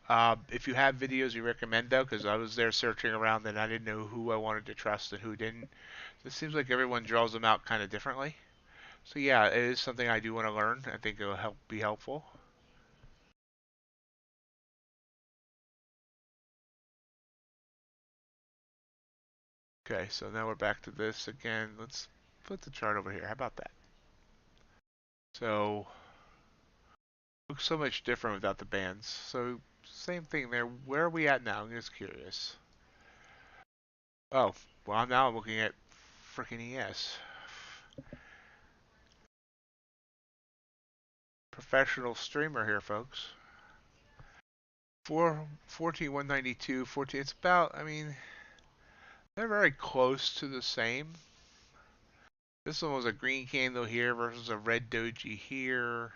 If you have videos you recommend, though, because I was there searching around and I didn't know who I wanted to trust and who didn't. It seems like everyone draws them out kind of differently. So yeah, it is something I do want to learn. I think it will be helpful. Okay, so now we're back to this again. Let's put the chart over here. How about that? So looks so much different without the bands. So same thing there. Where are we at now? I'm just curious. Oh, well now I'm looking at freaking ES. Professional streamer here, folks. 14,192, 14. It's about. I mean, they're very close to the same. This one was a green candle here versus a red doji here.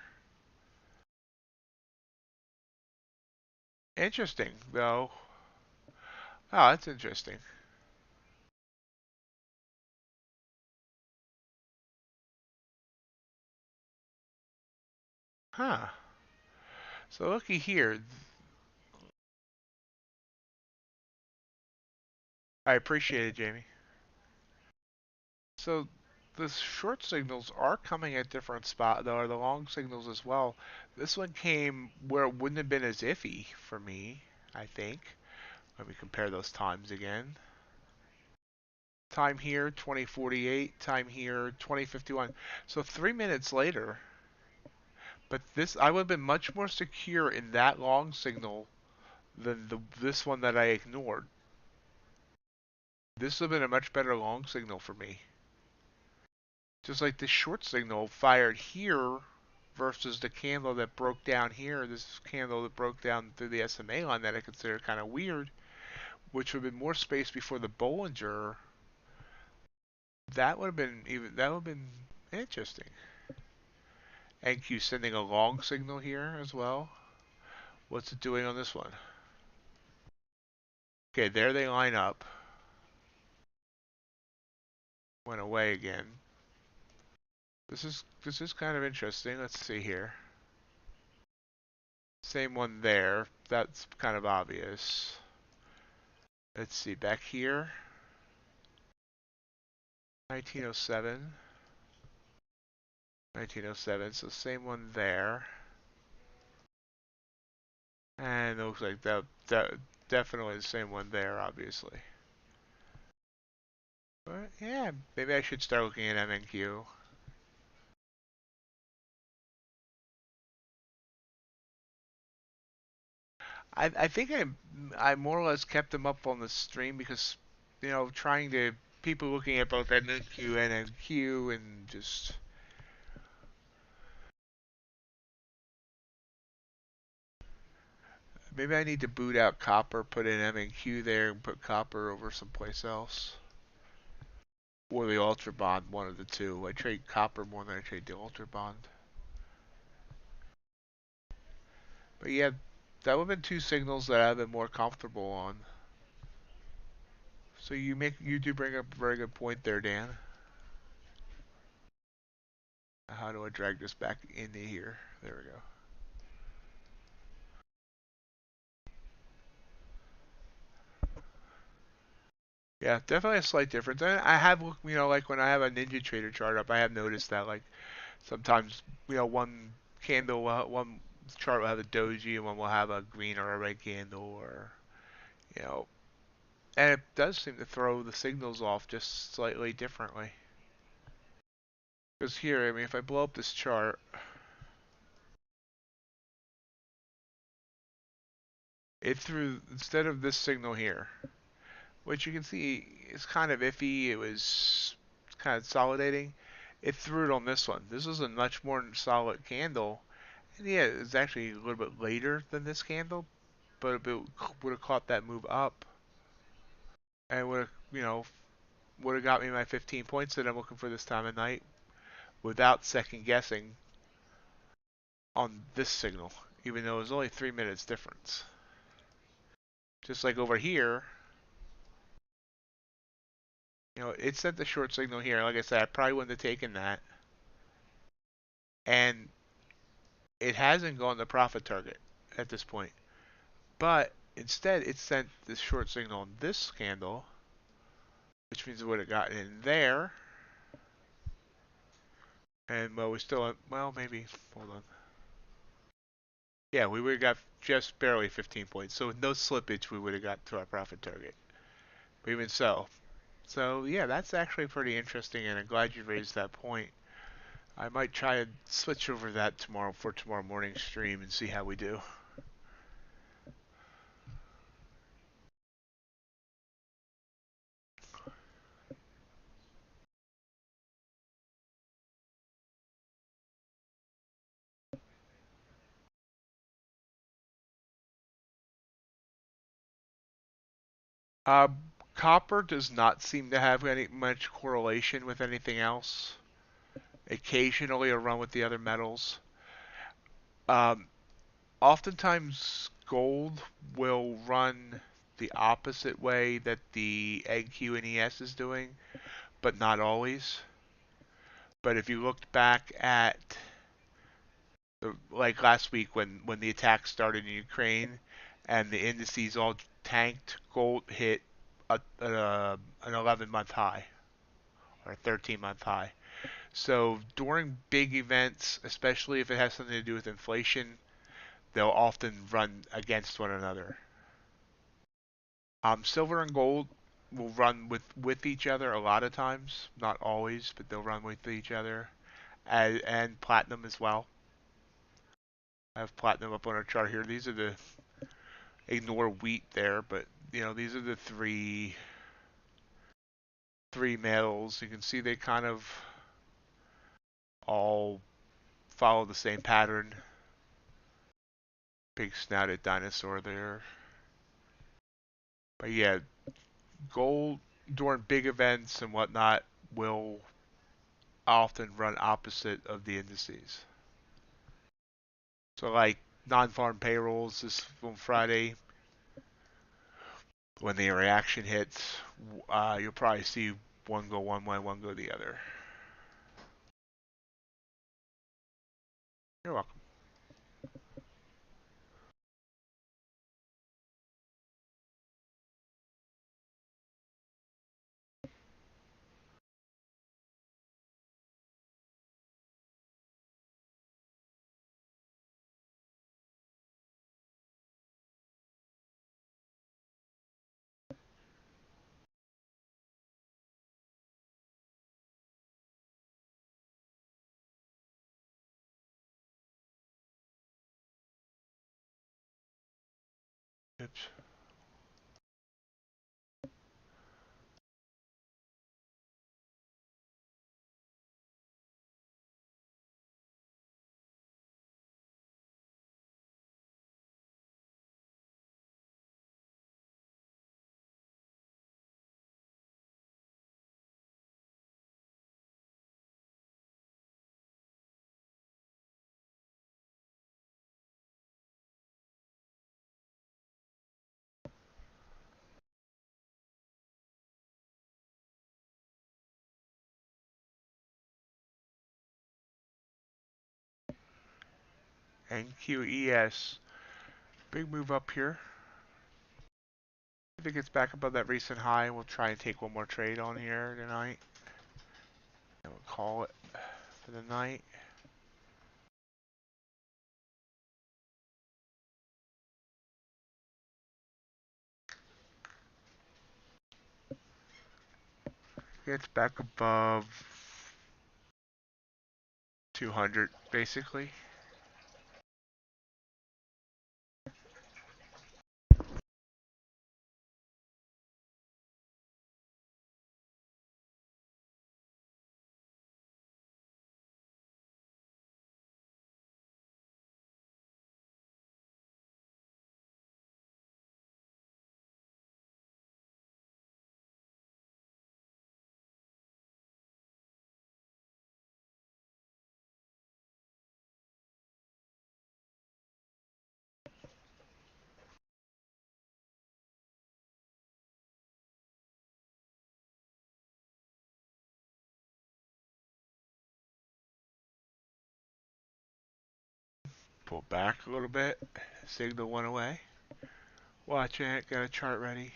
Interesting, though. Oh, that's interesting. Huh. So looky here. I appreciate it, Jamie. So the short signals are coming at different spots, though, are the long signals as well. This one came where it wouldn't have been as iffy for me, I think. Let me compare those times again. Time here, 2048. Time here, 2051. So 3 minutes later. But this, I would have been much more secure in that long signal than this one that I ignored. This would have been a much better long signal for me. Just like this short signal fired here versus the candle that broke down here. This candle that broke down through the SMA line that I consider kind of weird, which would have been more space before the Bollinger. That would have been interesting. NQ sending a long signal here as well. What's it doing on this one? Okay, there they line up. Went away again. This is kind of interesting. Let's see here. Same one there. That's kind of obvious. Let's see, back here. 1907. 1907, so same one there. And it looks like that definitely the same one there, obviously. But yeah, maybe I should start looking at MNQ. I think I more or less kept them up on the stream because, trying to people looking at both MNQ and NQ and just. Maybe I need to boot out copper, put in MNQ there, and put copper over someplace else. Or the UltraBond, one of the two. I trade copper more than I trade the UltraBond. But yeah, that would have been two signals that I've been more comfortable on. So you do bring up a very good point there, Dan. How do I drag this back into here? There we go. Yeah, definitely a slight difference. And I have, like when I have a Ninja Trader chart up, I have noticed that like sometimes, one candle, one chart will have a doji and one will have a green or a red candle, or you know, and it does seem to throw the signals off just slightly differently. Because here, I mean, if I blow up this chart, it threw, instead of this signal here, which you can see is kind of iffy, it was kind of consolidating, it threw it on this one. This was a much more solid candle, and yeah, it's actually a little bit later than this candle, but it would have caught that move up, and would have, would have got me my 15 points that I'm looking for this time of night without second guessing on this signal, even though it was only 3 minutes difference. Just like over here, it sent the short signal here. Like I said, I probably wouldn't have taken that. And it hasn't gone to profit target at this point. But instead, it sent this short signal on this candle, which means it would have gotten in there. And, well, we still, well, maybe, hold on. Yeah, we would have got just barely 15 points. So with no slippage, we would have got to our profit target. But even so, So yeah, that's actually pretty interesting, and I'm glad you raised that point. I might try and switch over that tomorrow for tomorrow morning's stream and see how we do. Uh, Copper does not seem to have any much correlation with anything else. Occasionally, a run with the other metals. Um, Oftentimes, gold will run the opposite way that the AQ and ES is doing, but not always. But if you looked back at like last week when the attack started in Ukraine and the indices all tanked, gold hit an 11-month high or a 13-month high. So during big events, especially if it has something to do with inflation, they'll often run against one another. Silver and gold will run with each other a lot of times, not always, but they'll run with each other, and platinum as well. I have platinum up on our chart here. These are the ignore wheat there, but these are the three metals. You can see they kind of all follow the same pattern. Big snouted dinosaur there. But yeah, gold during big events and whatnot will often run opposite of the indices. So like non-farm payrolls this on Friday, when the reaction hits, you'll probably see one go one way, one go the other. You're welcome. Oops. NQES. Big move up here. If it gets back above that recent high, we'll try and take one more trade on here tonight. And we'll call it for the night. Gets back above 200, basically. Pull back a little bit. Signal went away. Watch it. Got a chart ready.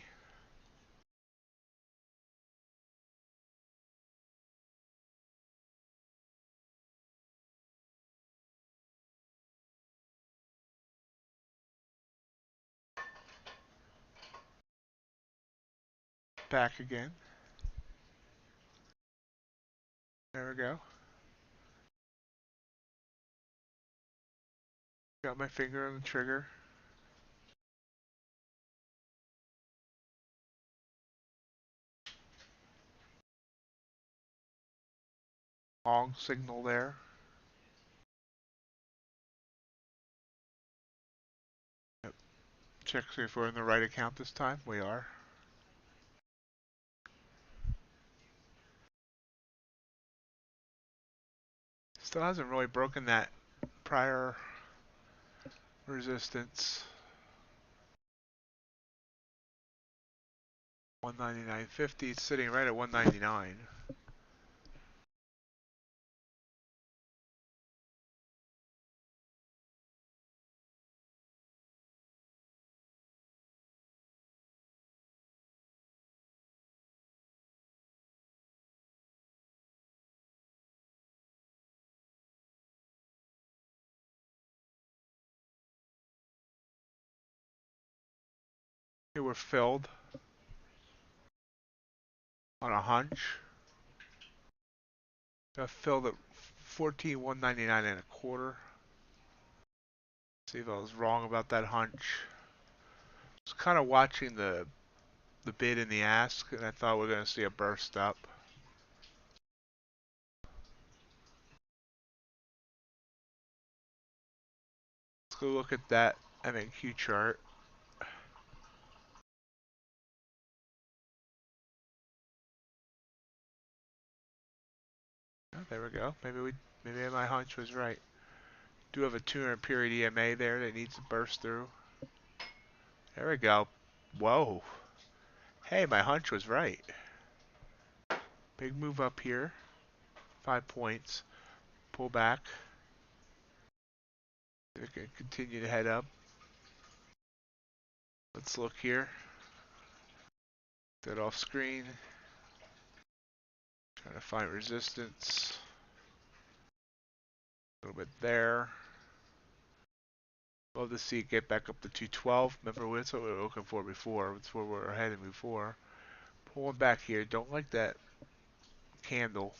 Back again. There we go. Got my finger on the trigger. Long signal there. Yep. Check see if we're in the right account this time. We are. Still hasn't really broken that prior resistance. 199.50. It's sitting right at 199. Here we're filled on a hunch. Got filled at 14,199 and a quarter. See if I was wrong about that hunch. I was kind of watching the bid and the ask, and I thought we were going to see a burst up. Let's go look at that MNQ chart. Oh, there we go. Maybe my hunch was right. Do have a 200 period EMA there that needs to burst through. There we go. Whoa. Hey, my hunch was right. Big move up here. 5 points. Pull back. They're going to continue to head up. Let's look here. That off screen. Trying to find resistance. A little bit there. Love to see it get back up to 212. Remember, that's what we were looking for before. That's where we were heading before. Pulling back here. Don't like that candle.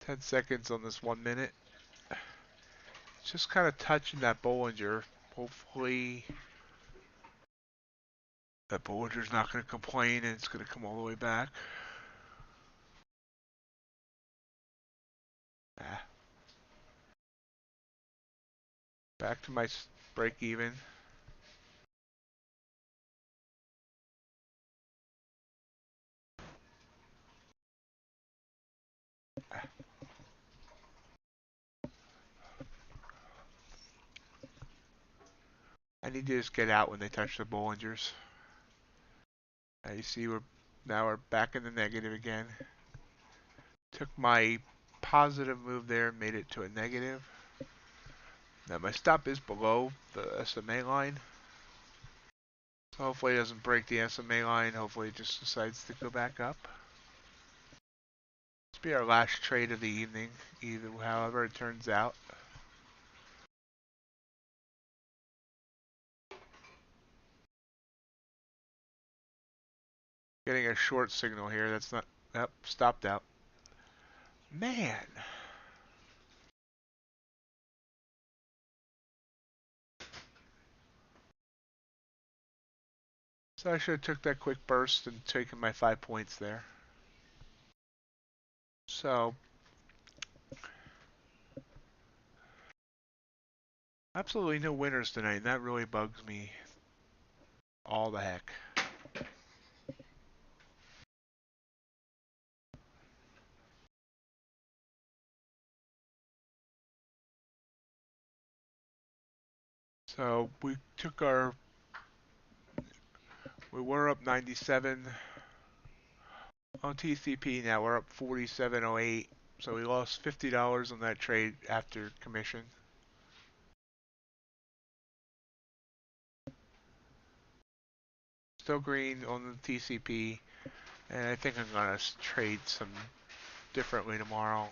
10 seconds on this 1 minute. Just kind of touching that Bollinger. Hopefully that Bollinger's not going to complain and it's going to come all the way back. Ah. Back to my break even. Ah. I need to just get out when they touch the Bollingers. You see we're back in the negative again. Took my positive move there and made it to a negative. Now my stop is below the SMA line. So hopefully it doesn't break the SMA line. Hopefully it just decides to go back up. This will be our last trade of the evening, however it turns out. Getting a short signal here. That's not... Yep, stopped out. Man. So I should have took that quick burst and taken my 5 points there. So absolutely no winners tonight, and that really bugs me all the heck. So we were up 97 on TCP. Now we're up 47.08. So we lost $50 on that trade after commission. Still green on the TCP, and I think I'm gonna trade some differently tomorrow.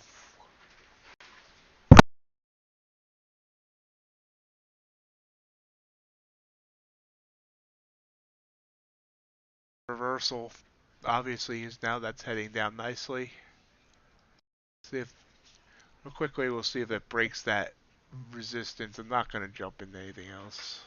Reversal obviously is now that's heading down nicely. See if real quickly we'll see if it breaks that resistance. I'm not going to jump into anything else.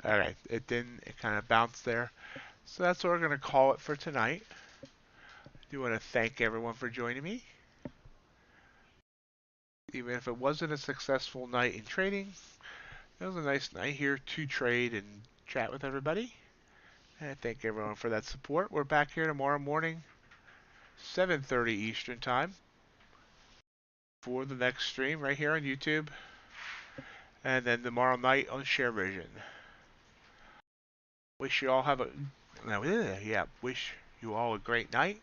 Alright, it didn't, it kind of bounced there. So that's what we're going to call it for tonight. I do want to thank everyone for joining me. Even if it wasn't a successful night in trading, it was a nice night here to trade and chat with everybody. And I thank everyone for that support. We're back here tomorrow morning, 7:30 Eastern Time, for the next stream right here on YouTube. And then tomorrow night on ShareVision. Wish you all have a wish you all a great night.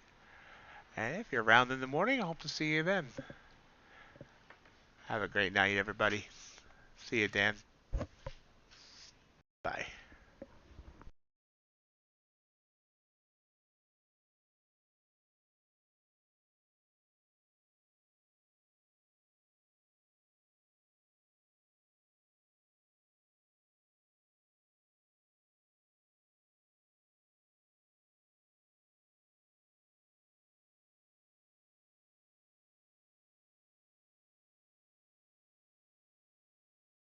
And if you're around in the morning, I hope to see you then. Have a great night, everybody. See you, Dan. Bye.